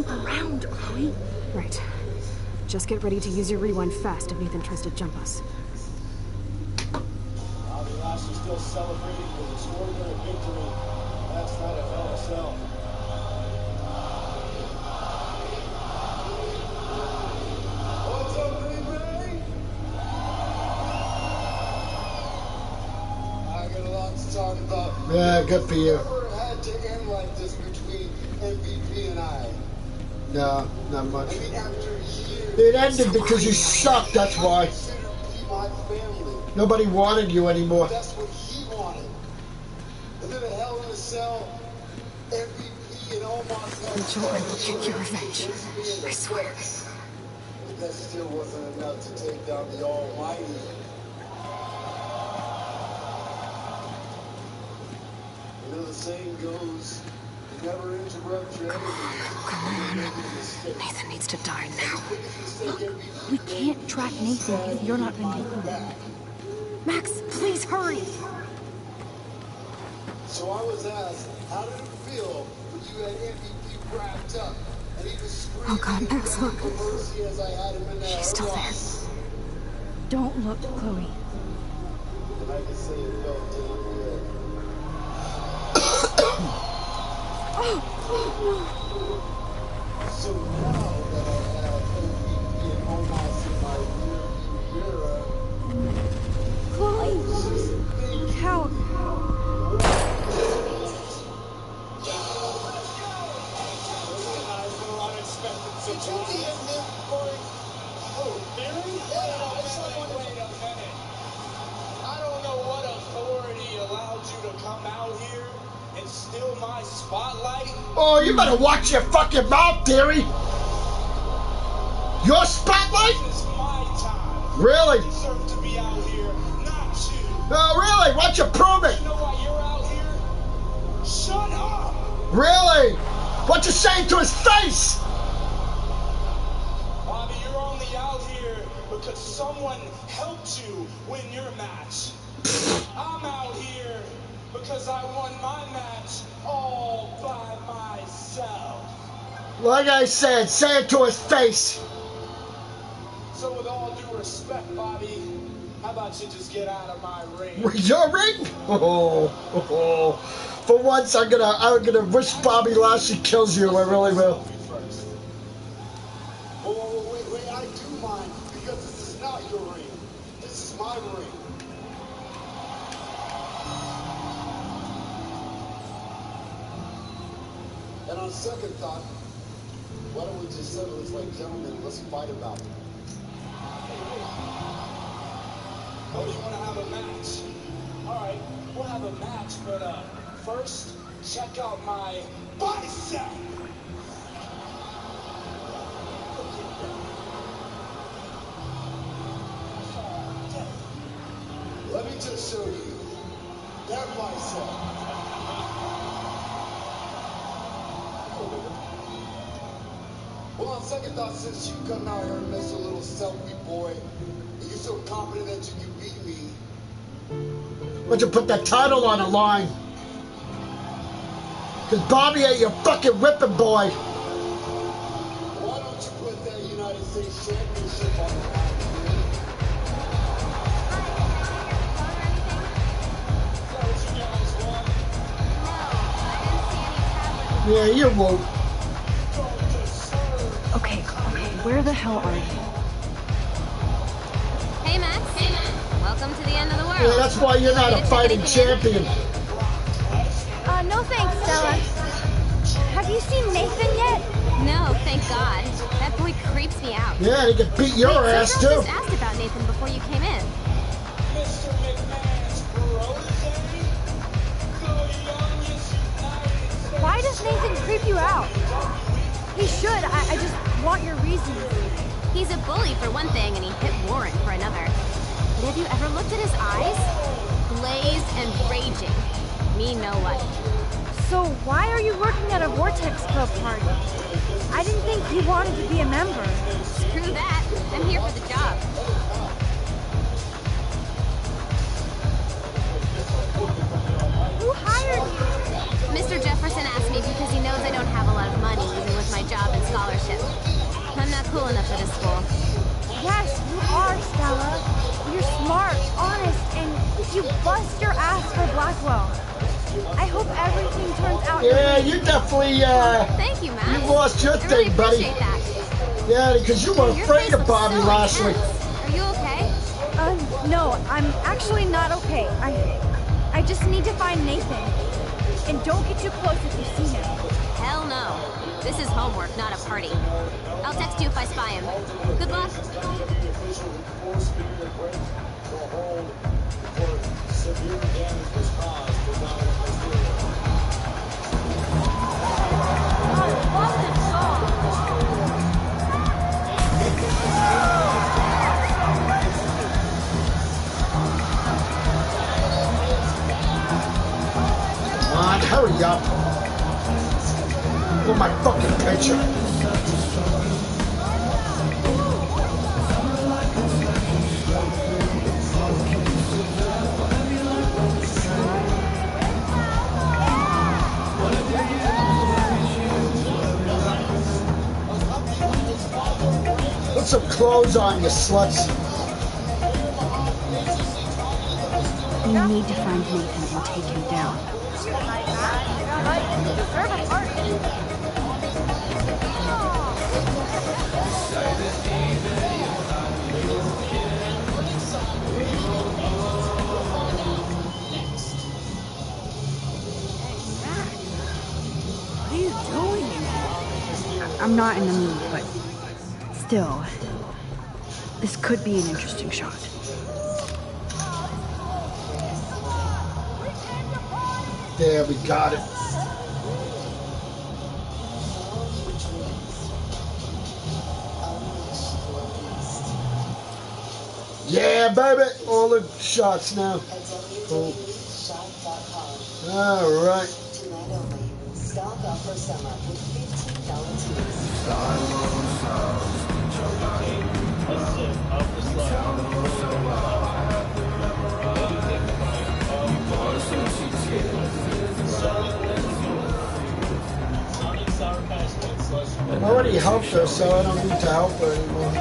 Around, Chloe. Right. Just get ready to use your rewind fast if Nathan tries to jump us. Bobby Lashley still celebrating his extraordinary victory last night at Hell in a Cell. What's up, baby? I got a lot to talk about. Yeah, good for you. It never had to end like this between MVP and I. No, not much. It ended because you sucked, that's why. Nobody wanted you anymore. That's what he wanted. And then a Hell in a Cell, MVP and Omos. Rachel, I will get your revenge. I swear. But that still wasn't enough to take down the Almighty. The saying goes, you never interrupt your enemy. Come on. Nathan needs to die now. Look, we can't track Nathan if you're not going to do it. Max, please hurry. So I was asked, how did it feel when you had MVP wrapped up and he was screaming? Oh God, Max, look. As I had him in there. She's still there. Don't look, Chloe. And I can say it felt damn good. So now that I have MVP and Omos in my rearview mirror, Chloe! Look how... So to the end, going, oh, Mary? Wait, spotlight? Oh, you better watch your fucking mouth, dearie. Your spotlight? It's my time. Really? You deserve to be out here, not you. Oh, really? Why don't you prove it? You know why you're out here? Shut up! Really? What you saying to his face? Bobby, you're only out here because someone helped you win your match. I'm out here because I won my match all by myself. Like I said, say it to his face. So with all due respect, Bobby, how about you just get out of my ring? Your ring? Oh. For once, I'm gonna wish Bobby Lashley kills you. I really will. Wait, I do mind, because this is not your ring. This is my ring. And on second thought, why don't we just settle this like gentlemen and let's fight about it? Oh, you want to have a match? All right, we'll have a match, but first, check out my bicep. Let me just show you that bicep. Well, on second thought, since you come out here and mess a little selfie boy, and you're so confident that you can beat me, Why don't you put that title on the line? Because Bobby ain't your fucking whipping boy. why don't you put that United States Championship on the line? Yeah, you won't. Okay, where the hell are you? Hey, Max. Welcome to the end of the world. Yeah, that's why you're not a fighting champion. No thanks, Stella. Have you seen Nathan yet? No, thank God. That boy creeps me out. Yeah, he could beat your ass Some too. girl just asked about Nathan before you came in. Mr. McMahon's protege, the youngest United Why does Nathan creep you out? He should. I just want your reasons. He's a bully for one thing, and he hit Warren for another. But have you ever looked at his eyes? Glazed and raging. Me know what. So why are you working at a Vortex Club party? I didn't think you wanted to be a member. Screw that. I'm here for the job. Who hired you? Mr. Jefferson asked me because he knows I don't have a lot of money, even with my job and scholarship. I'm not cool enough for this school. Yes, you are, Stella. You're smart, honest, and you bust your ass for Blackwell. I hope everything turns out. Yeah, you definitely, Thank you, Matt. you lost your thing, buddy. Appreciate that. Yeah, because you were afraid of Bobby Lashley. Are you okay? No, I'm actually not okay. I just need to find Nathan. And don't get too close if you see him. Hell no. This is homework, not a party. I'll text you if I spy him. Good luck. Come on, hurry up. For my fucking picture. Put some clothes on, you sluts. You need to find Nathan and take him down. What are you doing? I'm not in the mood, but still, this could be an interesting shot. There, we got it. Yeah, baby. All the shots now. Cool. All right. Tonight only. Stock up for summer with $15 teas. I already helped her, so I don't need to help her anymore.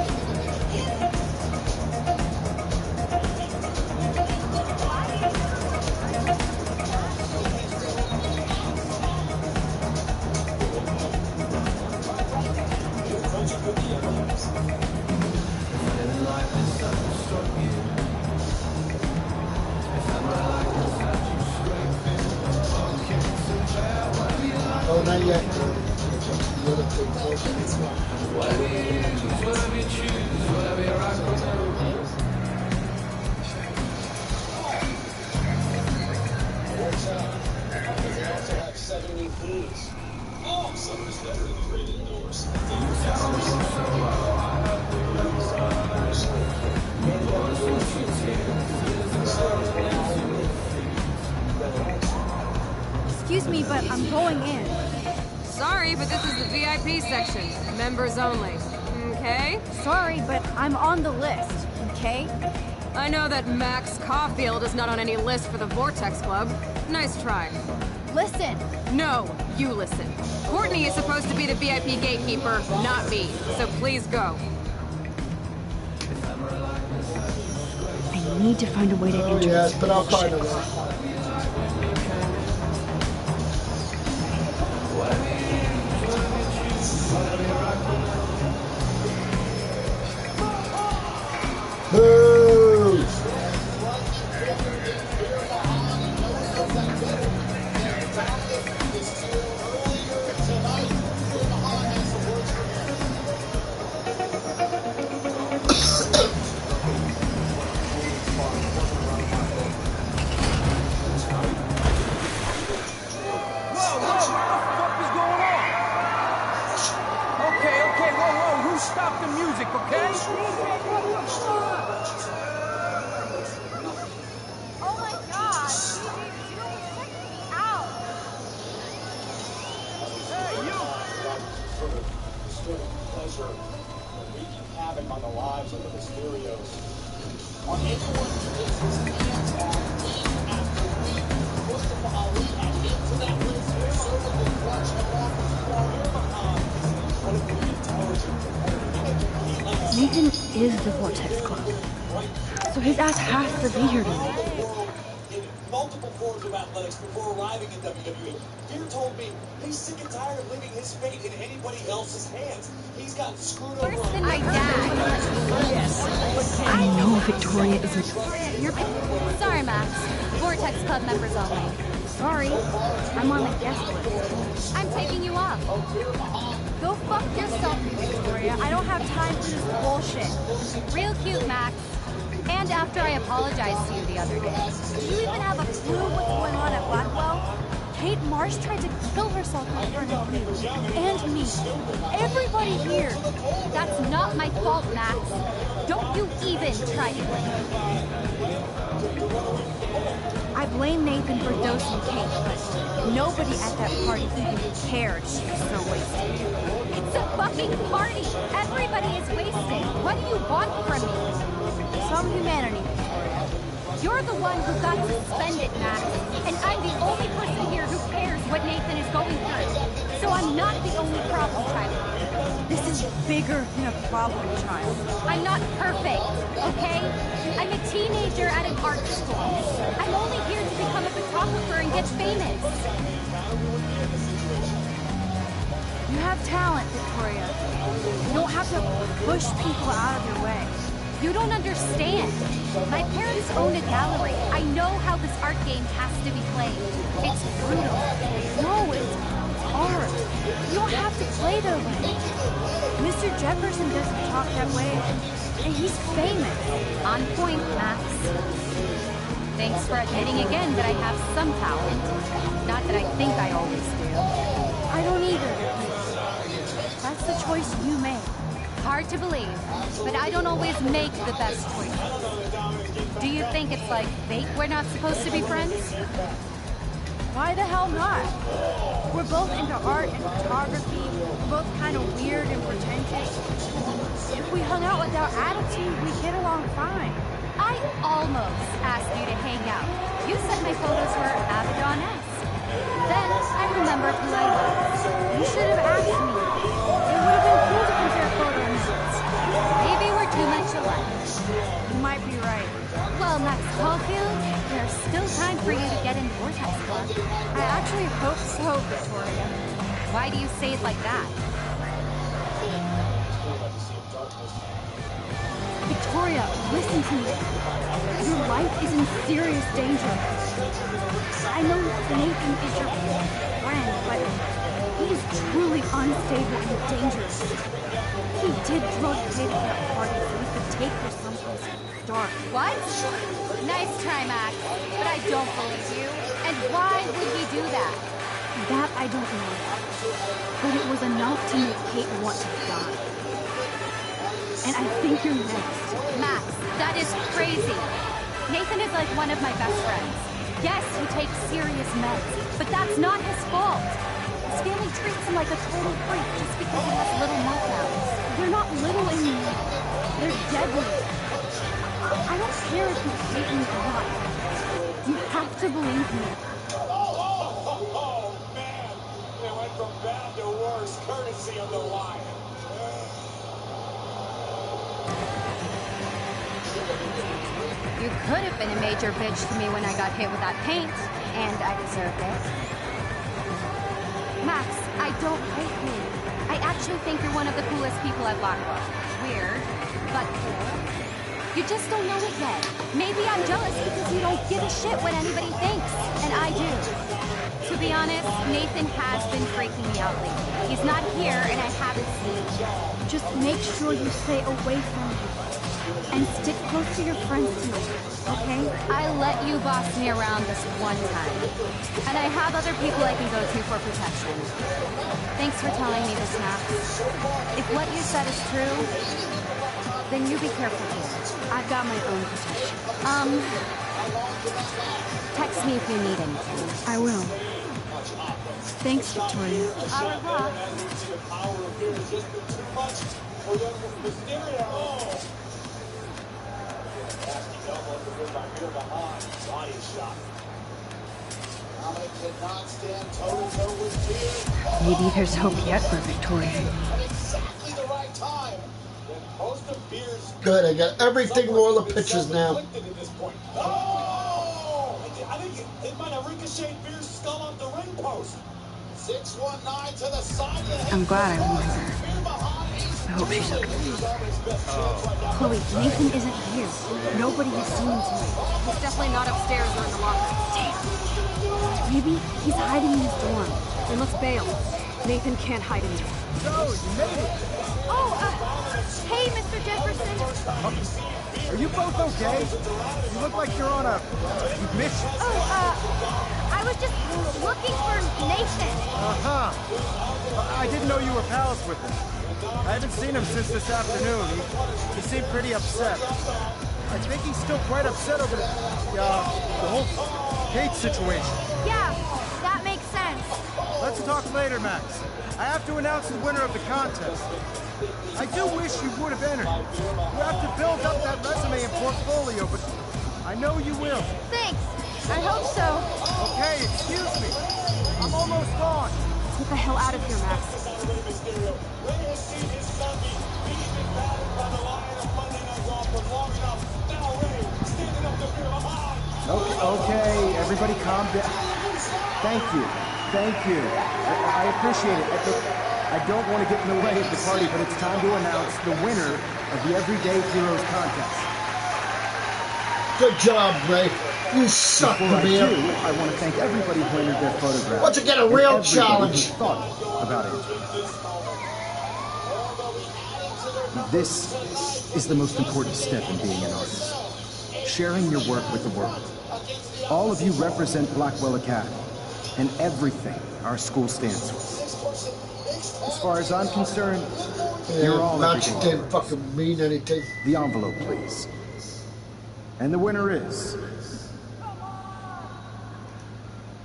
Oh, not yet. Oh, summer's better than great indoors. Excuse me, but I'm going in. Sorry, but this is the VIP section. Members only. Okay? Sorry, but I'm on the list, okay? I know that Max Caulfield is not on any list for the Vortex Club. Nice try. Listen! No, you listen. Courtney is supposed to be the VIP gatekeeper, not me. So please go. I need to find a way to enter. Yes, but I'll find a way. Boo! Stop the music, okay? Oh my god! Check me out! Hey, you! Sort of disturbing pleasure of wreaking havoc on the lives of the Mysterios. On anyone who takes his hands off me after we Mustafa Ali and into that list will certainly clutch him off with our air behind. Incredibly intelligent competitor. Nathan is the Vortex Club, so his ass has to be here tonight. In multiple forms of athletics before arriving in WWE, Fear told me he's sick and tired of leaving his fate in anybody else's hands. He's gotten screwed over. Worse than my dad. I know Victoria isn't. Sorry, Max. Vortex Club members only. Sorry, I'm on the guest list. I'm taking you off. Go fuck yourself, Victoria. I don't have time for this bullshit. Real cute, Max. And after I apologized to you the other day. Do you even have a clue what's going on at Blackwell? Kate Marsh tried to kill herself in front of you. And me. Everybody here. That's not my fault, Max. Don't you even try to blame me. I blame Nathan for dosing Kate, but nobody at that party even cared she was so wasted. It's a fucking party. Everybody is wasted. What do you want from me? Some humanity, Victoria. You're the one who got suspended, Max. And I'm the only person here who cares what Nathan is going through. So I'm not the only problem child. This is bigger than a problem child. I'm not perfect, okay? I'm a teenager at an art school. I'm only here to become a photographer and get famous. You have talent, Victoria. You don't have to push people out of your way. You don't understand. My parents own a gallery. I know how this art game has to be played. It's brutal. No, it's art. You don't have to play their way. Mr. Jefferson doesn't talk that way, and he's famous. On point, Max. Thanks for admitting again that I have some talent. Not that I think I always do. I don't either. That's the choice you made. hard to believe, but I don't always make the best choices. Do you think it's like fate we're not supposed to be friends? Why the hell not? We're both into art and photography. We're both kind of weird and pretentious. If we hung out without attitude, we'd get along fine. I almost asked you to hang out. You said my photos were Abaddon-esque. Then I remembered who I was. You should have asked me. It would have been cool to compare photo notes. Maybe we're too much alike. You might be right. Well, Max Caulfield, there's still time for you to get into Vortex Club. I actually hope so, Victoria. Why do you say it like that? Victoria, listen to me. Your life is in serious danger. I know Nathan is your friend, but he is truly unstable and dangerous. He did drug Kate at that party so we could take her someplace dark. What? Nice try, Max, but I don't believe you. And why would he do that? That I don't know. But it was enough to make Kate want to die. And I think you're next. Max, that is crazy. Nathan is like one of my best friends. Yes, he takes serious meds, but that's not his fault. His family treats him like a total freak just because he has little meltdowns. They're not little anymore. They're deadly. I don't care if you hate me or not. You have to believe me. Oh, man! They went from bad to worse, courtesy of the wire. You could have been a major bitch to me when I got hit with that paint, and I deserved it. Max, I don't hate you. I actually think you're one of the coolest people at Blackwell. Weird, but cool. You just don't know it yet. Maybe I'm jealous because you don't give a shit what anybody thinks, and I do. To be honest, Nathan has been freaking me out lately. He's not here, and I haven't seen him. Just make sure you stay away from him. And stick close to your friends tonight, okay? I let you boss me around this one time. And I have other people I can go to for protection. Thanks for telling me this, Max. If what you said is true, then you be careful too. I've got my own protection. Text me if you need anything. I will. Thanks, Victoria. Au revoir. Maybe there's hope yet for Victoria. Good, I got everything, all the pictures now. Oh! I think it might have ricocheted Beer's skull off the ring post. 619 to the side of the head. I'm glad I warned her. I hope she's okay. Chloe, Nathan isn't here. Nobody has seen him tonight. He's definitely not upstairs or in the locker. Damn. Maybe he's hiding in his dorm. Then let's bail. Nathan can't hide in here. So, you made it! Oh, hey, Mr. Jefferson. Are you both okay? You look like you're on a mission. I was just looking for Nathan. Uh-huh. I didn't know you were pals with him. I haven't seen him since this afternoon. He seemed pretty upset. I think he's still quite upset over the whole Kate situation. Yeah, that makes sense. Let's talk later, Max. I have to announce the winner of the contest. I do wish you would have entered. You have to build up that resume and portfolio, but I know you will. Thanks. I hope so. Okay, excuse me. I'm almost gone. Let's get the hell out of here, Max. Okay, everybody calm down. Thank you. I appreciate it. I don't want to get in the way of the party, but it's time to announce the winner of the Everyday Heroes contest. Good job, Ray. You suck, Before I do, man. I want to thank everybody who entered their photograph. Once again, a real challenge. Thought about it. This is the most important step in being an artist. Sharing your work with the world. All of you represent Blackwell Academy and everything our school stands for. As far as I'm concerned, You're all match everything didn't fucking mean anything. The envelope, please. And the winner is...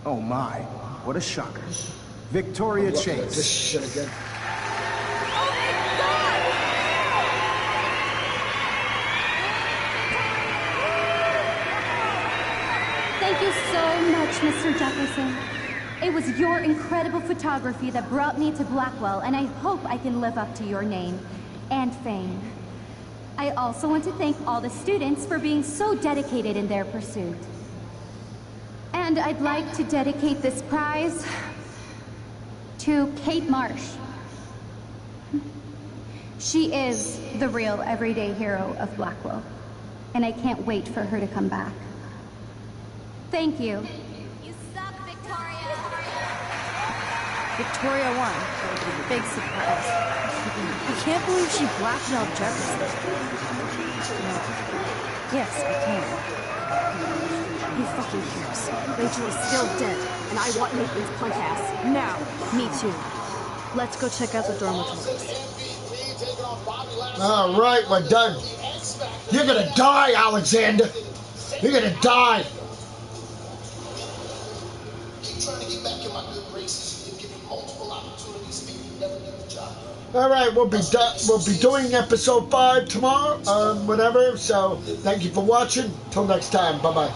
Oh my, what a shocker. Victoria I'm looking at Chase. this shit again. Thank you so much, Mr. Jefferson. It was your incredible photography that brought me to Blackwell, and I hope I can live up to your name and fame. I also want to thank all the students for being so dedicated in their pursuit. And I'd like to dedicate this prize to Kate Marsh. She is the real everyday hero of Blackwell, and I can't wait for her to come back. Thank you. You suck, Victoria! Victoria won. Big surprise. I can't believe she blackmailed Jefferson. No. Yes, I can. Who fucking cares? Rachel is still dead, and I want Nathan's punk ass. Now! Me too. Let's go check out the dormitories. Alright, we're done. You're gonna die, Alexander. You're gonna die. Alright, we'll be doing episode 5 tomorrow, whatever, so thank you for watching. Till next time, bye-bye.